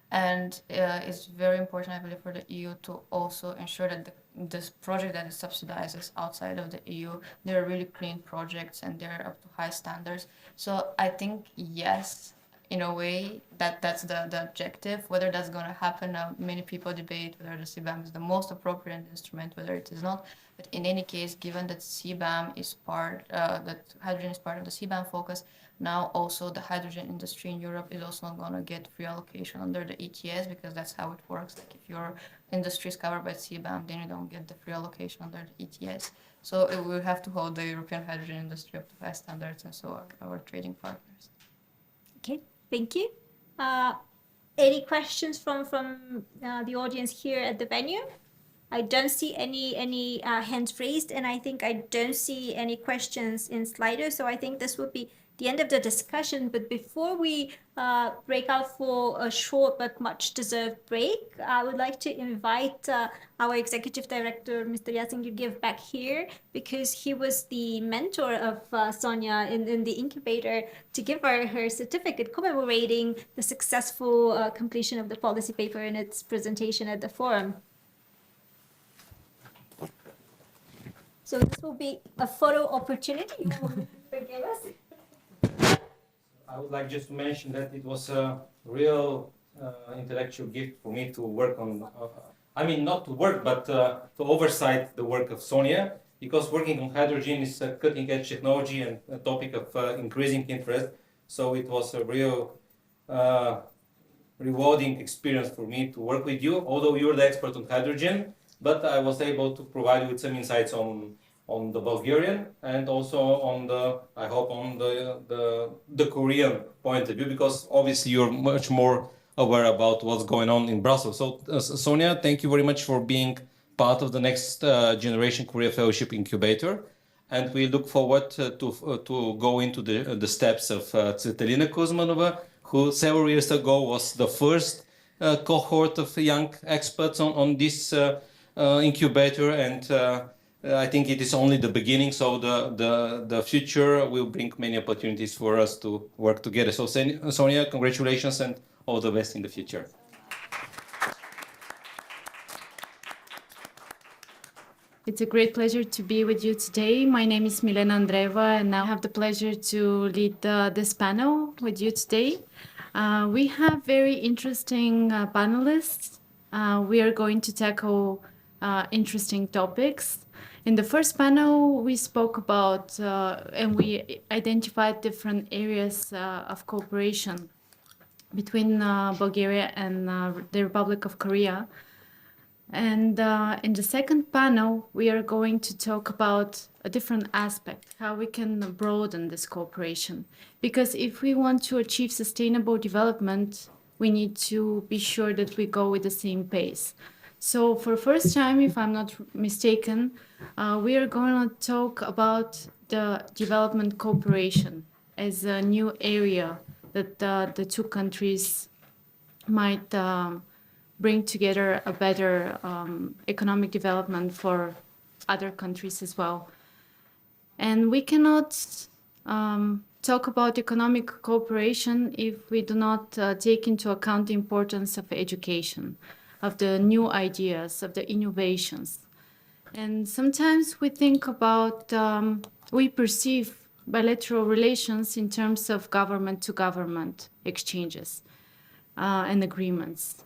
And it's very important, I believe, for the EU to also ensure that this project that it subsidizes outside of the EU, they're really clean projects and they're up to high standards. So I think, yes, in a way, that's the objective. Whether that's going to happen, many people debate whether the CBAM is the most appropriate instrument, whether it is not. But in any case, given that CBAM is that hydrogen is part of the CBAM focus, now also the hydrogen industry in Europe is also not going to get free allocation under the ETS because that's how it works. Like if your industry is covered by CBAM, then you don't get the free allocation under the ETS. So we have to hold the European hydrogen industry up to high standards, and so our trading partners. Okay, thank you. Any questions from the audience here at the venue? I don't see any hands raised, and I think I don't see any questions in Slido. So I think this will be the end of the discussion. But before we break out for a short but much deserved break, I would like to invite our executive director, Mr. Yasin Georgiev, back here because he was the mentor of Sonia in the incubator to give her certificate commemorating the successful completion of the policy paper in its presentation at the forum. So this will be a photo opportunity. You will forgive us. I would like just to mention that it was a real intellectual gift for me to work on, not to work, but to oversight the work of Sonia, because working on hydrogen is a cutting edge technology and a topic of increasing interest. So it was a real rewarding experience for me to work with you, although you're the expert on hydrogen. But I was able to provide you with some insights on the Bulgarian and also on the Korean point of view, because obviously you're much more aware about what's going on in Brussels. So Sonia, thank you very much for being part of the next Generation Korea Fellowship Incubator. And we look forward to go into the steps of Tsvetelina Kuzmanova, who several years ago was the first cohort of young experts on this incubator, and I think it is only the beginning. So the future will bring many opportunities for us to work together. So Sonia, congratulations and all the best in the future. It's a great pleasure to be with you today. My name is Milena Andreeva, and I have the pleasure to lead this panel with you today. We have very interesting panelists. We are going to tackle interesting topics. In the first panel, we spoke about and we identified different areas of cooperation between Bulgaria and the Republic of Korea. And in the second panel, we are going to talk about a different aspect, how we can broaden this cooperation. Because if we want to achieve sustainable development, we need to be sure that we go with the same pace. So for the first time, if I'm not mistaken, we are going to talk about the development cooperation as a new area that the two countries might bring together a better economic development for other countries as well. And we cannot talk about economic cooperation if we do not take into account the importance of education, of the new ideas, of the innovations. And sometimes we think about, we perceive bilateral relations in terms of government-to-government exchanges and agreements.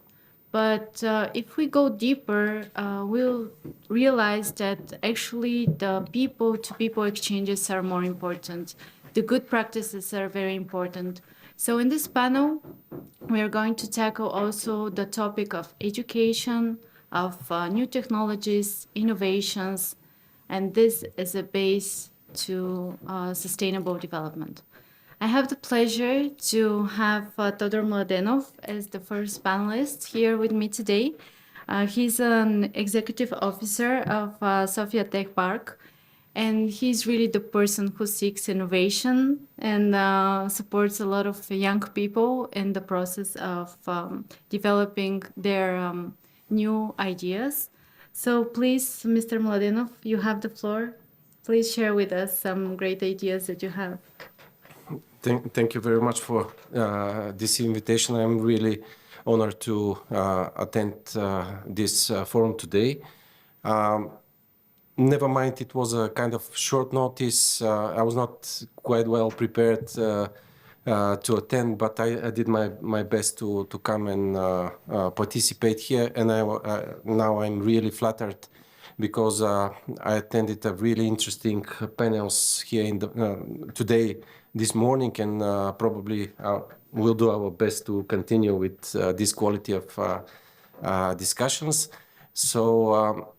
But if we go deeper, we'll realize that actually the people-to-people exchanges are more important. The good practices are very important. So in this panel, we are going to tackle also the topic of education, of new technologies, innovations, and this is a base to sustainable development. I have the pleasure to have Todor Mladenov as the first panelist here with me today. He's an executive officer of Sofia Tech Park, and he's really the person who seeks innovation and supports a lot of young people in the process of developing their new ideas. So please, Mr. Mladenov, you have the floor. Please share with us some great ideas that you have. Thank you very much for this invitation. I'm really honored to attend this forum today. Never mind, it was a kind of short notice. I was not quite well prepared to attend, but I did my best to come and participate here. And now I'm really flattered because I attended a really interesting panels here in today, this morning, and probably we'll do our best to continue with this quality of discussions. So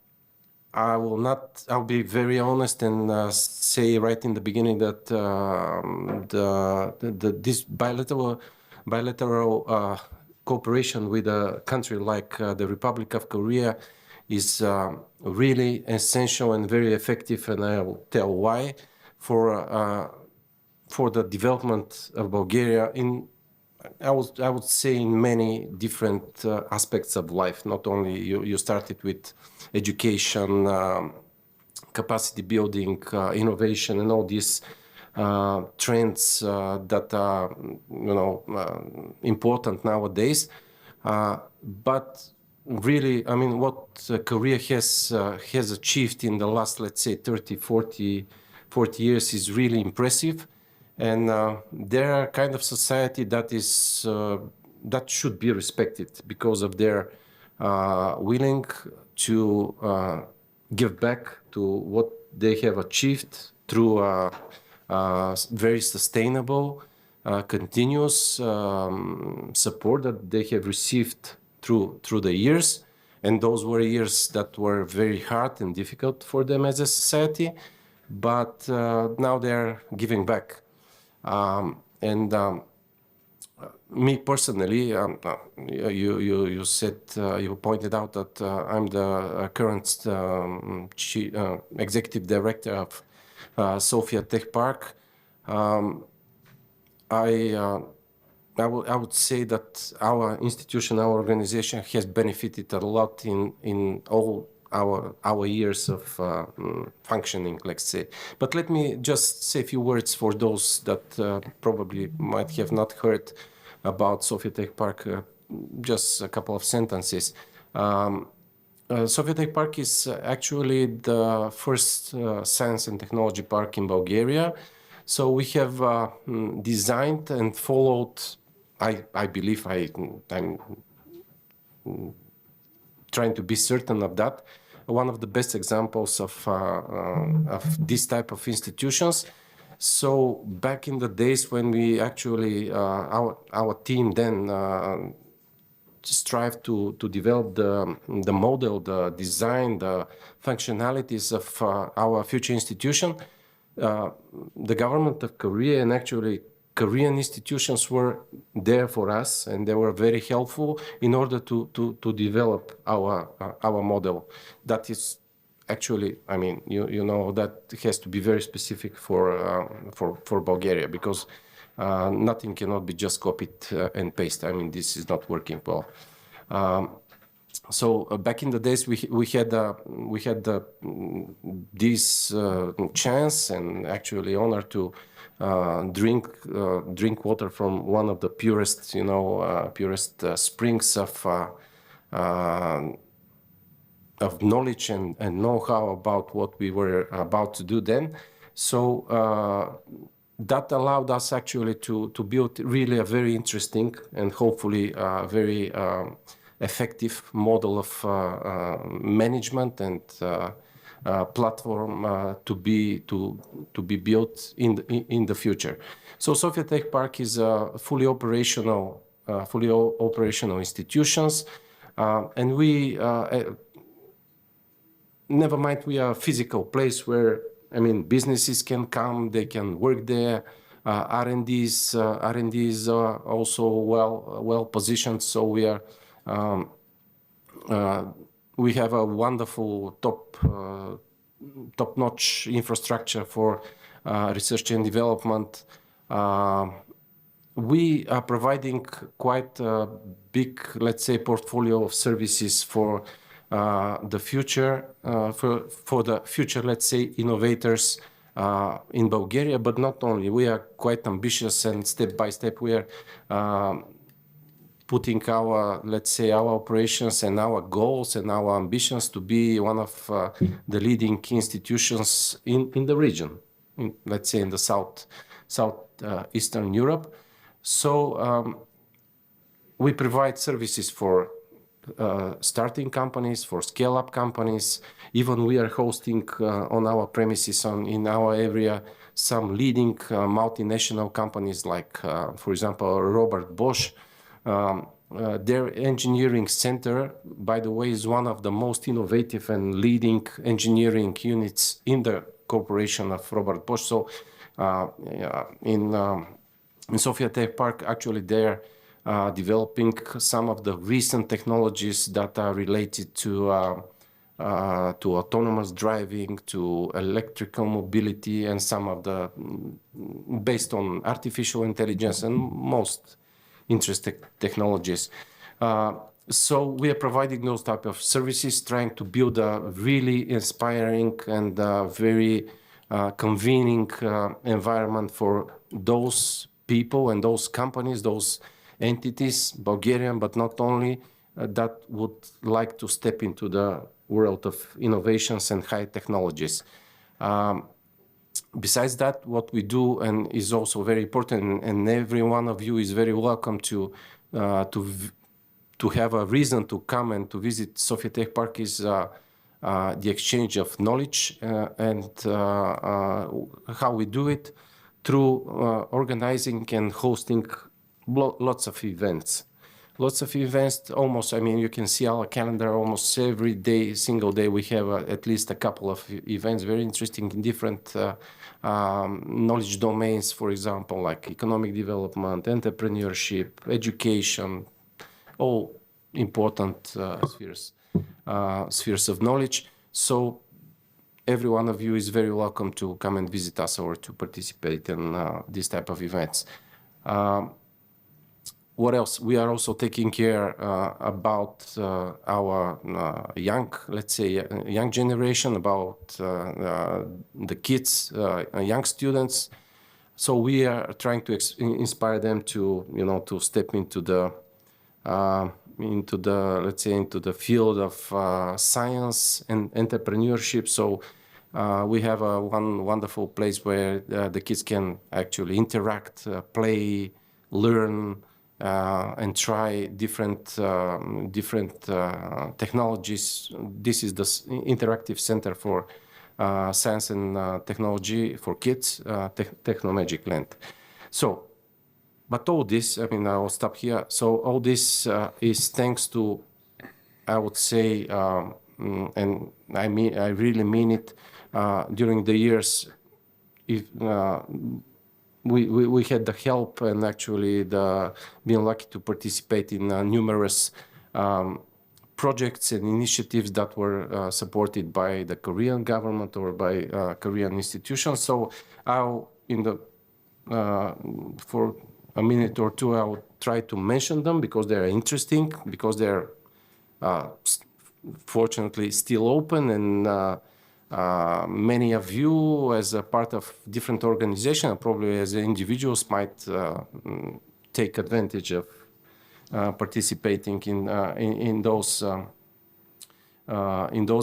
I'll be very honest and say right in the beginning that this bilateral cooperation with a country like the Republic of Korea is really essential and very effective, and I will tell why, for the development of Bulgaria I would say in many different aspects of life. Not only you started with education, capacity building, innovation, and all these trends that are important nowadays. But really, I mean, what Korea has achieved in the last, let's say, 30, 40 years is really impressive. And they're a kind of society that is that should be respected because of their willing to give back to what they have achieved through very sustainable, continuous support that they have received through the years. And those were years that were very hard and difficult for them as a society. But now they're giving back. Me personally, you said, you pointed out that I'm the current executive director of Sofia Tech Park. I would say that our institution, our organization has benefited a lot in all our years of functioning, let's say. But let me just say a few words for those that probably might have not heard about Sofia Tech Park, just a couple of sentences. Sofia Tech Park is actually the first science and technology park in Bulgaria. So we have designed and followed, I believe, I'm trying to be certain of that, one of the best examples of this type of institutions. So back in the days when we actually, our team then strive to develop the model, the design, the functionalities of our future institution, the government of Korea and actually Korean institutions were there for us, and they were very helpful in order to develop our model. That is actually, I mean, you know, that has to be very specific for Bulgaria, because nothing cannot be just copied and pasted. I mean, this is not working well. So back in the days, we had this chance and actually honor to drink water from one of the purest, purest springs of knowledge and know-how about what we were about to do then. So that allowed us actually to build really a very interesting and hopefully very effective model of management and platform to be built in the future. So Sofia Tech Park is fully operational institutions, and we never mind, we are a physical place where, I mean, businesses can come, they can work there, R&D is also well positioned. So we have a wonderful top-notch infrastructure for research and development. We are providing quite a big, let's say, portfolio of services for the future, for the future, let's say, innovators in Bulgaria, but not only. We are quite ambitious, and step by step we are putting our, let's say, our operations and our goals and our ambitions to be one of the leading institutions in the region, let's say in the Eastern Europe. So we provide services for starting companies, for scale-up companies. Even we are hosting on our premises in our area some leading multinational companies like, for example, Robert Bosch. Their engineering center, by the way, is one of the most innovative and leading engineering units in the corporation of Robert Bosch. So in Sofia Tech Park, actually they're developing some of the recent technologies that are related to autonomous driving, to electrical mobility, and some of the based on artificial intelligence and most interesting technologies. So we are providing those type of services, trying to build a really inspiring and very convening environment for those people and those companies, those entities, Bulgarian, but not only, that would like to step into the world of innovations and high technologies. Besides that, what we do, and is also very important, and every one of you is very welcome to have a reason to come and to visit Sofia Tech Park, is the exchange of knowledge and how we do it through organizing and hosting lots of events. Almost, I mean, you can see our calendar almost every day, single day, we have at least a couple of events, very interesting in different knowledge domains, for example, like economic development, entrepreneurship, education, all important spheres of knowledge. So every one of you is very welcome to come and visit us or to participate in this type of events. What else? We are also taking care about our young, let's say, young generation, about the kids, young students. So we are trying to inspire them to, to step into the, let's say, into the field of science and entrepreneurship. So we have one wonderful place where the kids can actually interact, play, learn, and try different technologies. This is the interactive center for science and technology for kids, Technomagic Land. So, but all this, I mean, I will stop here. So all this is thanks to, I would say, and I really mean it, during the years, if we had the help and actually being lucky to participate in numerous projects and initiatives that were supported by the Korean government or by Korean institutions. So for a minute or two, I will try to mention them because they are interesting, because they're fortunately still open, and many of you, as a part of different organizations, probably as individuals, might take advantage of participating in those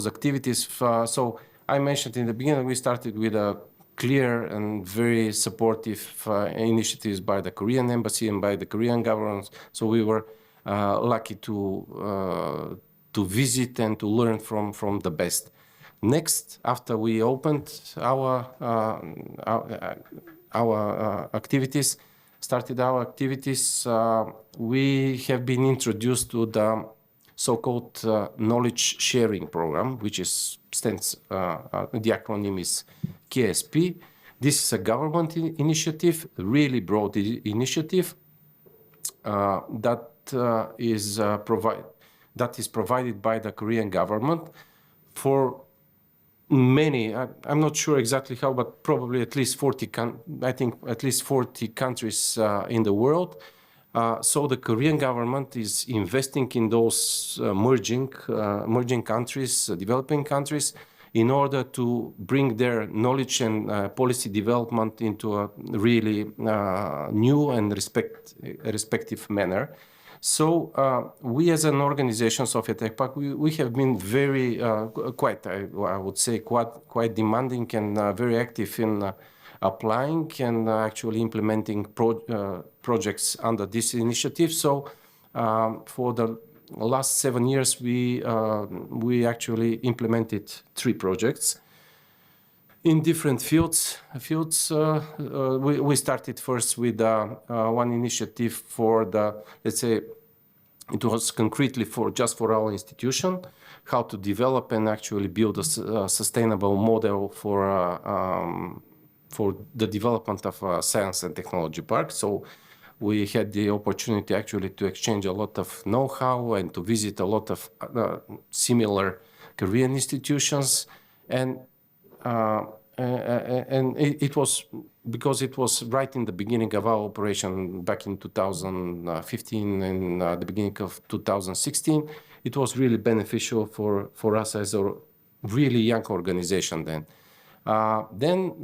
activities. So I mentioned in the beginning, we started with a clear and very supportive initiatives by the Korean embassy and by the Korean government. So we were lucky to visit and to learn from the best. Next, after we opened our activities, started our activities, we have been introduced to the so-called knowledge sharing program, which the acronym is KSP. This is a government initiative, a really broad initiative that is provided by the Korean government for many. I'm not sure exactly how, but probably at least 40. I think at least 40 countries in the world. So the Korean government is investing in those emerging countries, developing countries, in order to bring their knowledge and policy development into a really new and respective manner. So we as an organization, Sofia Tech Park, we have been very, I would say, quite demanding and very active in applying and actually implementing projects under this initiative. So for the last 7 years, we actually implemented 3 projects in different fields. We started first with one initiative for the, let's say, it was concretely just for our institution, how to develop and actually build a sustainable model for the development of a science and technology park. So we had the opportunity actually to exchange a lot of know-how and to visit a lot of similar Korean institutions. And it was because it was right in the beginning of our operation back in 2015 and the beginning of 2016. It was really beneficial for us as a really young organization then. Then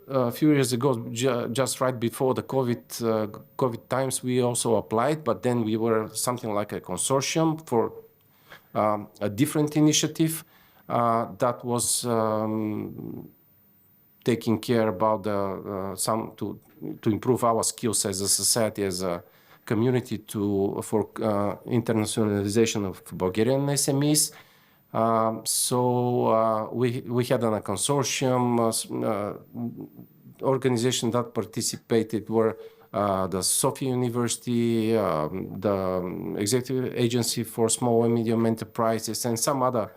a few years ago, just right before the COVID times, we also applied, but then we were something like a consortium for a different initiative that was taking care about to improve our skills as a society, as a community for internationalization of Bulgarian SMEs. So we had a consortium organization that participated were the Sofia University, the Executive Agency for Small and Medium Enterprises, and some other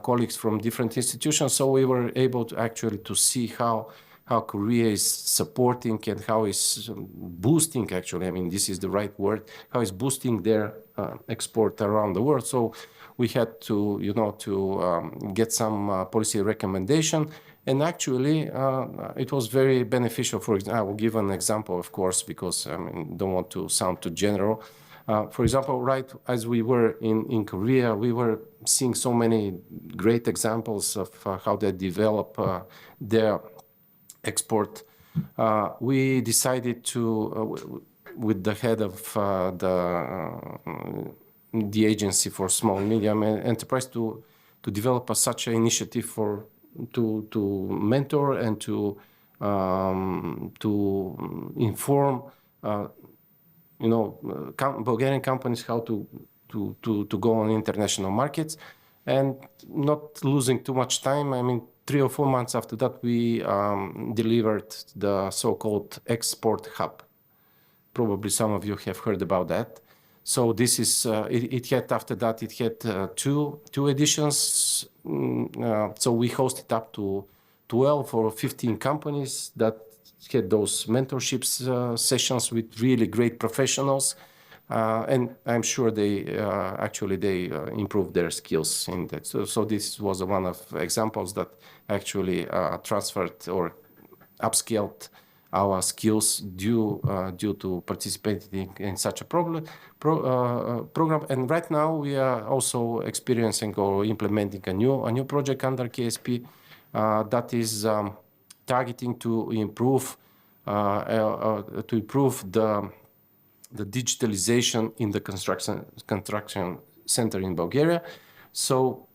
colleagues from different institutions. So we were able to actually to see how Korea is supporting and how is boosting, actually, I mean, this is the right word, how is boosting their export around the world. So we had to, get some policy recommendation. And actually, it was very beneficial. For example, I will give an example, of course, because I don't want to sound too general. For example, right as we were in Korea, we were seeing so many great examples of how they develop their export. We decided to, with the head of the Agency for Small and Medium Enterprise, to develop such an initiative to mentor and to inform Bulgarian companies how to go on international markets, and not losing too much time. I mean, 3 or 4 months after that, we delivered the so-called export hub. Probably some of you have heard about that. So this is it had after that it had two editions. So we hosted up to 12 or 15 companies that had those mentorships sessions with really great professionals, and I'm sure they improved their skills in that. So this was one of examples that actually transferred or upscaled our skills due to participating in such a program. And right now we are also experiencing or implementing a new project under KSP that is targeting to improve the digitalization in the construction center in Bulgaria. So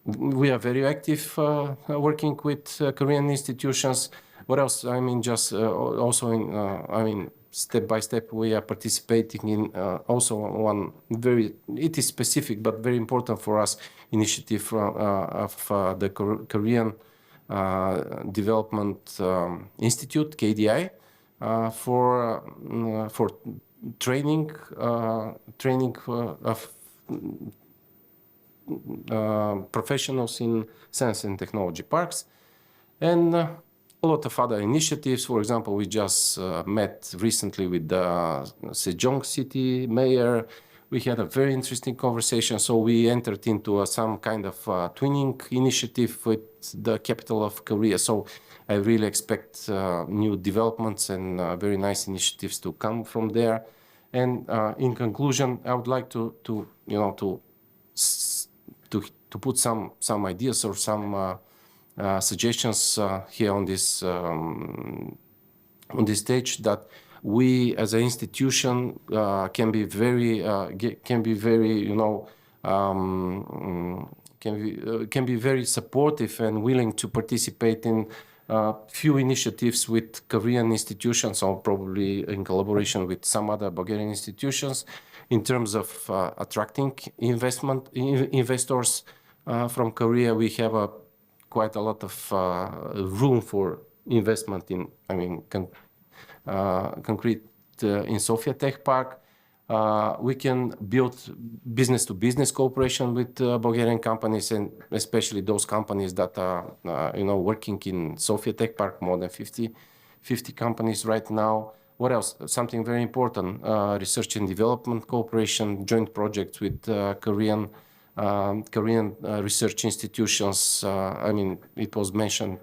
we are very active working with Korean institutions. What else? I mean, just also in step by step, we are participating in also one it is specific but very important for us initiative of the Korean Development Institute, KDI, for training of professionals in science and technology parks. and a lot of other initiatives. For example, we just met recently with the Sejong City mayor. We had a very interesting conversation. So we entered into some kind of twinning initiative with the capital of Korea. So I really expect new developments and very nice initiatives to come from there. And in conclusion, I would like to put some ideas or some suggestions here on this stage, that we as an institution can be very supportive and willing to participate in few initiatives with Korean institutions, or probably in collaboration with some other Bulgarian institutions, in terms of attracting investors from Korea. We have quite a lot of room for investment in, concrete in Sofia Tech Park. We can build business-to-business cooperation with Bulgarian companies, and especially those companies that are, working in Sofia Tech Park, more than 50 companies right now. What else? Something very important, research and development cooperation, joint projects with Korean research institutions. It was mentioned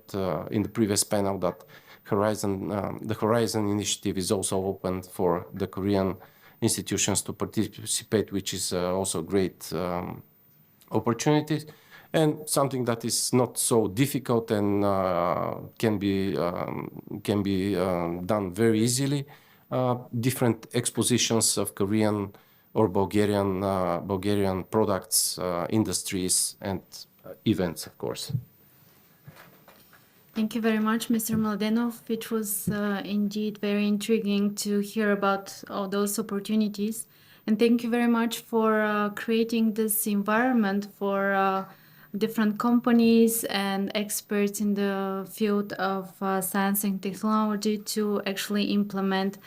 in the previous panel that the Horizon initiative is also open for the Korean institutions to participate, which is also a great opportunity, and something that is not so difficult and can be done very easily. Different expositions of Korean or Bulgarian products, industries, and events, of course. Thank you very much, Mr. Mladenov. It was indeed very intriguing to hear about all those opportunities. And thank you very much for creating this environment for different companies and experts in the field of science and technology to actually implement,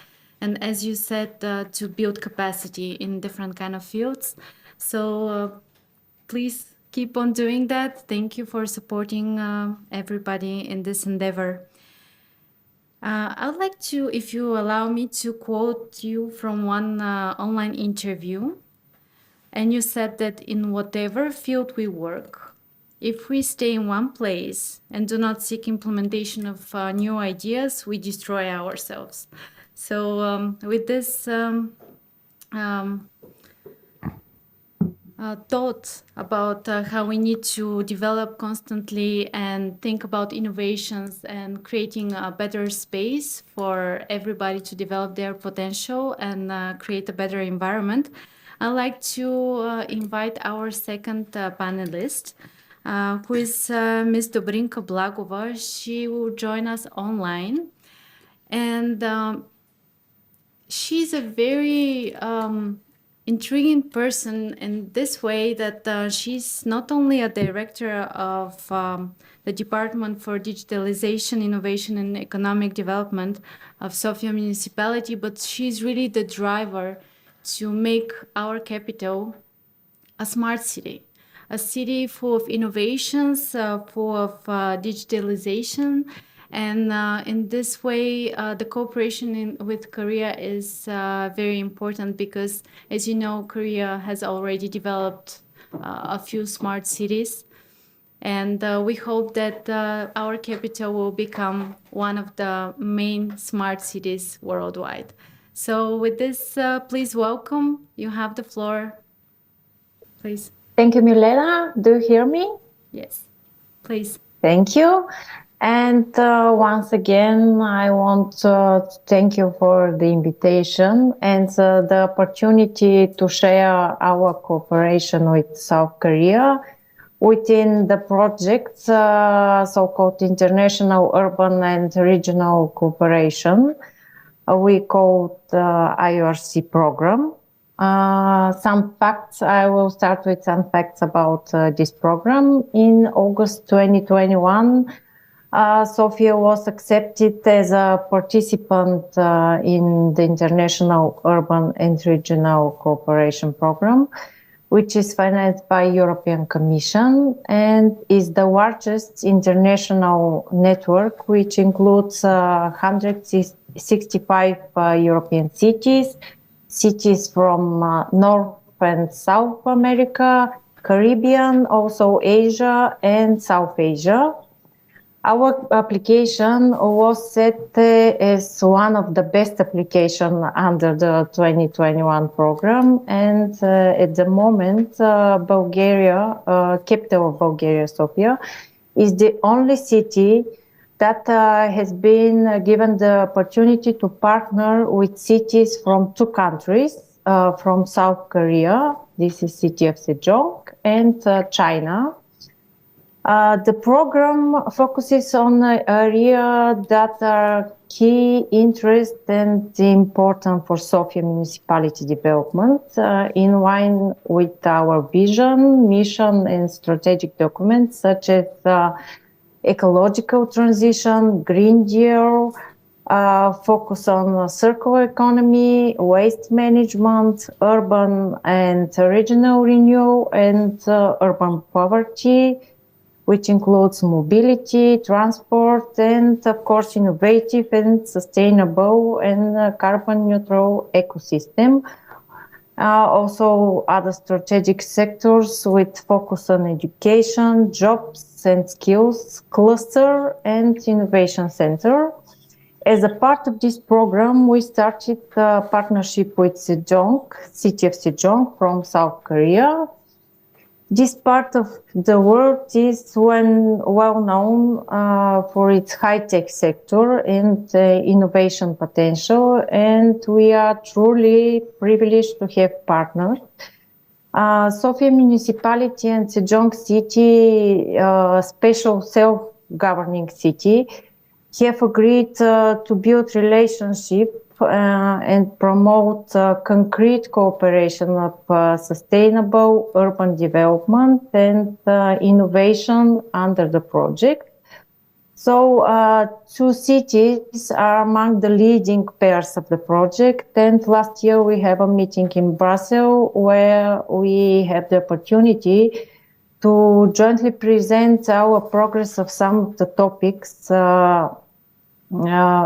and as you said, to build capacity in different kind of fields. So please keep on doing that. Thank you for supporting everybody in this endeavor. I would like to, if you allow me, to quote you from one online interview. And you said that in whatever field we work, if we stay in one place and do not seek implementation of new ideas, we destroy ourselves. So with this thoughts about how we need to develop constantly and think about innovations and creating a better space for everybody to develop their potential and create a better environment, I'd like to invite our second panelist, who is Ms. Dobrinka Blagova. She will join us online. And she's a very intriguing person in this way that she's not only a director of the Department for Digitalization, Innovation and Economic Development of Sofia Municipality, but she's really the driver to make our capital a smart city, a city full of innovations, full of digitalization. And in this way, the cooperation with Korea is very important because, as you know, Korea has already developed a few smart cities. And we hope that our capital will become one of the main smart cities worldwide. So with this, please welcome. You have the floor. Please. Thank you, Milena. Do you hear me? Yes, please. Thank you. And once again, I want to thank you for the invitation and the opportunity to share our cooperation with South Korea within the project, so-called International Urban and Regional Cooperation. We call the IRC program. Some facts, I will start with some facts about this program. In August 2021, Sofia was accepted as a participant in the International Urban and Regional Cooperation Program, which is financed by European Commission and is the largest international network, which includes 165 European cities, cities from North and South America, Caribbean, also Asia and South Asia. Our application was set as one of the best applications under the 2021 program. And at the moment, Bulgaria, capital of Bulgaria, Sofia, is the only city that has been given the opportunity to partner with cities from two countries, from South Korea, this is city of Sejong, and China. The program focuses on areas that are key interest and important for Sofia municipality development, in line with our vision, mission, and strategic documents such as ecological transition, Green Deal, focus on circular economy, waste management, urban and regional renewal, and urban poverty, which includes mobility, transport, and of course, innovative and sustainable and carbon neutral ecosystem. Also other strategic sectors with focus on education, jobs and skills, cluster and innovation center. As a part of this program, we started a partnership with Sejong, city of Sejong from South Korea. This part of the world is well known for its high-tech sector and innovation potential, and we are truly privileged to have partners. Sofia municipality and Sejong city, special self-governing city, have agreed to build relationship and promote concrete cooperation of sustainable urban development and innovation under the project. So two cities are among the leading pairs of the project, and last year we have a meeting in Brussels where we have the opportunity to jointly present our progress of some of the topics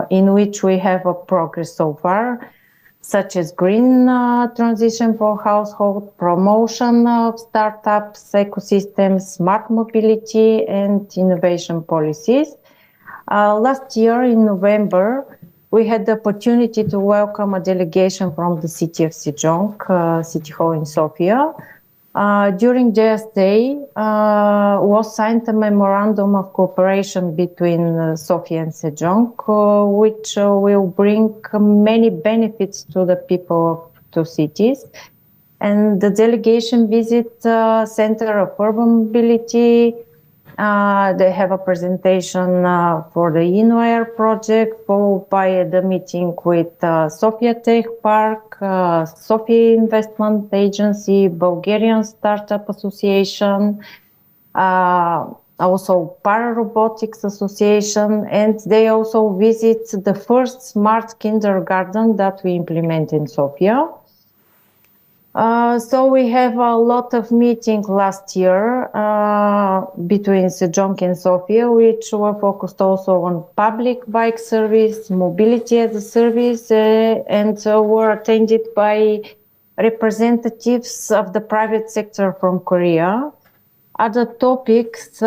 in which we have a progress so far, such as green transition for household, promotion of startups, ecosystems, smart mobility, and innovation policies. Last year in November, we had the opportunity to welcome a delegation from the city of Sejong, City Hall in Sofia. During their stay, was signed a memorandum of cooperation between Sofia and Sejong, which will bring many benefits to the people of two cities. And the delegation visit Center of Urban Mobility. They have a presentation for the InnoAir project, followed by the meeting with Sofia Tech Park, Sofia Investment Agency, Bulgarian Startup Association, also Pararobotics Association, and they also visit the first smart kindergarten that we implement in Sofia. So we have a lot of meetings last year between Sejong and Sofia, which were focused also on public bike service, mobility as a service, and were attended by representatives of the private sector from Korea. Other topics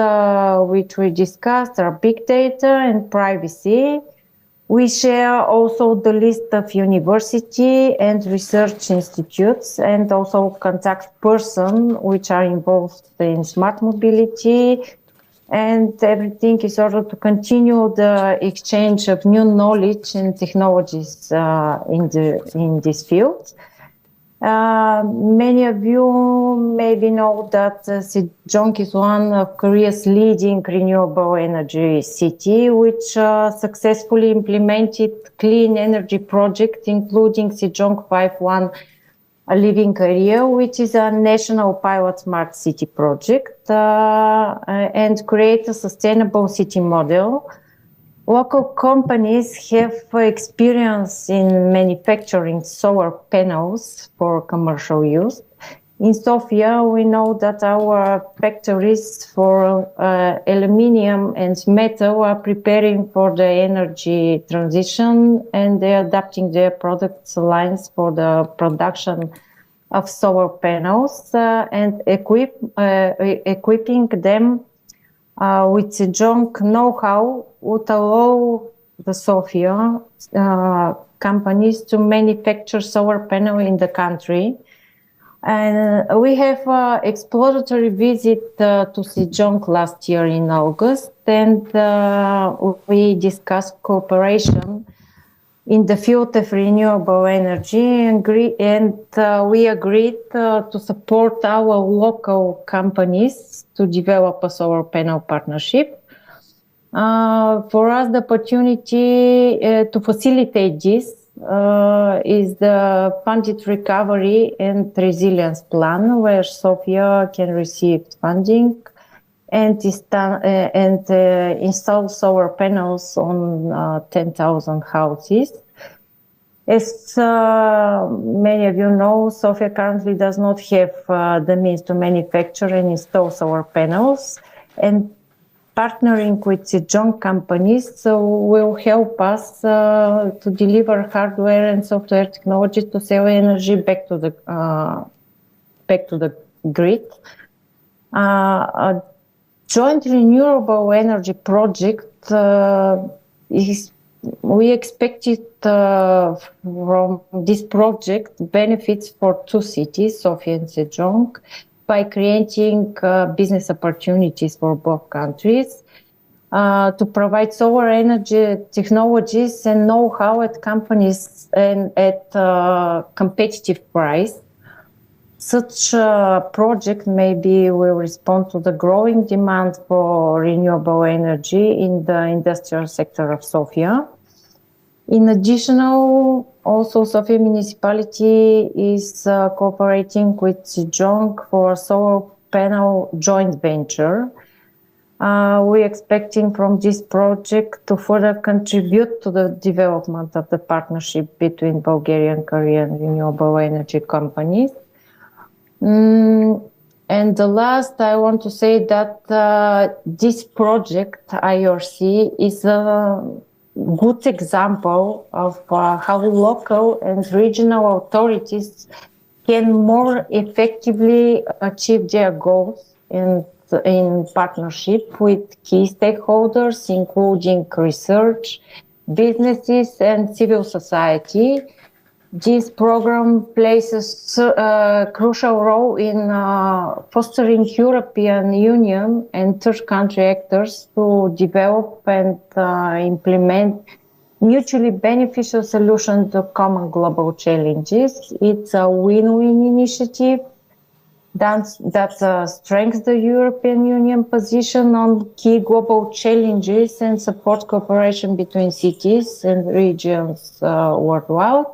which we discussed are big data and privacy. We share also the list of university and research institutes and also contact person which are involved in smart mobility, and everything is order to continue the exchange of new knowledge and technologies in this field. Many of you maybe know that Sejong is one of Korea's leading renewable energy city, which successfully implemented clean energy project, including Sejong 5.1 living area, which is a national pilot smart city project, and create a sustainable city model. Local companies have experience in manufacturing solar panels for commercial use, In Sofia, we know that our factories for aluminium and metal are preparing for the energy transition, and they're adapting their product lines for the production of solar panels and equipping them with strong know-how would allow the Sofia companies to manufacture solar panel in the country. And we have exploratory visit to Sejong last year in August, and we discussed cooperation in the field of renewable energy, and we agreed to support our local companies to develop a solar panel partnership. For us, the opportunity to facilitate this is the Funded Recovery and Resilience Plan, where Sofia can receive funding and install solar panels on 10,000 houses. As many of you know, Sofia currently does not have the means to manufacture and install solar panels, and partnering with the joint companies will help us to deliver hardware and software technology to sell energy back to the grid. A joint renewable energy project we expected from this project benefits for two cities, Sofia and Sejong, by creating business opportunities for both countries, to provide solar energy technologies and know-how at companies and at competitive price. Such a project maybe will respond to the growing demand for renewable energy in the industrial sector of Sofia. In addition, also Sofia municipality is cooperating with Sejong for solar panel joint venture. We're expecting from this project to further contribute to the development of the partnership between Bulgaria and Korean renewable energy companies. And the last, I want to say that this project, IRC, is a good example of how local and regional authorities can more effectively achieve their goals in partnership with key stakeholders, including research, businesses, and civil society. This program plays a crucial role in fostering European Union and third country actors to develop and implement mutually beneficial solutions to common global challenges. It's a win-win initiative that strengthens the European Union position on key global challenges and supports cooperation between cities and regions worldwide.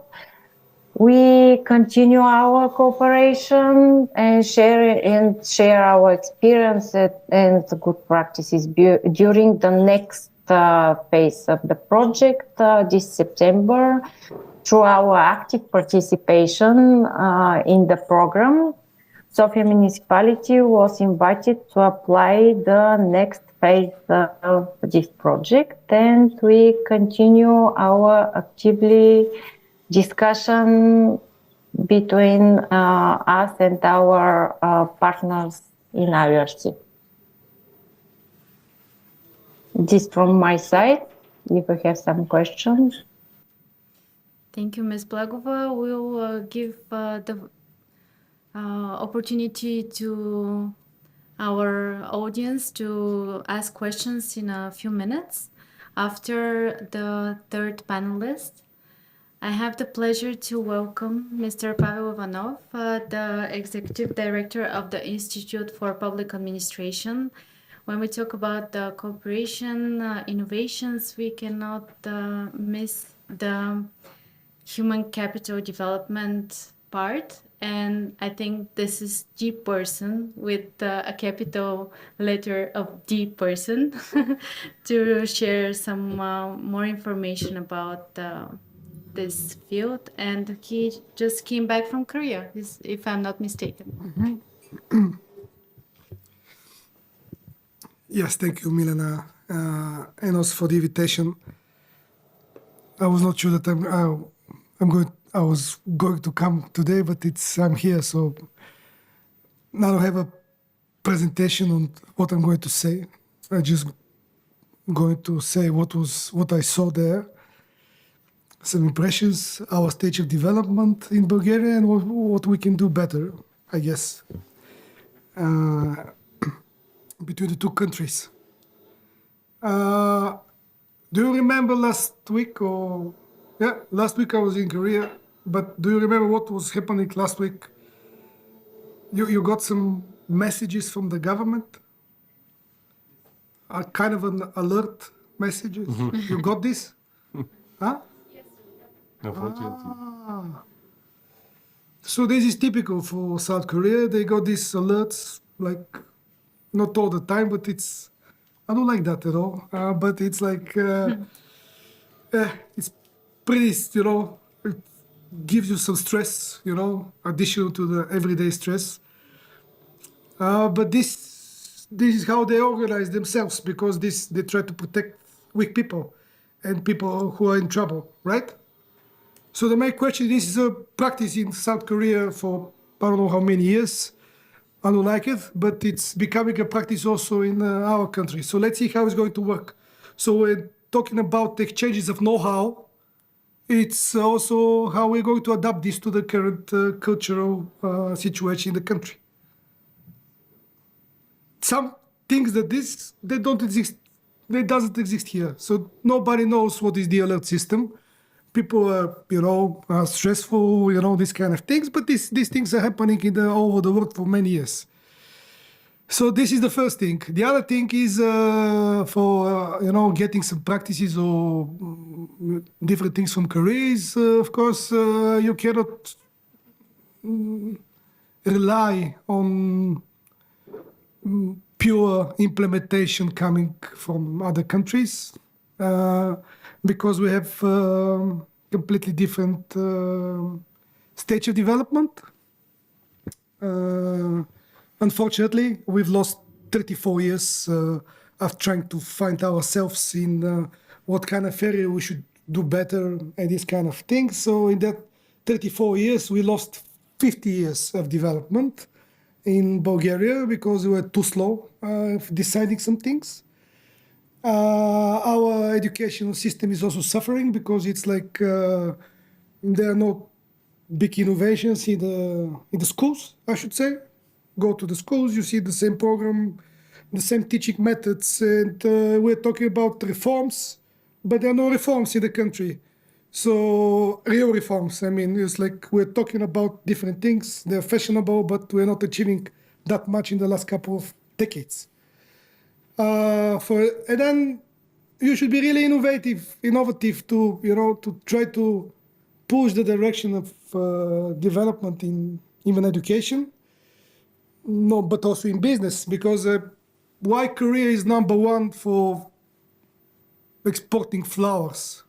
We continue our cooperation and share our experience and good practices during the next phase of the project this September through our active participation in the program. Sofia municipality was invited to apply the next phase of this project, and we continue our actively discussion between us and our partners in IRC. This from my side, if you have some questions. Thank you, Ms. Blagova. We'll give the opportunity to our audience to ask questions in a few minutes after the third panelist. I have the pleasure to welcome Mr. Pavel Ivanov, the Executive Director of the Institute for Public Administration. When we talk about the cooperation, innovations, we cannot miss the human capital development part. And I think this is the person with a capital letter of the person to share some more information about this field, and he just came back from Korea, if I'm not mistaken. Yes, thank you, Milena, and also for the invitation. I was not sure that I was going to come today, but I'm here, so now I have a presentation on what I'm going to say. I just going to say what I saw there, some impressions, our stage of development in Bulgaria, and what we can do better, I guess, between the two countries. Do you remember last week last week I was in Korea, but do you remember what was happening last week? You got some messages from the government? A kind of an alert messages? You got this? Huh? So this is typical for South Korea. They got these alerts, like, not all the time, but I don't like that at all. But it's like, it's pretty, it gives you some stress, additional to the everyday stress. But this is how they organize themselves, because they try to protect weak people and people who are in trouble, right? So the main question, this is a practice in South Korea for I don't know how many years. I don't like it, but it's becoming a practice also in our country. So let's see how it's going to work. So we're talking about exchanges of know-how. It's also how we're going to adapt this to the current cultural situation in the country. Some things they don't exist, they doesn't exist here. So nobody knows what is the alert system. People are stressful, these kind of things, but these things are happening all over the world for many years. So this is the first thing. The other thing is for getting some practices or different things from Korea is, of course, you cannot rely on pure implementation coming from other countries. Because we have completely different stage of development. Unfortunately, we've lost 34 years of trying to find ourselves in what kind of area we should do better and these kind of things. So in that 34 years, we lost 50 years of development in Bulgaria because we were too slow deciding some things. Our educational system is also suffering because it's like there are no big innovations in the schools, I should say. Go to the schools, you see the same program, the same teaching methods, and we're talking about reforms, but there are no reforms in the country. So real reforms, it's like we're talking about different things, they're fashionable, but we're not achieving that much in the last couple of decades. And then you should be really innovative to try to push the direction of development in even education, no, but also in business, because why Korea is number one for exporting flowers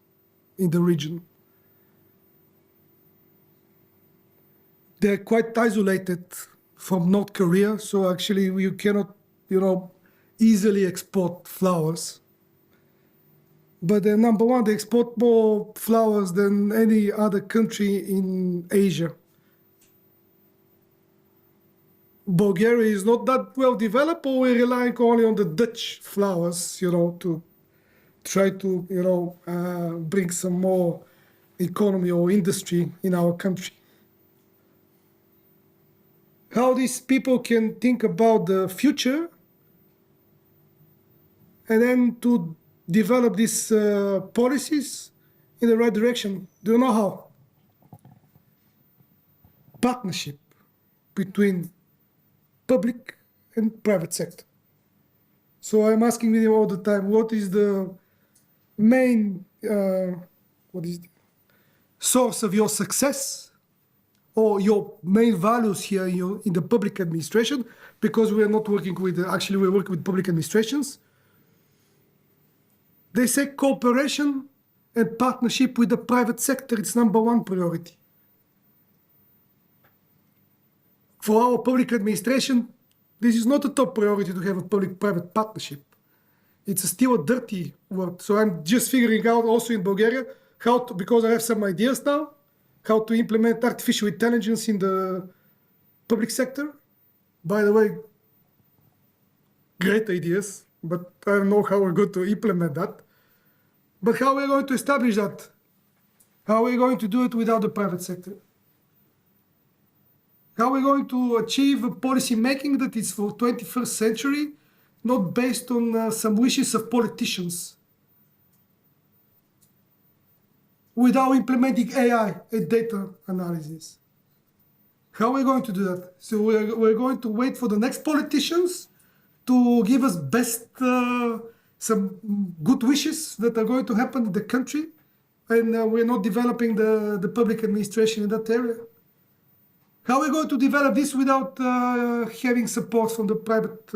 in the region? They're quite isolated from North Korea, so actually you cannot, easily export flowers. But they're number one, they export more flowers than any other country in Asia. Bulgaria is not that well developed, or we're relying only on the Dutch flowers, to try to, bring some more economy or industry in our country. How these people can think about the future and then to develop these policies in the right direction. Do you know how? Partnership between public and private sector. So I'm asking them all the time, what is the main source of your success or your main values here in the public administration? Because we are not working with, actually we're working with public administrations. They say cooperation and partnership with the private sector, it's number one priority. For our public administration, this is not a top priority to have a public-private partnership. It's still a dirty word. So I'm just figuring out also in Bulgaria how to, because I have some ideas now, how to implement artificial intelligence in the public sector. By the way, great ideas, but I don't know how we're going to implement that. But how we're going to establish that? How are we going to do it without the private sector? How are we going to achieve a policy making that is for 21st century, not based on some wishes of politicians, without implementing AI and data analysis? How are we going to do that? So we're going to wait for the next politicians to give us some good wishes that are going to happen in the country, and we're not developing the public administration in that area. How are we going to develop this without having support from the private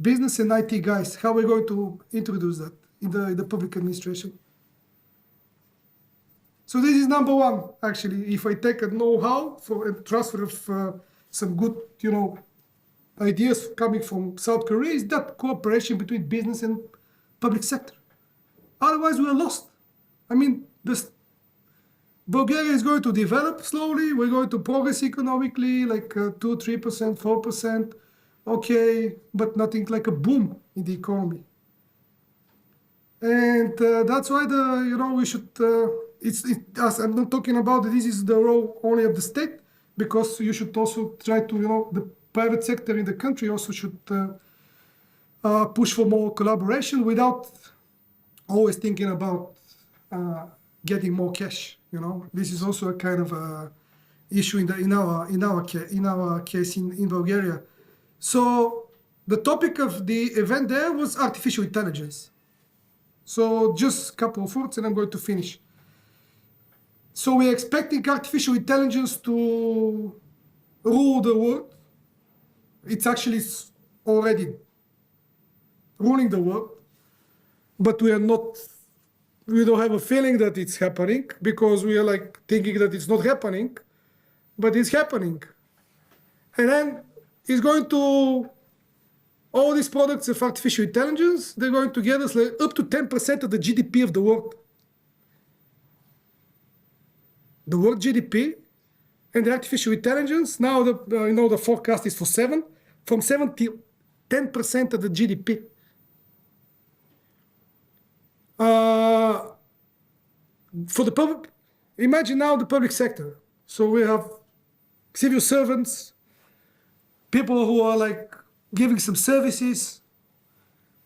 business and IT guys? How are we going to introduce that in the public administration? So this is number one, actually. If I take a know-how for a transfer of some good, ideas coming from South Korea, is that cooperation between business and public sector. Otherwise, we are lost. I mean, Bulgaria is going to develop slowly. We're going to progress economically, like 2%, 3%, 4%. Okay, but nothing like a boom in the economy. And that's why we should. As I'm not talking about this is the role only of the state, because you should also try to, the private sector in the country also should push for more collaboration without always thinking about getting more cash. This is also a kind of issue in our case in Bulgaria. So the topic of the event there was artificial intelligence. So just a couple of words and I'm going to finish. So we're expecting artificial intelligence to rule the world. It's actually already ruling the world, but we don't have a feeling that it's happening because we are like thinking that it's not happening, but it's happening. And then it's going to, all these products of artificial intelligence, they're going to get us like up to 10% of the GDP of the world. The world GDP and the artificial intelligence, now the forecast is from 7 to 10% of the GDP. For the public, imagine now the public sector. So we have civil servants, people who are like giving some services.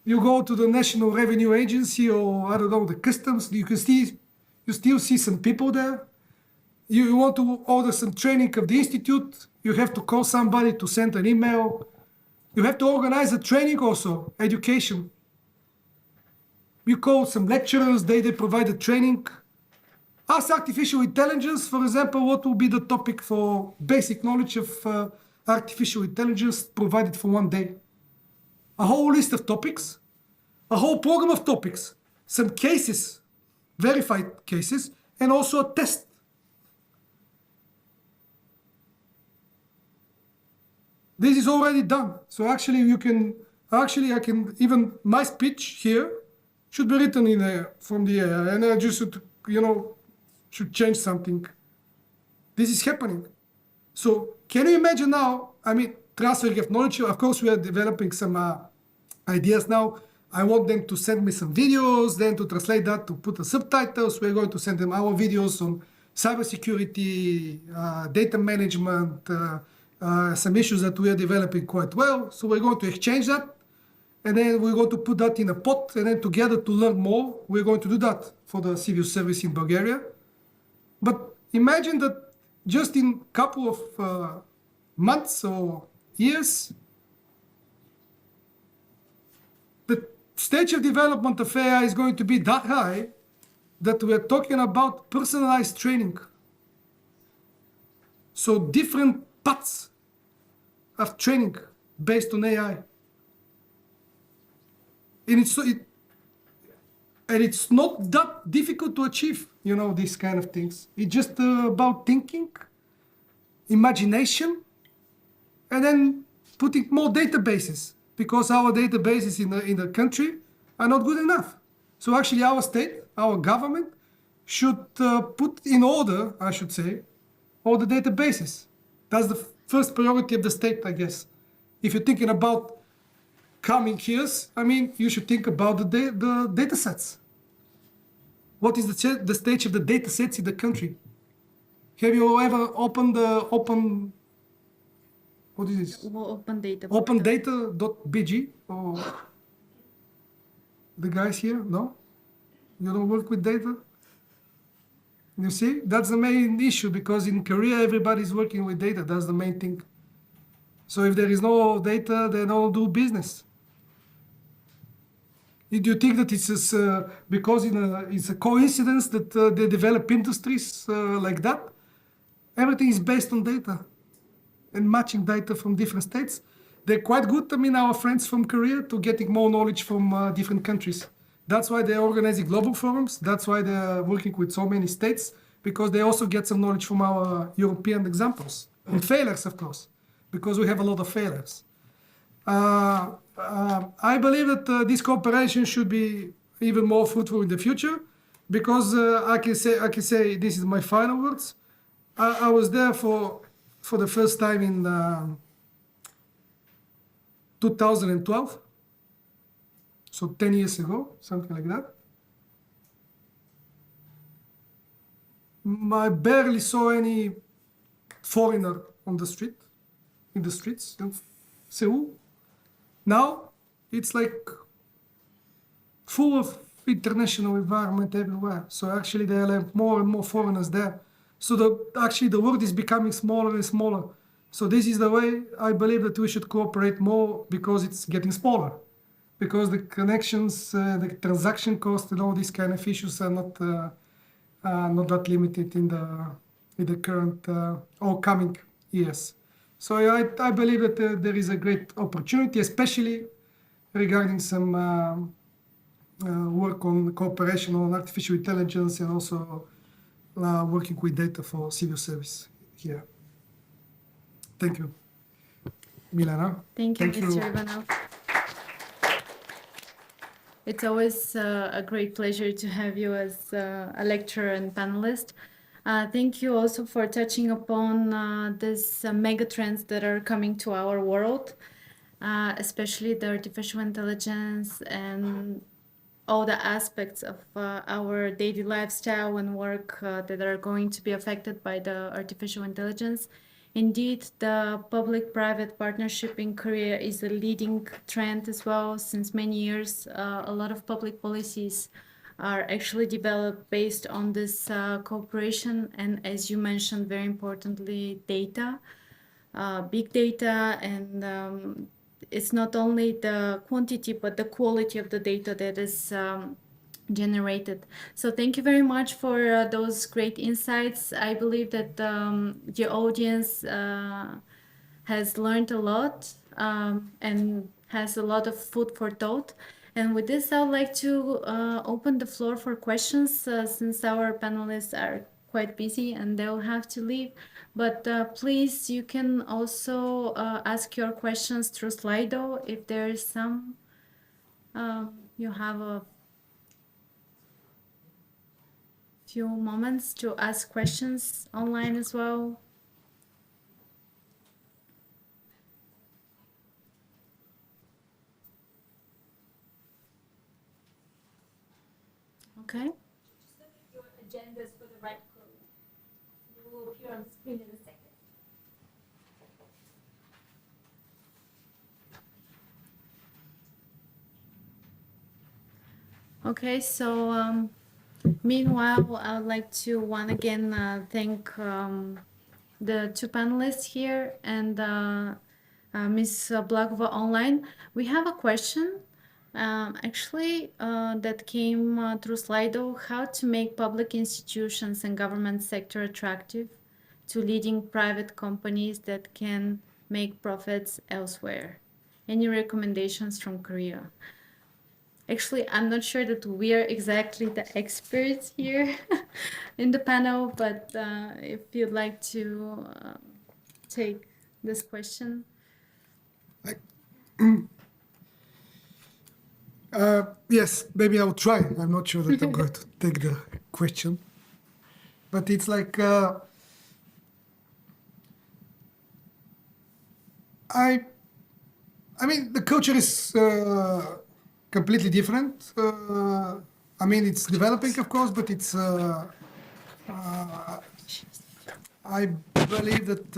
You go to the National Revenue Agency or I don't know, the customs, you still see some people there. You want to order some training of the institute, you have to call somebody to send an email. You have to organize a training also, education. You call some lecturers, they provide the training. Ask artificial intelligence, for example, what will be the topic for basic knowledge of artificial intelligence provided for one day. A whole list of topics, a whole program of topics, some cases, verified cases, and also a test. This is already done. So actually I can, even my speech here should be written from the AI, and I just should change something. This is happening. So can you imagine now, transferring of knowledge, of course we are developing some ideas now. I want them to send me some videos, then to translate that, to put the subtitles. We're going to send them our videos on cybersecurity, data management, some issues that we are developing quite well. So we're going to exchange that, and then we're going to put that in a pot, and then together to learn more, we're going to do that for the civil service in Bulgaria. But imagine that just in a couple of months or years, the stage of development of AI is going to be that high that we're talking about personalized training. So different paths of training based on AI. And And it's not that difficult to achieve, these kind of things. It's just about thinking, imagination, and then putting more databases, because our databases in the country are not good enough. So actually our state, our government should put in order, I should say, all the databases. That's the first priority of the state, I guess. If you're thinking about coming years, you should think about the data sets. What is the stage of the data sets in the country? Have you ever opened what is this? Open data. OpenData.bg or the guys here? No? You don't work with data? You see, that's the main issue, because in Korea everybody's working with data. That's the main thing. So if there is no data, they don't do business. Do you think that it's just, because it's a coincidence that they develop industries like that? Everything is based on data and matching data from different states. They're quite good, our friends from Korea, to getting more knowledge from different countries. That's why they're organizing global forums. That's why they're working with so many states, because they also get some knowledge from our European examples. And failures, of course, because we have a lot of failures. I believe that this cooperation should be even more fruitful in the future, because I can say this is my final words. I was there for the first time in 2012, so 10 years ago, something like that. I barely saw any foreigner on the street, in the streets of Seoul. Now it's like full of international environment everywhere. So actually there are more and more foreigners there. So the world is becoming smaller and smaller. So this is the way I believe that we should cooperate more, because it's getting smaller. Because the connections, the transaction cost, and all these kind of issues are not that limited in the current or coming years. So I believe that there is a great opportunity, especially regarding some work on cooperation on artificial intelligence, and also working with data for civil service here. Thank you, Milena. Thank you, Mr. Ivanov. It's always a great pleasure to have you as a lecturer and panelist. Thank you also for touching upon these mega trends that are coming to our world, especially the artificial intelligence and all the aspects of our daily lifestyle and work that are going to be affected by the artificial intelligence. Indeed, the public-private partnership in Korea is a leading trend as well. Since many years, a lot of public policies are actually developed based on this cooperation. And as you mentioned, very importantly, data, big data, and it's not only the quantity, but the quality of the data that is generated. So thank you very much for those great insights. I believe that the audience has learned a lot and has a lot of food for thought. And with this, I would like to open the floor for questions, since our panelists are quite busy and they'll have to leave. But please, you can also ask your questions through Slido if there is some. You have a few moments to ask questions online as well. Okay. Just look at your agendas for the right code. It will appear on the screen in a second. Okay, so meanwhile, I would like to once again thank the two panelists here and Ms. Blagova online. We have a question that came through Slido: how to make public institutions and government sector attractive to leading private companies that can make profits elsewhere. Any recommendations from Korea? Actually, I'm not sure that we are exactly the experts here in the panel, but if you'd like to take this question. Yes, maybe I'll try. I'm not sure that I'm going to take the question. But it's like, I mean, the culture is completely different. I mean, it's developing, of course, but it's, I believe that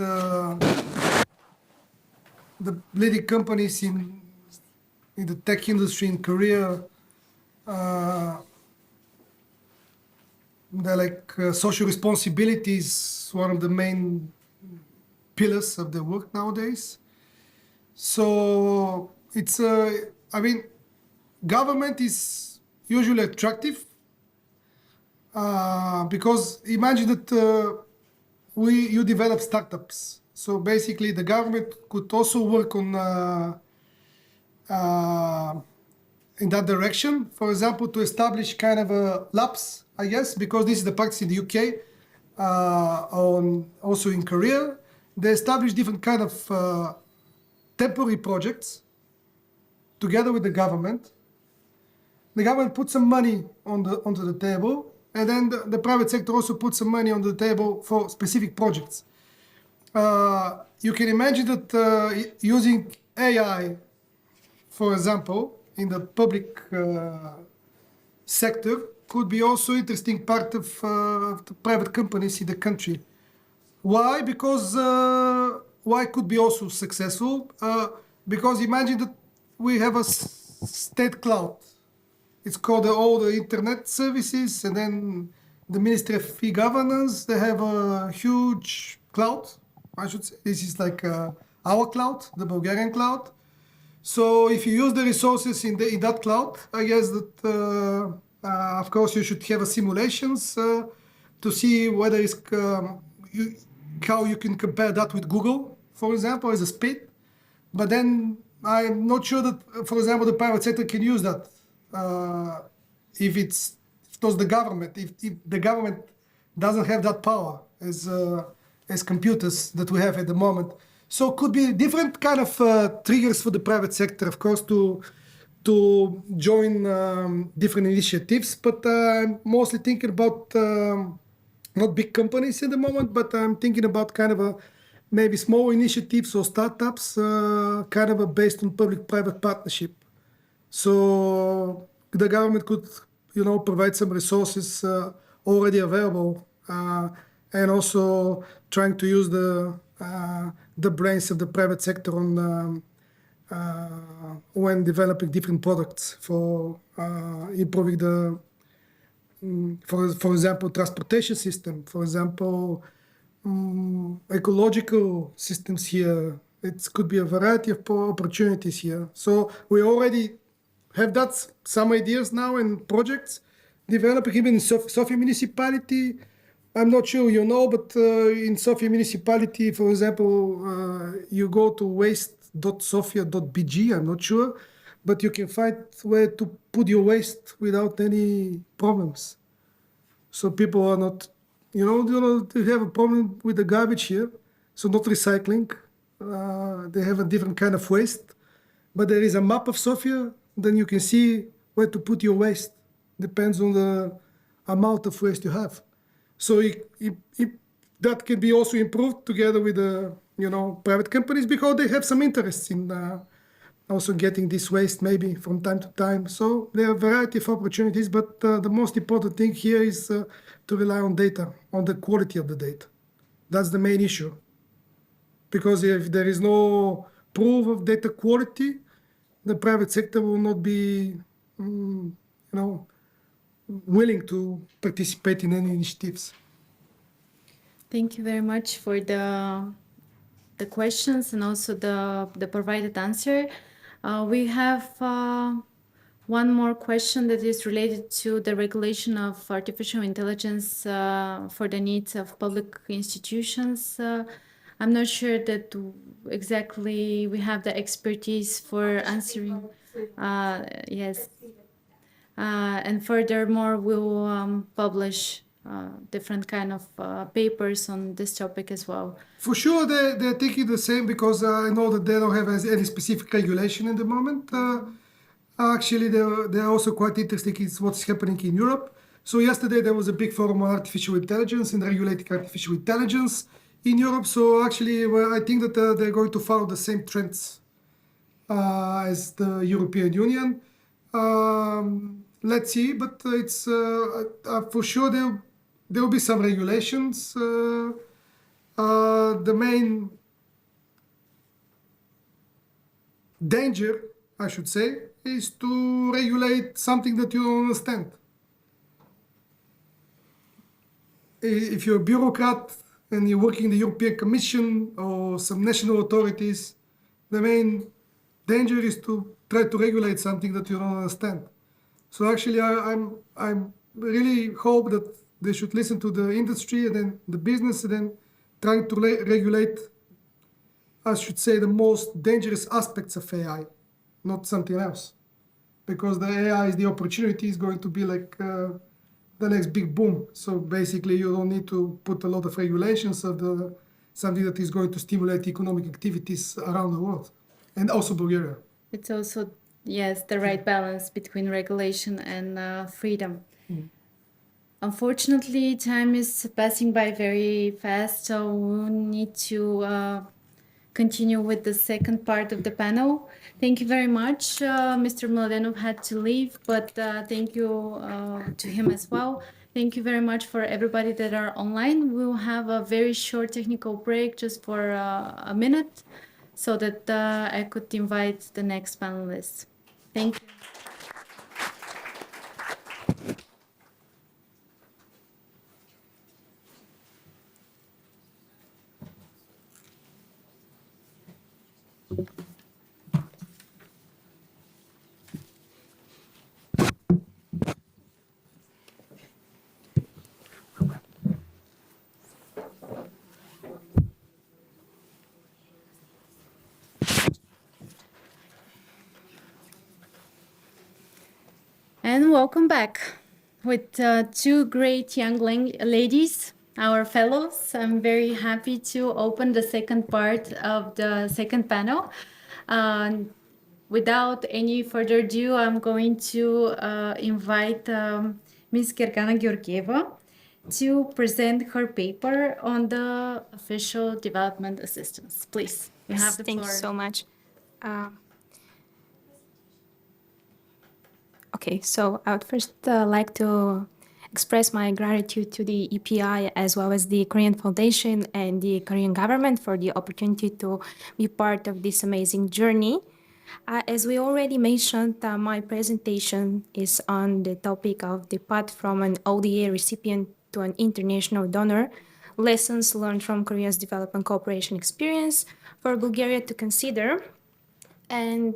the leading companies in the tech industry in Korea, they're like social responsibility is one of the main pillars of their work nowadays. So it's, I mean, government is usually attractive because imagine that you develop startups. So basically the government could also work on in that direction. For example, to establish kind of a labs, I guess, because this is the practice in the UK, also in Korea. They establish different kind of temporary projects together with the government. The government puts some money onto the table, and then the private sector also puts some money on the table for specific projects. You can imagine that using AI, for example, in the public sector could be also interesting part of the private companies in the country. Why? Because why could be also successful? Because imagine that we have a state cloud. It's called all the internet services, and then the Ministry of E-Governance, they have a huge cloud, I should say. This is like our cloud, the Bulgarian cloud. So if you use the resources in that cloud, I guess that, of course, you should have a simulations to see whether it's, how you can compare that with Google, for example, as a speed. But then I'm not sure that, for example, the private sector can use that if it's the government. If the government doesn't have that power as computers that we have at the moment. So it could be different kind of triggers for the private sector, of course, to join different initiatives. But I'm mostly thinking about not big companies at the moment, but I'm thinking about kind of maybe small initiatives or startups, kind of based on public-private partnership. So the government could, provide some resources already available, and also trying to use the brains of the private sector on when developing different products for improving the, for example, transportation system, for example, ecological systems here. It could be a variety of opportunities here. So we already have some ideas now and projects developing even in Sofia municipality. I'm not sure but in Sofia municipality, for example, you go to waste.sofia.bg, I'm not sure, but you can find where to put your waste without any problems. So people are not, they have a problem with the garbage here, so not recycling. They have a different kind of waste, but there is a map of Sofia, then you can see where to put your waste. Depends on the amount of waste you have. So that can be also improved together with the private companies, because they have some interest in also getting this waste maybe from time to time. So there are a variety of opportunities, but the most important thing here is to rely on data, on the quality of the data. That's the main issue. Because if there is no proof of data quality, the private sector will not be, willing to participate in any initiatives. Thank you very much for the questions and also the provided answer. We have one more question that is related to the regulation of artificial intelligence for the needs of public institutions. I'm not sure that exactly we have the expertise for answering. Yes. And furthermore, we'll publish different kind of papers on this topic as well. For sure, they're thinking the same because I know that they don't have any specific regulation in the moment. Actually, they're also quite interested in what's happening in Europe. So yesterday there was a big forum on artificial intelligence and regulating artificial intelligence in Europe. So actually, well, I think that they're going to follow the same trends as the European Union. Let's see, but it's for sure there will be some regulations. The main danger, I should say, is to regulate something that you don't understand. If you're a bureaucrat and you're working in the European Commission or some national authorities, the main danger is to try to regulate something that you don't understand. So actually, I'm really hope that they should listen to the industry and then the business and then trying to regulate, I should say, the most dangerous aspects of AI, not something else. Because the AI is the opportunity is going to be like the next big boom. So basically, you don't need to put a lot of regulations of something that is going to stimulate economic activities around the world, and also Bulgaria. It's also, yes, the right balance between regulation and freedom. Unfortunately, time is passing by very fast, so we need to continue with the second part of the panel. Thank you very much. Mr. Mladenov had to leave, but thank you to him as well. Thank you very much for everybody that are online. We'll have a very short technical break just for a minute so that I could invite the next panelists. Thank you. And welcome back with two great young ladies, our fellows. I'm very happy to open the second part of the second panel. Without any further ado, I'm going to invite Ms. Gergana Georgieva to present her paper on the official development assistance. Please, you have the floor. Thank you so much. Okay, so I would first like to express my gratitude to the EPI as well as the Korean Foundation and the Korean government for the opportunity to be part of this amazing journey. As we already mentioned, my presentation is on the topic of the path from an ODA recipient to an international donor, lessons learned from Korea's development cooperation experience for Bulgaria to consider. And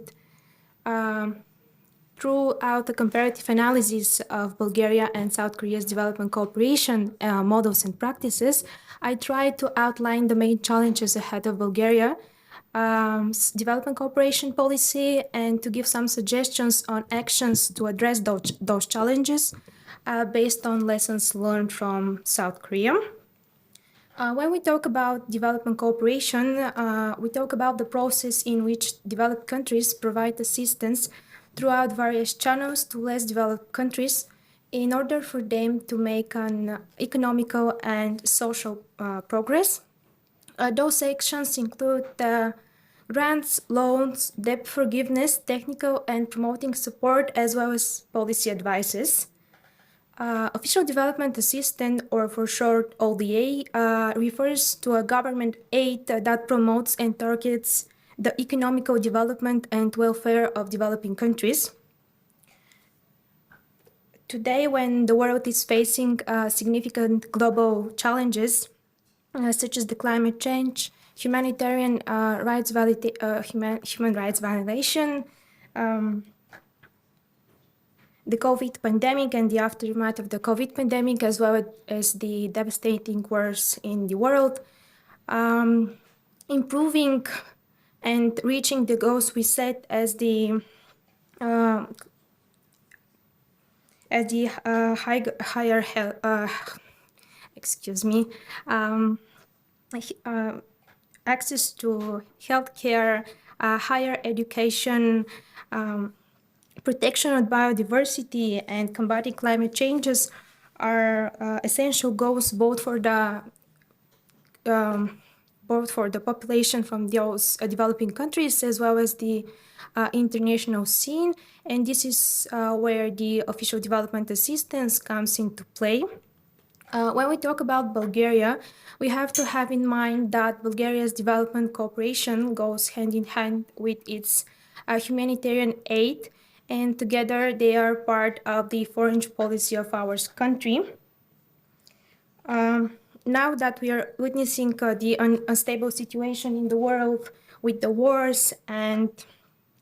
throughout the comparative analysis of Bulgaria and South Korea's development cooperation models and practices, I tried to outline the main challenges ahead of Bulgaria, development cooperation policy, and to give some suggestions on actions to address those challenges based on lessons learned from South Korea. When we talk about development cooperation, we talk about the process in which developed countries provide assistance throughout various channels to less developed countries in order for them to make an economical and social progress. Those actions include grants, loans, debt forgiveness, technical and promoting support, as well as policy advices. Official Development Assistance, or for short ODA, refers to a government aid that promotes and targets the economical development and welfare of developing countries. Today, when the world is facing significant global challenges, such as the climate change, human rights violation, the COVID pandemic and the aftermath of the COVID pandemic, as well as the devastating wars in the world, improving and reaching the goals we set as the as the higher access to healthcare, higher education, protection of biodiversity, and combating climate changes are essential goals both for the population from those developing countries as well as the international scene. And this is where the official development assistance comes into play. When we talk about Bulgaria, we have to have in mind that Bulgaria's development cooperation goes hand in hand with its humanitarian aid, and together they are part of the foreign policy of our country. Now that we are witnessing the unstable situation in the world with the wars and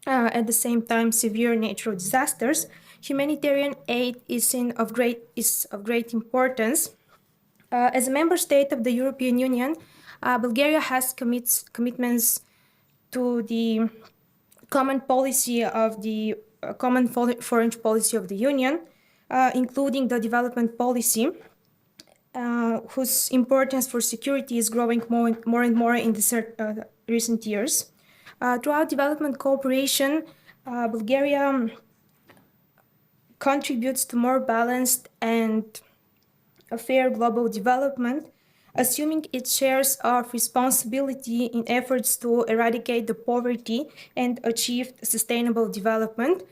at the same time severe natural disasters, humanitarian aid is of great importance. As a member state of the European Union, Bulgaria has commitments to the common policy of the common foreign policy of the Union, including the development policy, whose importance for security is growing more and more in the recent years. Throughout development cooperation, Bulgaria contributes to more balanced and a fair global development, assuming its shares of responsibility in efforts to eradicate the poverty and achieve sustainable development.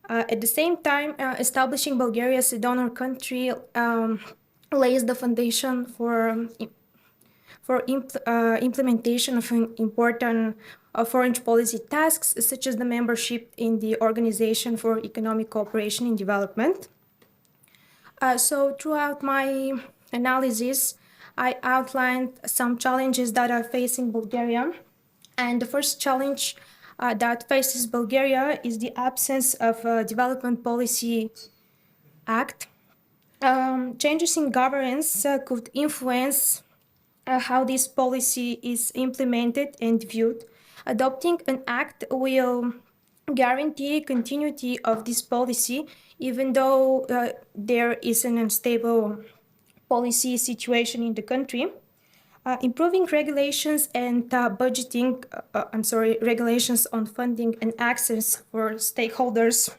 At the same time, establishing Bulgaria as a donor country lays the foundation for implementation of important foreign policy tasks, such as the membership in the Organization for Economic Cooperation and Development. So throughout my analysis, I outlined some challenges that are facing Bulgaria. And the first challenge that faces Bulgaria is the absence of a development policy act. Changes in governance could influence how this policy is implemented and viewed. Adopting an act will guarantee continuity of this policy, even though there is an unstable policy situation in the country. Improving regulations and regulations on funding and access for stakeholders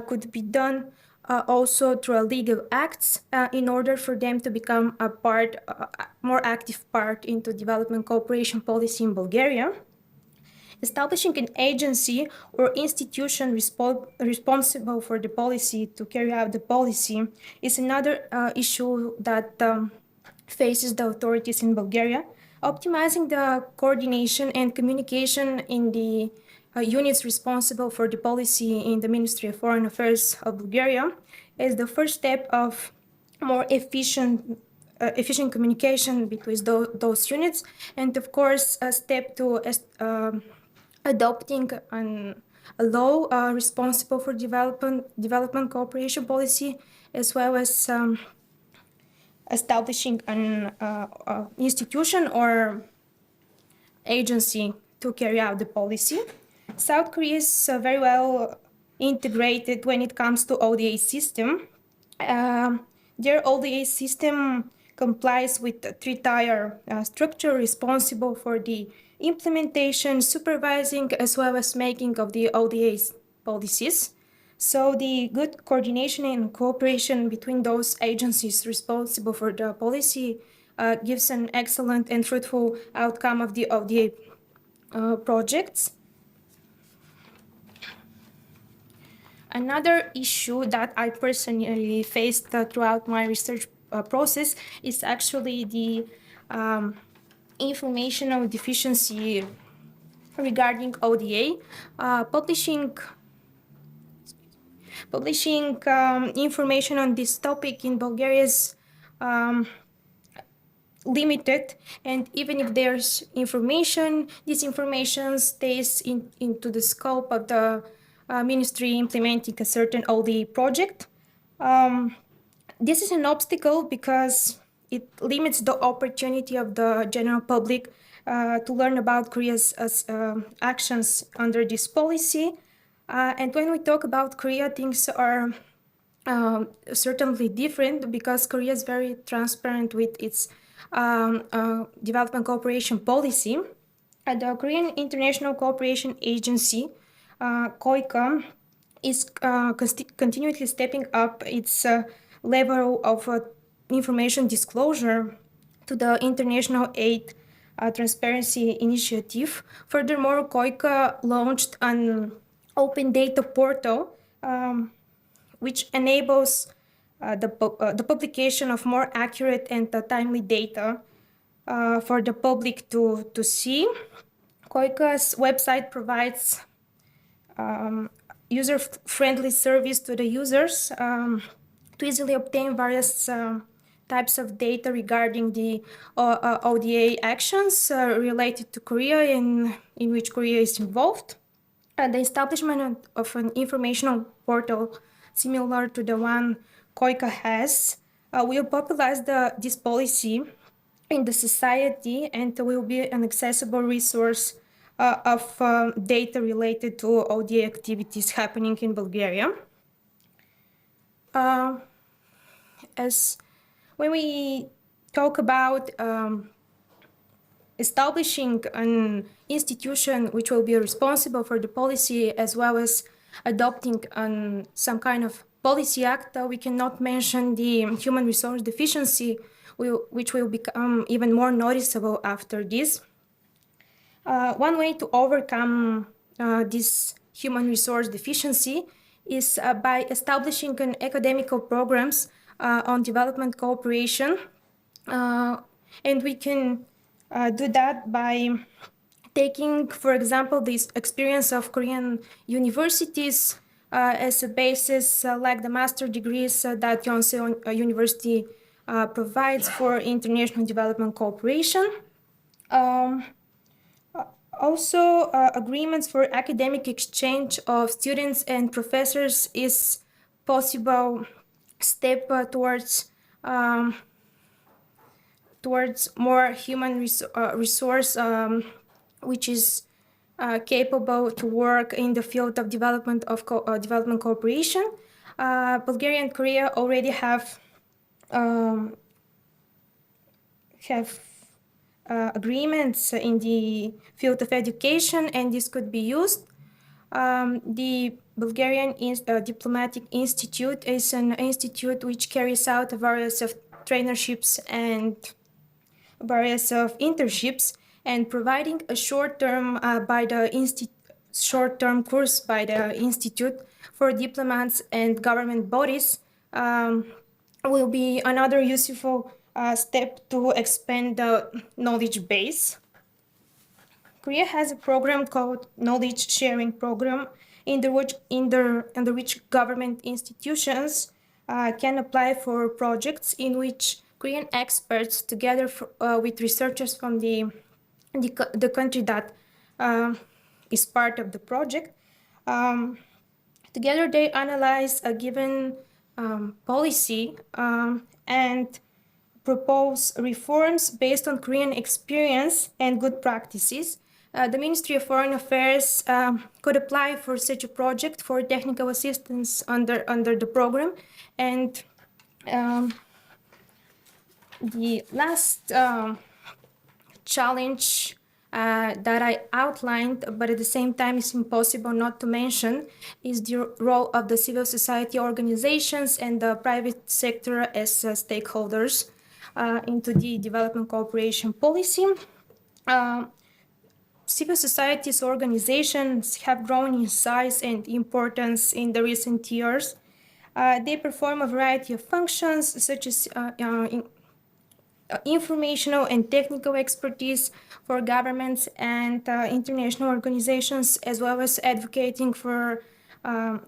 could be done also through legal acts in order for them to become a more active part into development cooperation policy in Bulgaria. Establishing an agency or institution responsible for the policy to carry out the policy is another issue that faces the authorities in Bulgaria. Optimizing the coordination and communication in the units responsible for the policy in the Ministry of Foreign Affairs of Bulgaria is the first step of more efficient communication between those units, and of course a step to adopting a law responsible for development cooperation policy, as well as establishing an institution or agency to carry out the policy. South Korea is very well integrated when it comes to ODA system. Their ODA system complies with the three-tier structure responsible for the implementation, supervising, as well as making of the ODA policies. So the good coordination and cooperation between those agencies responsible for the policy gives an excellent and fruitful outcome of the ODA projects. Another issue that I personally faced throughout my research process is actually the informational deficiency regarding ODA. Publishing information on this topic in Bulgaria is limited, and even if there's information, this information stays into the scope of the ministry implementing a certain ODA project. This is an obstacle because it limits the opportunity of the general public to learn about Korea's actions under this policy. And when we talk about Korea, things are certainly different because Korea is very transparent with its development cooperation policy. The Korean International Cooperation Agency, KOICA, is continually stepping up its level of information disclosure to the International Aid Transparency Initiative. Furthermore, KOICA launched an open data portal which enables the publication of more accurate and timely data for the public to see. KOICA's website provides user-friendly service to the users to easily obtain various types of data regarding the ODA actions related to Korea in which Korea is involved. The establishment of an informational portal similar to the one KOICA has will popularize this policy in the society and will be an accessible resource of data related to ODA activities happening in Bulgaria. As when we talk about establishing an institution which will be responsible for the policy as well as adopting some kind of policy act, we cannot mention the human resource deficiency, which will become even more noticeable after this. One way to overcome this human resource deficiency is by establishing an academical programs on development cooperation. And we can do that by taking, for example, this experience of Korean universities as a basis, like the master degrees that Yonsei University provides for international development cooperation. Also, agreements for academic exchange of students and professors is possible step towards more human resource which is capable to work in the field of development cooperation. Bulgaria and Korea already have agreements in the field of education, and this could be used. The Bulgarian Diplomatic Institute is an institute which carries out various of trainerships and various of internships, and providing a short-term short-term course by the institute for diplomats and government bodies will be another useful step to expand the knowledge base. Korea has a program called Knowledge Sharing Program, under which government institutions can apply for projects in which Korean experts, together with researchers from the country that is part of the project, together they analyze a given policy and propose reforms based on Korean experience and good practices. The Ministry of Foreign Affairs could apply for such a project for technical assistance under the program. And the last challenge that I outlined, but at the same time it's impossible not to mention, is the role of the civil society organizations and the private sector as stakeholders into the development cooperation policy. Civil society's organizations have grown in size and importance in the recent years. They perform a variety of functions such as informational and technical expertise for governments and international organizations, as well as advocating for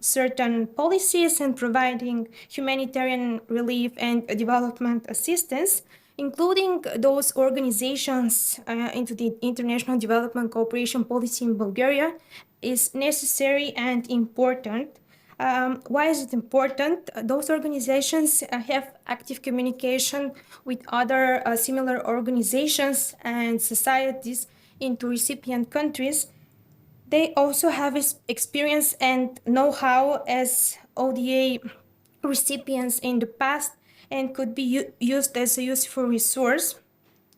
certain policies and providing humanitarian relief and development assistance, including those organizations into the international development cooperation policy in Bulgaria, is necessary and important. Why is it important? Those organizations have active communication with other similar organizations and societies into recipient countries. They also have experience and know-how as ODA recipients in the past and could be used as a useful resource.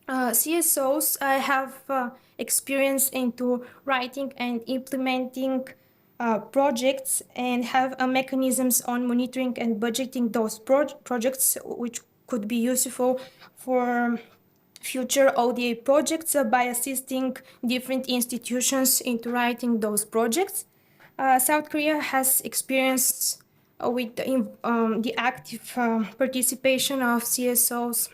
CSOs have experience into writing and implementing projects and have mechanisms on monitoring and budgeting those projects, which could be useful for future ODA projects by assisting different institutions into writing those projects. South Korea has experience with the active participation of CSOs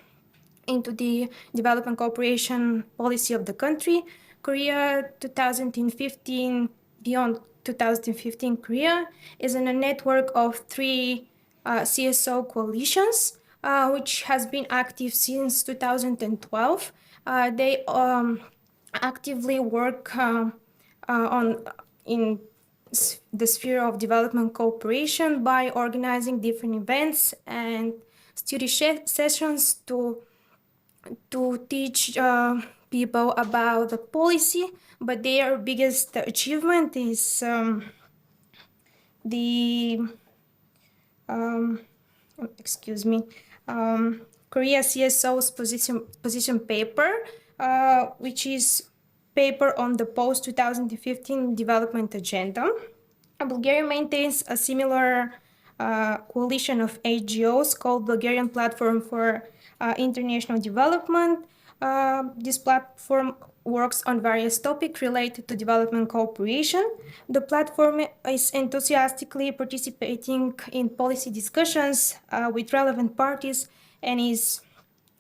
into the development cooperation policy of the country. Korea 2015, beyond 2015 Korea is in a network of 3 CSO coalitions, which has been active since 2012. They actively work in the sphere of development cooperation by organizing different events and study sessions to teach people about the policy, but their biggest achievement is the Korea CSO's position paper, which is paper on the post-2015 development agenda. Bulgaria maintains a similar coalition of NGOs called Bulgarian Platform for International Development. This platform works on various topics related to development cooperation. The platform is enthusiastically participating in policy discussions with relevant parties and is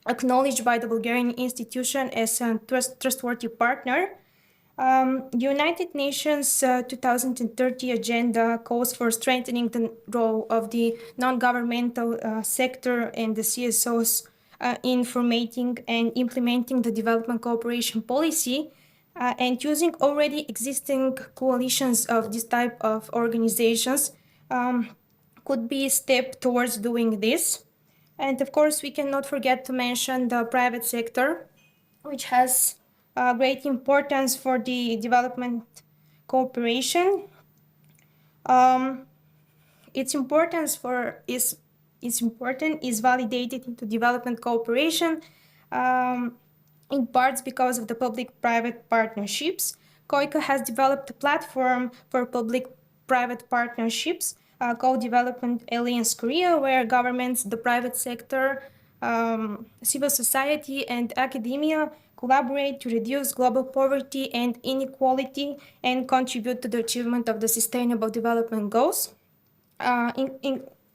acknowledged by the Bulgarian institution as a trustworthy partner. The United Nations 2030 agenda calls for strengthening the role of the non-governmental sector and the CSOs in formatting and implementing the development cooperation policy, and using already existing coalitions of this type of organizations could be a step towards doing this. And of course, we cannot forget to mention the private sector, which has great importance for the development cooperation. Its importance is validated into development cooperation in parts because of the public-private partnerships. COICA has developed a platform for public-private partnerships called Development Alliance Korea, where governments, the private sector, civil society, and academia collaborate to reduce global poverty and inequality and contribute to the achievement of the Sustainable Development Goals.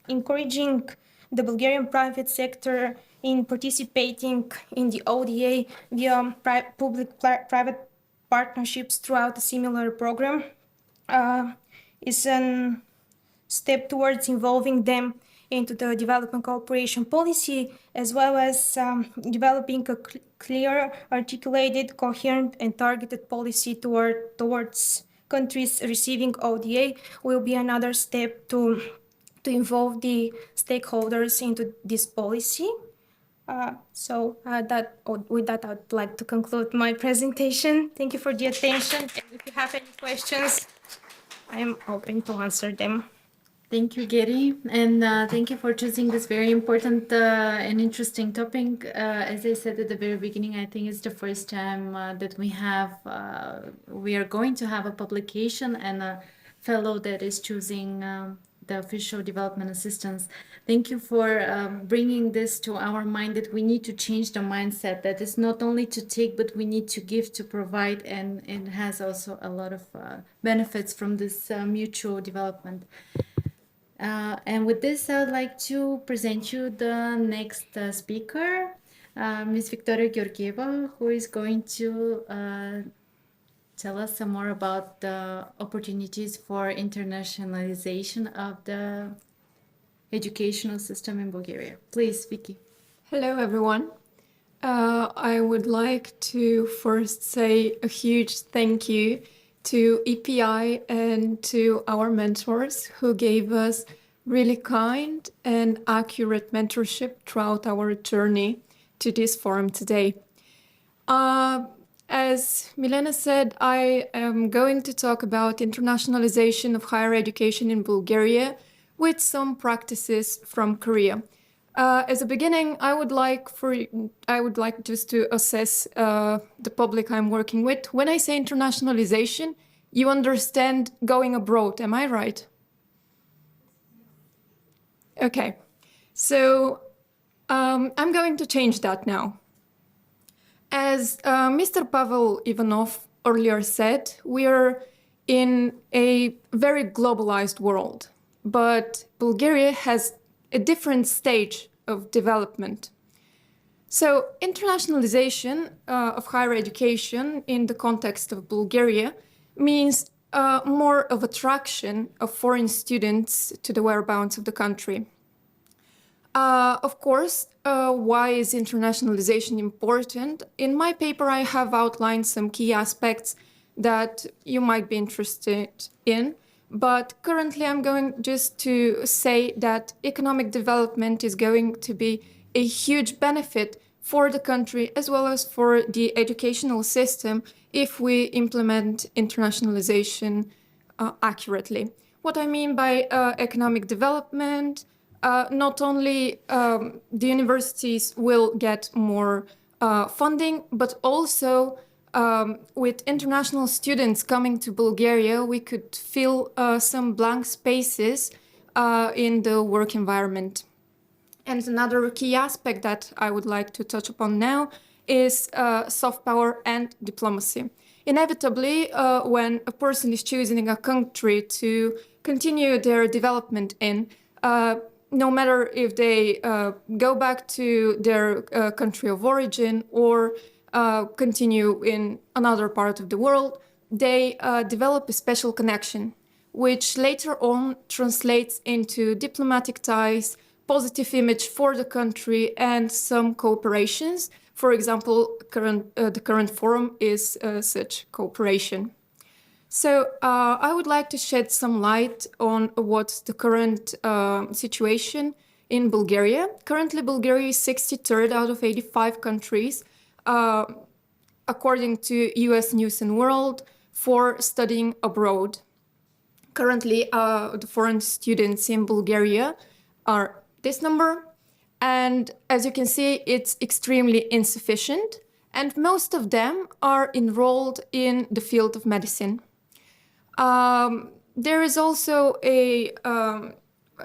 Encouraging the Bulgarian private sector in participating in the ODA via public-private partnerships throughout a similar program is a step towards involving them into the development cooperation policy, as well as developing a clear, articulated, coherent, and targeted policy towards countries receiving ODA will be another step to involve the stakeholders into this policy. With that, I'd like to conclude my presentation. Thank you for the attention. And if you have any questions, I am open to answer them. Thank you, Geri, and thank you for choosing this very important and interesting topic. As I said at the very beginning, I think it's the first time that we are going to have a publication and a fellow that is choosing the official development assistance. Thank you for bringing this to our mind that we need to change the mindset that it's not only to take, but we need to give, to provide, and it has also a lot of benefits from this mutual development. And with this, I'd like to present you the next speaker, Ms. Victoria Georgieva, who is going to tell us some more about the opportunities for internationalization of the educational system in Bulgaria. Please, Vicky. Hello, everyone. I would like to first say a huge thank you to EPI and to our mentors who gave us really kind and accurate mentorship throughout our journey to this forum today. As Milena said, I am going to talk about internationalization of higher education in Bulgaria, with some practices from Korea. As a beginning, I would like just to assess the public I'm working with. When I say internationalization, you understand going abroad, am I right? Okay, so I'm going to change that now. As Mr. Pavel Ivanov earlier said, we are in a very globalized world, but Bulgaria has a different stage of development. So internationalization of higher education in the context of Bulgaria means more of attraction of foreign students to the whereabouts of the country. Of course, why is internationalization important? In my paper, I have outlined some key aspects that you might be interested in. But currently, I'm going just to say that economic development is going to be a huge benefit for the country as well as for the educational system if we implement internationalization accurately. What I mean by economic development, not only the universities will get more funding, but also with international students coming to Bulgaria, we could fill some blank spaces in the work environment. And another key aspect that I would like to touch upon now is soft power and diplomacy. Inevitably, when a person is choosing a country to continue their development in, no matter if they go back to their country of origin or continue in another part of the world, they develop a special connection, which later on translates into diplomatic ties, positive image for the country, and some cooperations. For example, the current forum is such cooperation. So I would like to shed some light on what's the current situation in Bulgaria. Currently, Bulgaria is 63rd out of 85 countries, according to US News and World, for studying abroad. Currently, the foreign students in Bulgaria are this number. And as you can see, it's extremely insufficient. And most of them are enrolled in the field of medicine. There is also a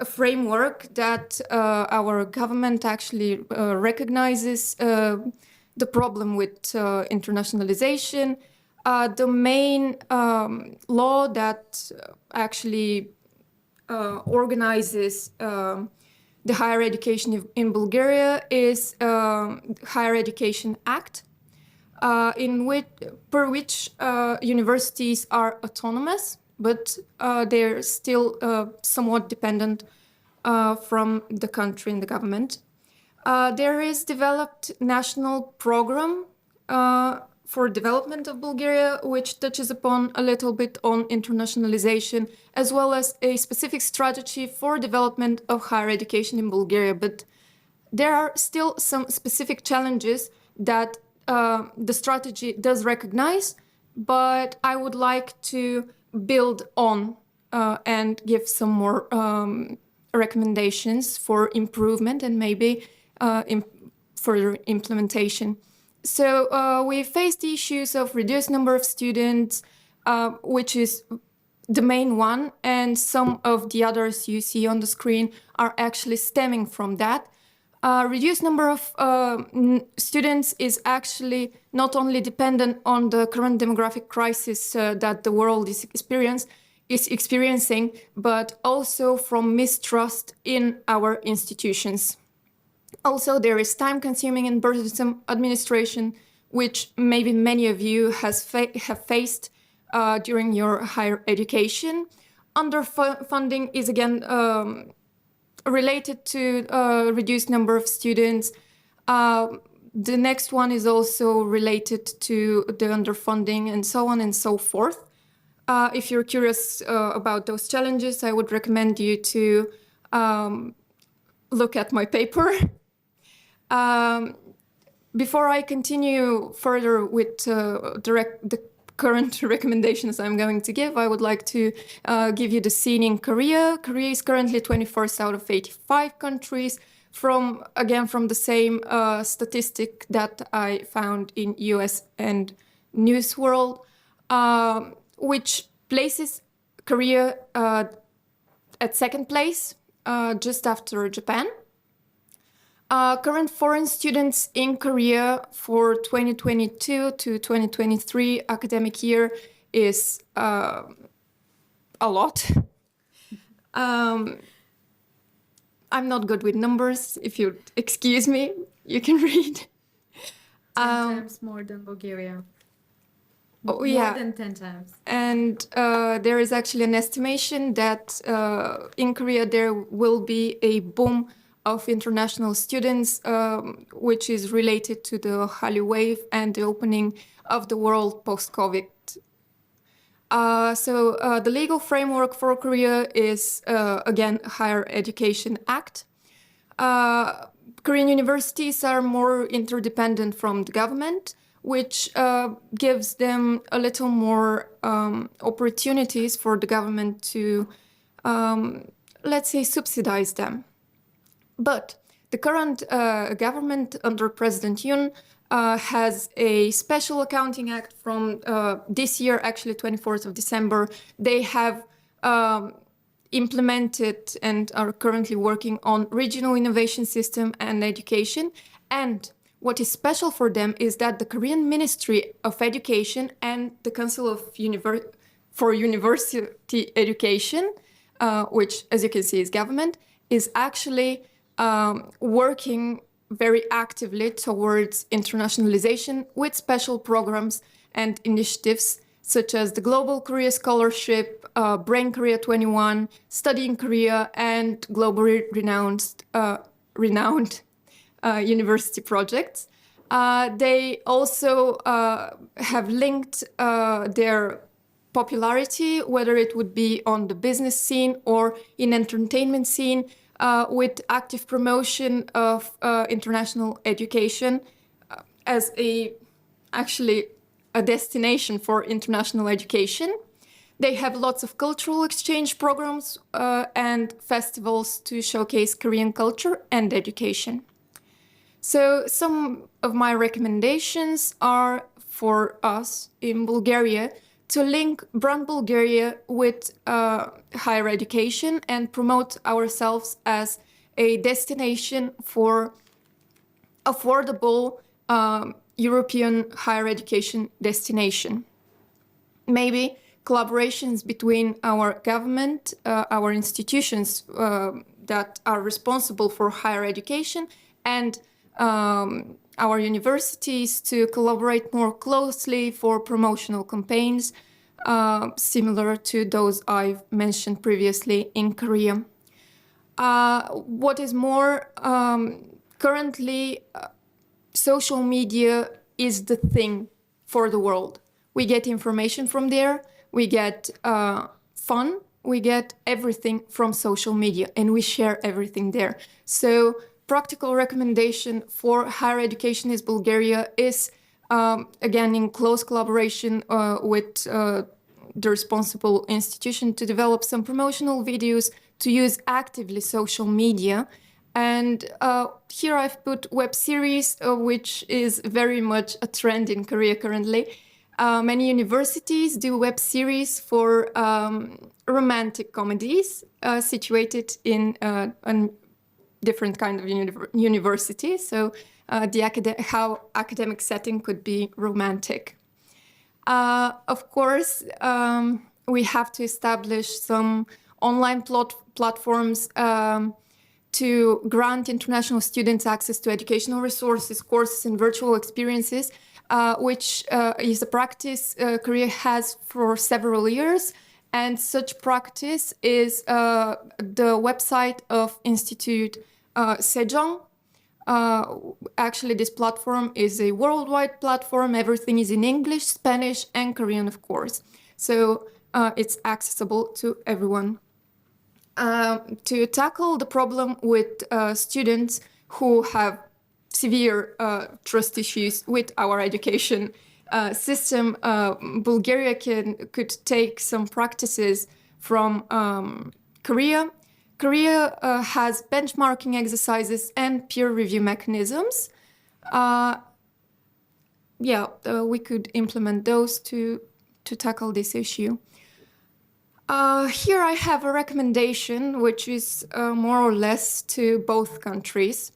framework that our government actually recognizes the problem with internationalization. The main law that actually organizes the higher education in Bulgaria is Higher Education Act, per which universities are autonomous, but they're still somewhat dependent from the country and the government. There is developed national program for development of Bulgaria, which touches upon a little bit on internationalization, as well as a specific strategy for development of higher education in Bulgaria. But there are still some specific challenges that the strategy does recognize, but I would like to build on and give some more recommendations for improvement and maybe further implementation. So we face the issues of reduced number of students, which is the main one, and some of the others you see on the screen are actually stemming from that. Reduced number of students is actually not only dependent on the current demographic crisis that the world is experiencing, but also from mistrust in our institutions. Also, there is time-consuming and burdensome administration, which maybe many of you have faced during your higher education. Underfunding is again related to reduced number of students. The next one is also related to the underfunding and so on and so forth. If you're curious about those challenges, I would recommend you to look at my paper. Before I continue further with the current recommendations I'm going to give, I would like to give you the scene in Korea. Korea is currently 21st out of 85 countries, from the same statistic that I found in US and News World, which places Korea at second place, just after Japan. Current foreign students in Korea for 2022 to 2023 academic year is a lot. I'm not good with numbers. If you excuse me, you can read. 10 times more than Bulgaria. Oh, yeah. More than 10 times. And there is actually an estimation that in Korea there will be a boom of international students, which is related to the Hallyu wave and the opening of the world post-COVID. So the legal framework for Korea is, again, Higher Education Act. Korean universities are more interdependent from the government, which gives them a little more opportunities for the government to, let's say, subsidize them. But the current government under President Yoon has a special accounting act from this year, actually 24th of December. They have implemented and are currently working on regional innovation system and education. And what is special for them is that the Korean Ministry of Education and the Council of for University Education, which, as you can see, is government, is actually working very actively towards internationalization with special programs and initiatives such as the Global Korea Scholarship, Brain Korea 21, Study in Korea, and globally renowned university projects. They also have linked their popularity, whether it would be on the business scene or in entertainment scene, with active promotion of international education as actually a destination for international education. They have lots of cultural exchange programs and festivals to showcase Korean culture and education. So some of my recommendations are for us in Bulgaria to link brand Bulgaria with higher education and promote ourselves as a destination for affordable European higher education destination. Maybe collaborations between our government, our institutions that are responsible for higher education, and our universities to collaborate more closely for promotional campaigns, similar to those I've mentioned previously in Korea. What is more, currently, social media is the thing for the world. We get information from there, we get fun, we get everything from social media, and we share everything there. So practical recommendation for higher education in Bulgaria is, again, in close collaboration with the responsible institution, to develop some promotional videos, to use actively social media. And here I've put web series, which is very much a trend in Korea currently. Many universities do web series for romantic comedies situated in a different kind of university. So how academic setting could be romantic. Of course, we have to establish some online platforms to grant international students access to educational resources, courses, and virtual experiences, which is a practice Korea has for several years. And such practice is the website of Institute Sejong. Actually, this platform is a worldwide platform. Everything is in English, Spanish, and Korean, of course. So it's accessible to everyone. To tackle the problem with students who have severe trust issues with our education system, Bulgaria could take some practices from Korea. Korea has benchmarking exercises and peer review mechanisms. We could implement those to tackle this issue. Here I have a recommendation which is more or less to both countries.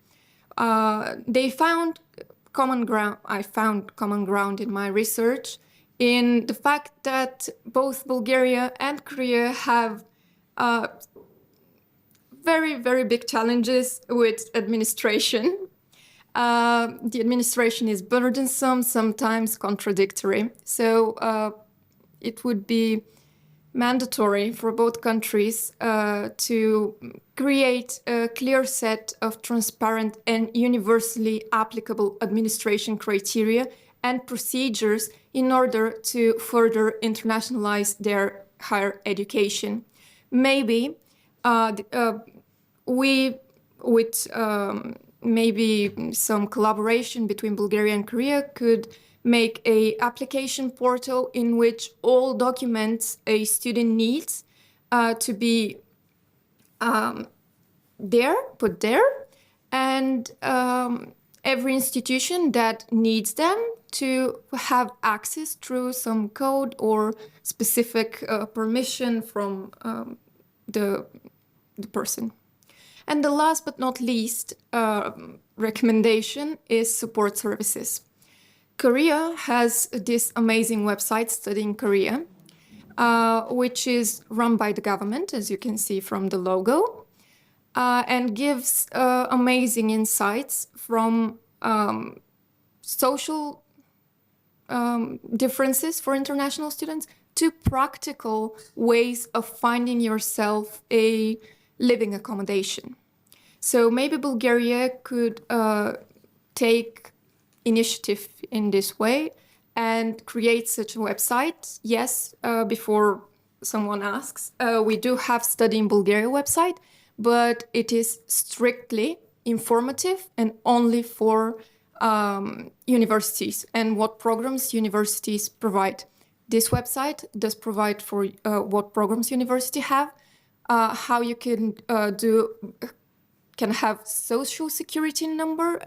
They found common ground. I found common ground in my research in the fact that both Bulgaria and Korea have very, very big challenges with administration. The administration is burdensome, sometimes contradictory. So it would be mandatory for both countries to create a clear set of transparent and universally applicable administration criteria and procedures in order to further internationalize their higher education. Maybe maybe some collaboration between Bulgaria and Korea could make a application portal in which all documents a student needs to be put there, and every institution that needs them to have access through some code or specific permission from the person. And the last but not least recommendation is support services. Korea has this amazing website, Studying Korea, which is run by the government, as you can see from the logo, and gives amazing insights from social differences for international students to practical ways of finding yourself a living accommodation. So maybe Bulgaria could take initiative in this way and create such a website. Yes, before someone asks, we do have Study in Bulgaria website, but it is strictly informative and only for universities and what programs universities provide. This website does provide for what programs university have, how you can have social security number.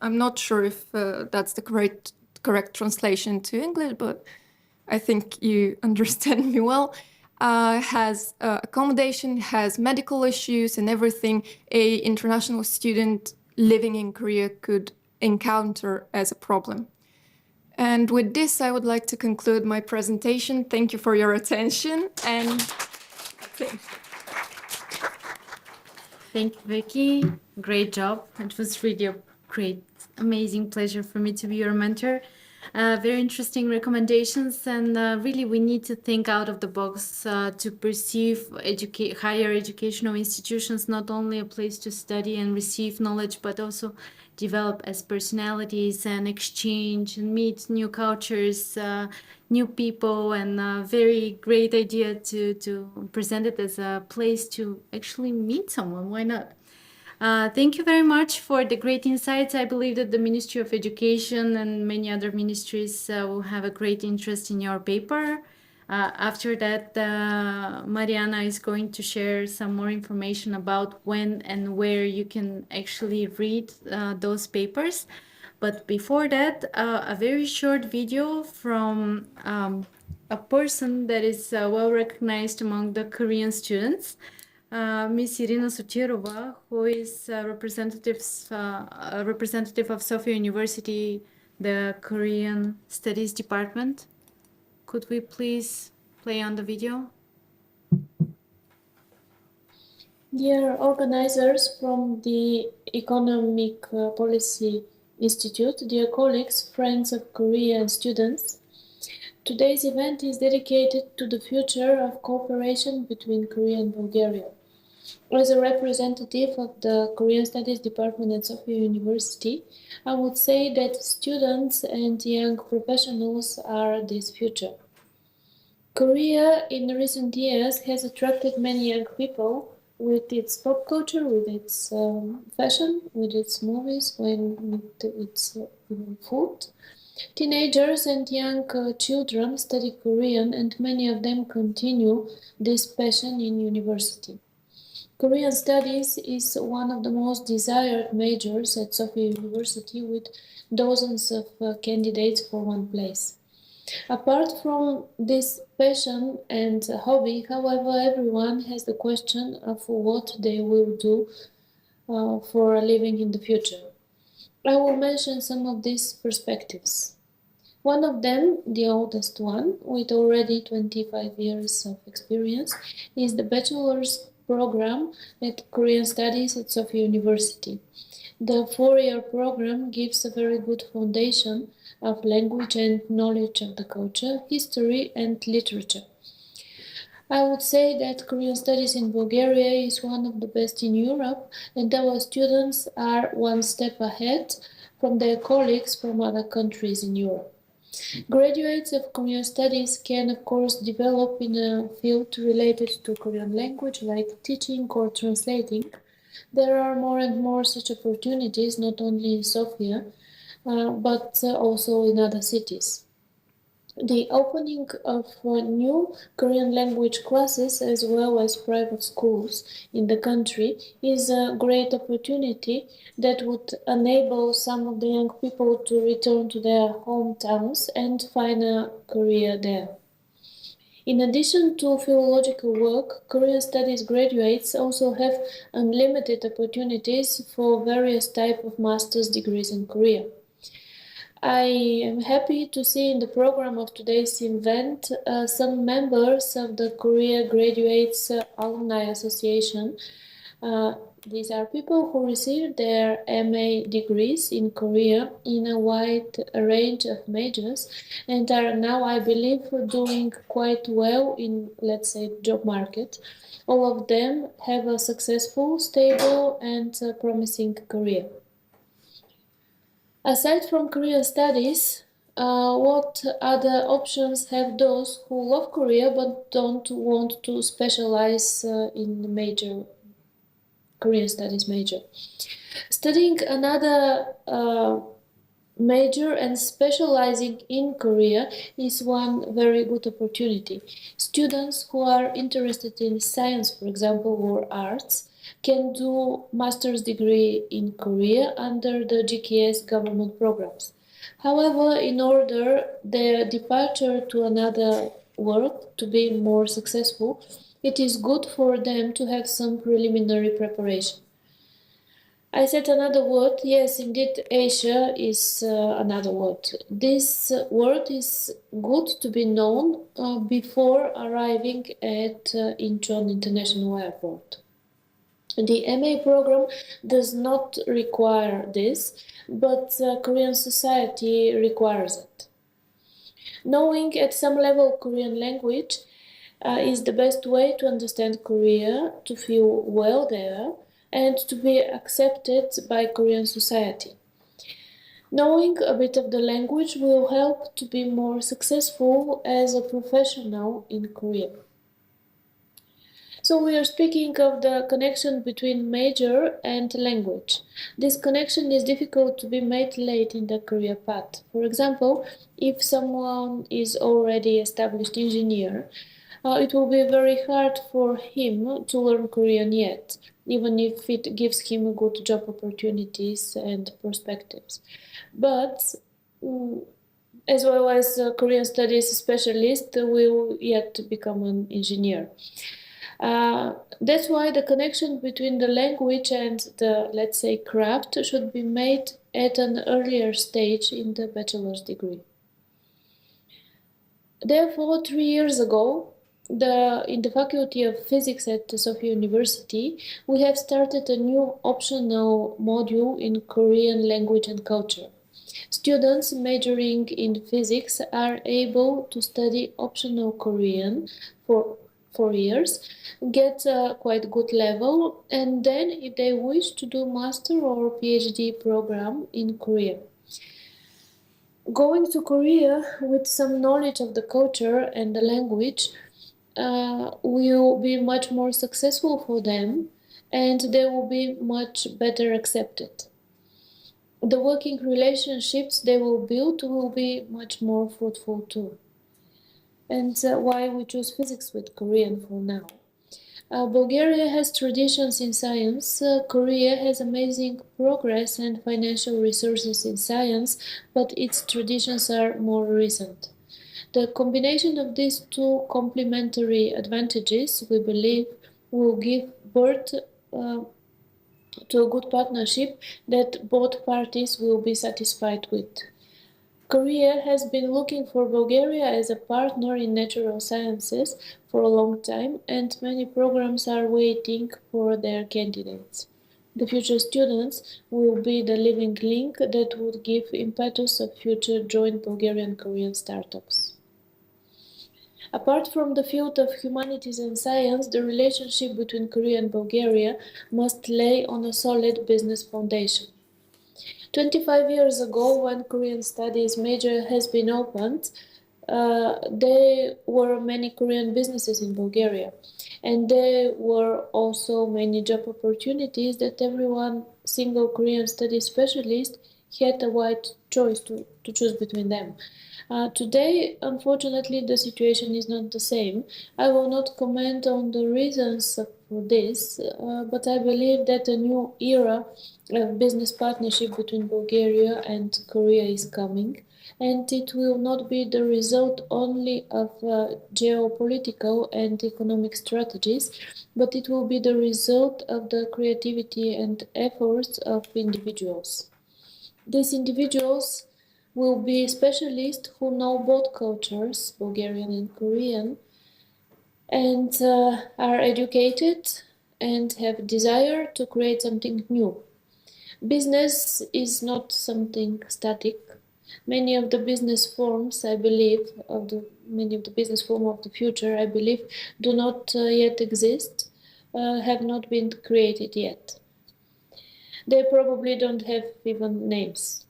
I'm not sure if that's the correct translation to English, but I think you understand me well. Has accommodation, has medical issues and everything a international student living in Korea could encounter as a problem. And with this, I would like to conclude my presentation. Thank you for your attention. And thank you, Vicky. Great job. It was really a great, amazing pleasure for me to be your mentor. Very interesting recommendations, and really we need to think out of the box to perceive higher educational institutions not only a place to study and receive knowledge, but also develop as personalities and exchange and meet new cultures, new people, and a very great idea to present it as a place to actually meet someone. Why not? Thank you very much for the great insights. I believe that the Ministry of Education and many other ministries will have a great interest in your paper. After that, Mariana is going to share some more information about when and where you can actually read those papers. But before that, a very short video from a person that is well recognized among the Korean students. Miss Irina Sotirova, who is a representative of Sofia University, the Korean Studies Department. Could we please play on the video? Dear organizers from the Economic Policy Institute, dear colleagues, friends of Korea and students, today's event is dedicated to the future of cooperation between Korea and Bulgaria. As a representative of the Korean Studies Department at Sofia University, I would say that students and young professionals are this future. Korea in recent years has attracted many young people with its pop culture, with its fashion, with its movies, with its food. Teenagers and young children study Korean, and many of them continue this passion in university. Korean studies is one of the most desired majors at Sofia University, with dozens of candidates for one place. Apart from this passion and hobby, however, everyone has the question of what they will do for a living in the future. I will mention some of these perspectives. One of them, the oldest one, with already 25 years of experience, is the bachelor's program at Korean Studies at Sofia University. The four-year program gives a very good foundation of language and knowledge of the culture, history, and literature. I would say that Korean studies in Bulgaria is one of the best in Europe, and our students are one step ahead from their colleagues from other countries in Europe. Graduates of Korean studies can, of course, develop in a field related to Korean language, like teaching or translating. There are more and more such opportunities, not only in Sofia, but also in other cities. The opening of new Korean language classes as well as private schools in the country is a great opportunity that would enable some of the young people to return to their hometowns and find a career there. In addition to philological work, Korean studies graduates also have unlimited opportunities for various types of master's degrees in Korea. I am happy to see in the program of today's event some members of the Korea Graduates Alumni Association. These are people who received their MA degrees in Korea in a wide range of majors and are now, I believe, doing quite well in, let's say, job market. All of them have a successful, stable, and promising career. Aside from Korean studies, what other options have those who love Korea but don't want to specialize in the major Korean studies major? Studying another major and specializing in Korea is one very good opportunity. Students who are interested in science, for example, or arts, can do master's degree in Korea under the GKS government programs. However, in order their departure to another work to be more successful, it is good for them to have some preliminary preparation. I said another word. Yes, indeed, Asia is another word. This word is good to be known before arriving at Incheon International Airport. The MA program does not require this, but Korean society requires it. Knowing at some level Korean language is the best way to understand Korea, to feel well there, and to be accepted by Korean society. Knowing a bit of the language will help to be more successful as a professional in Korea. So we are speaking of the connection between major and language. This connection is difficult to be made late in the career path. For example, if someone is already established engineer, it will be very hard for him to learn Korean yet, even if it gives him good job opportunities and perspectives. But as well as a Korean studies specialist will yet become an engineer. That's why the connection between the language and the, let's say, craft should be made at an earlier stage in the bachelor's degree. Therefore, 3 years ago, in the Faculty of Physics at Sofia University, we have started a new optional module in Korean language and culture. Students majoring in physics are able to study optional Korean for 4 years, get a quite good level, and then if they wish to do master or PhD program in Korea. Going to Korea with some knowledge of the culture and the language will be much more successful for them, and they will be much better accepted. the working relationships they will build will be much more fruitful too. And why we choose physics with Korean for now. Bulgaria has traditions in science. Korea has amazing progress and financial resources in science, but its traditions are more recent. The combination of these two complementary advantages, we believe, will give birth to a good partnership that both parties will be satisfied with. Korea has been looking for Bulgaria as a partner in natural sciences for a long time, and many programs are waiting for their candidates. The future students will be the living link that would give impetus of future joint Bulgarian-Korean startups. Apart from the field of humanities and science, the relationship between Korea and Bulgaria must lay on a solid business foundation. 25 years ago, when Korean studies major has been opened, there were many Korean businesses in Bulgaria. And there were also many job opportunities that everyone single Korean studies specialist had a wide choice to choose between them. Today, unfortunately, the situation is not the same. I will not comment on the reasons for this, but I believe that a new era of business partnership between Bulgaria and Korea is coming, and it will not be the result only of geopolitical and economic strategies, but it will be the result of the creativity and efforts of individuals. These individuals will be specialists who know both cultures, Bulgarian and Korean, and are educated and have desire to create something new. Business is not something static. Many of the business forms, I believe, many of the business forms of the future, I believe, do not yet exist, have not been created yet. They probably don't have even names.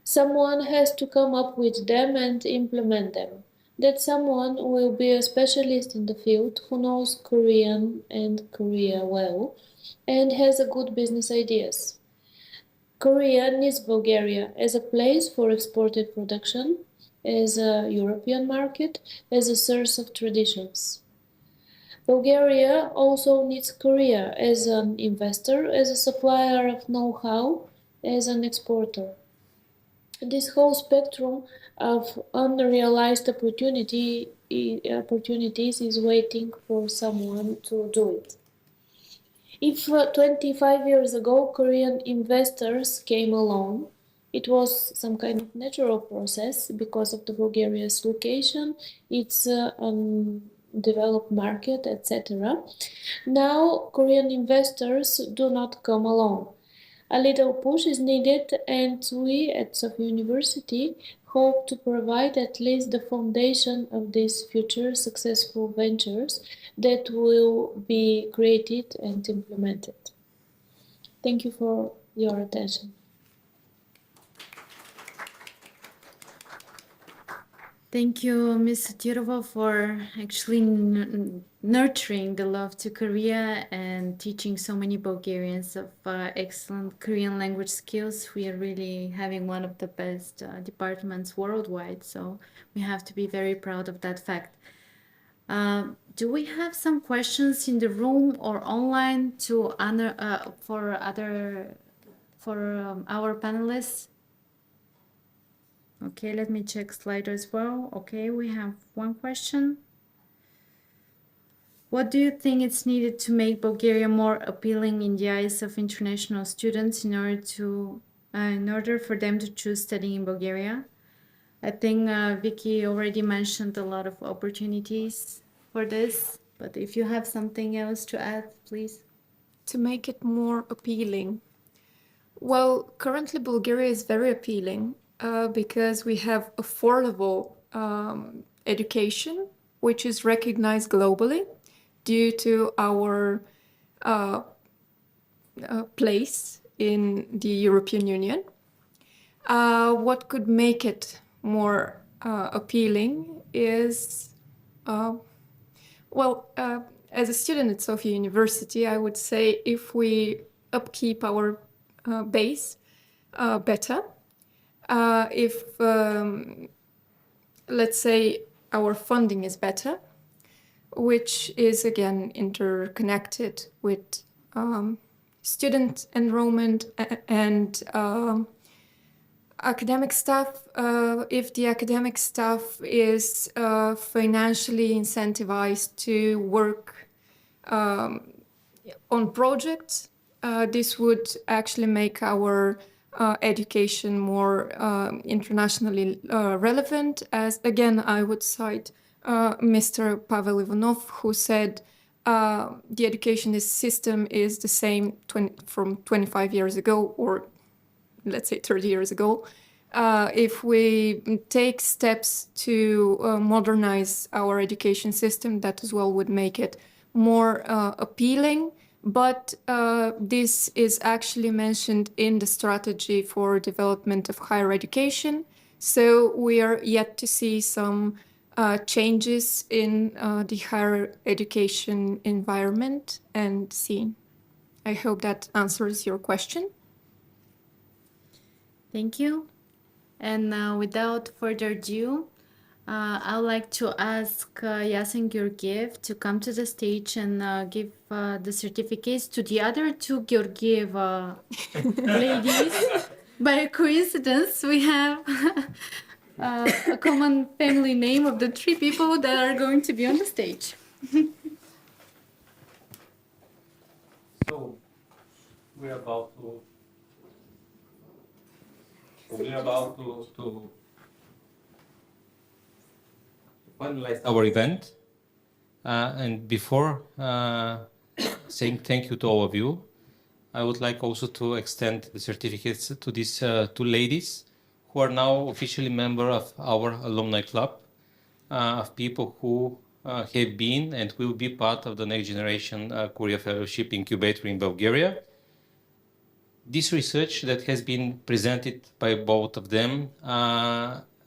Someone has to come up with them and implement them. That someone will be a specialist in the field who knows Korean and Korea well and has a good business ideas. Korea needs Bulgaria as a place for exported production, as a European market, as a source of traditions. Bulgaria also needs Korea as an investor, as a supplier of know-how, as an exporter. This whole spectrum of unrealized opportunities is waiting for someone to do it. If 25 years ago Korean investors came along, it was some kind of natural process because of the Bulgaria's location, its undeveloped market, etc. Now Korean investors do not come alone. A little push is needed, and we at Sofia University hope to provide at least the foundation of these future successful ventures that will be created and implemented. Thank you for your attention. Thank you, Ms. Satirova, for actually nurturing the love to Korea and teaching so many Bulgarians of excellent Korean language skills. We are really having one of the best departments worldwide, so we have to be very proud of that fact. Do we have some questions in the room or online to for our panelists? Okay, let me check slide as well. Okay, we have one question. What do you think is needed to make Bulgaria more appealing in the eyes of international students in order for them to choose studying in Bulgaria? I think Vicky already mentioned a lot of opportunities for this, but if you have something else to add, please. To make it more appealing. Well, currently Bulgaria is very appealing because we have affordable education, which is recognized globally due to our place in the European Union. What could make it more appealing is, as a student at Sofia University, I would say if we upkeep our base, better. If, let's say, our funding is better, which is again interconnected with student enrollment and academic staff. If the academic staff is financially incentivized to work on projects, this would actually make our education more internationally relevant. As again, I would cite Mr. Pavel Ivanov, who said the education system is the same from 25 years ago, or let's say 30 years ago. If we take steps to modernize our education system, that as well would make it more appealing. But this is actually mentioned in the strategy for development of higher education. So we are yet to see some changes in the higher education environment and scene. I hope that answers your question. Thank you. And without further ado, I would like to ask Yasin Georgiev to come to the stage and give the certificates to the other two Georgiev ladies. By coincidence, we have a common family name of the three people that are going to be on the stage. So we're about to finalize our event. And before saying thank you to all of you, I would like also to extend the certificates to these two ladies who are now officially members of our alumni club of people who have been and will be part of the next generation Korea Fellowship Incubator in Bulgaria. This research that has been presented by both of them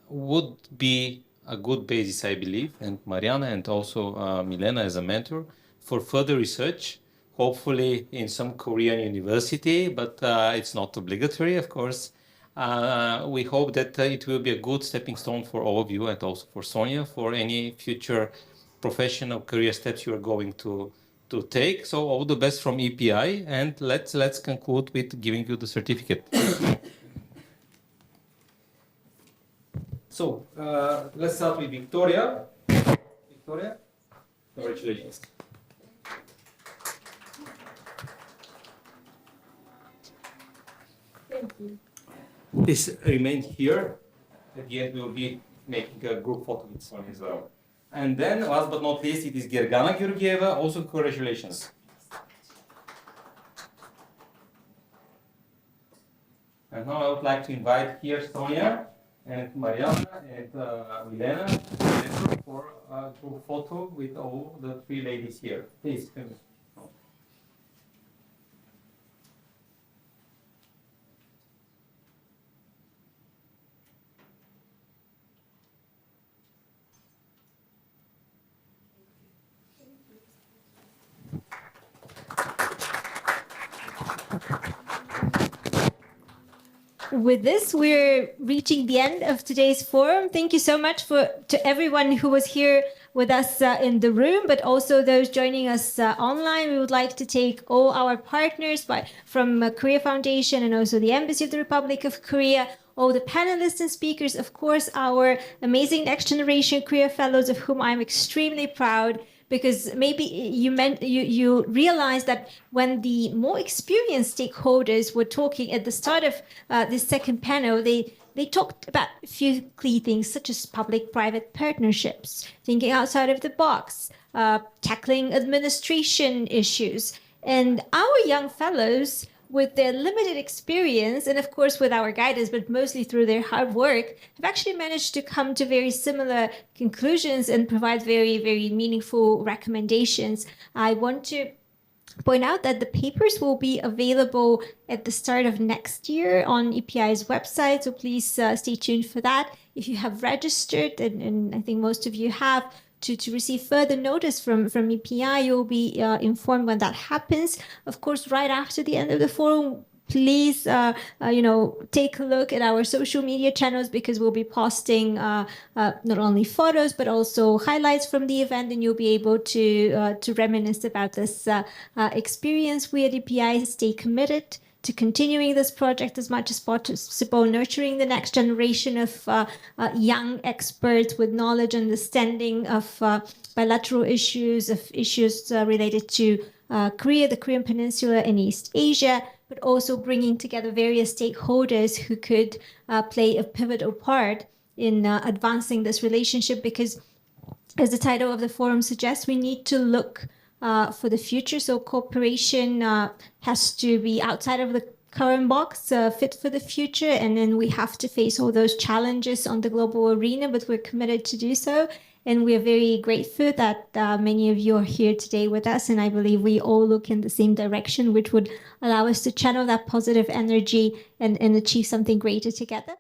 would be a good basis, I believe, and Mariana and also Milena as a mentor for further research, hopefully in some Korean university, but it's not obligatory, of course. We hope that it will be a good stepping stone for all of you and also for Sonia for any future professional career steps you are going to take. So all the best from EPI, and let's conclude with giving you the certificate. So let's start with Victoria. Victoria, congratulations. Thank you. Please remain here. At the end, we will be making a group photo with Sonia as well. And then, last but not least, it is Gergana Georgieva. Also, congratulations. And now I would like to invite here Sonia and Mariana and Milena for a group photo with all the three ladies here. Please. With this, we're reaching the end of today's forum. Thank you so much to everyone who was here with us in the room, but also those joining us online. We would like to take all our partners from Korea Foundation and also the Embassy of the Republic of Korea, all the panelists and speakers, of course, our amazing Next Generation Korea Fellows, of whom I'm extremely proud, because maybe you realize that when the more experienced stakeholders were talking at the start of this second panel, they talked about a few key things such as public-private partnerships, thinking outside of the box, tackling administration issues. And our young fellows, with their limited experience, and of course with our guidance, but mostly through their hard work, have actually managed to come to very similar conclusions and provide very, very meaningful recommendations. I want to point out that the papers will be available at the start of next year on EPI's website, so please stay tuned for that. If you have registered, and I think most of you have, to receive further notice from EPI, you'll be informed when that happens. Of course, right after the end of the forum, please, take a look at our social media channels, because we'll be posting not only photos but also highlights from the event, and you'll be able to reminisce about this experience. We at EPI stay committed to continuing this project as much as possible, nurturing the next generation of young experts with knowledge, understanding of bilateral issues, of issues related to Korea, the Korean Peninsula, and East Asia, but also bringing together various stakeholders who could play a pivotal part in advancing this relationship, because as the title of the forum suggests, we need to look for the future. So cooperation has to be outside of the current box, fit for the future, and then we have to face all those challenges on the global arena, but we're committed to do so. And we are very grateful that many of you are here today with us, and I believe we all look in the same direction, which would allow us to channel that positive energy and achieve something greater together.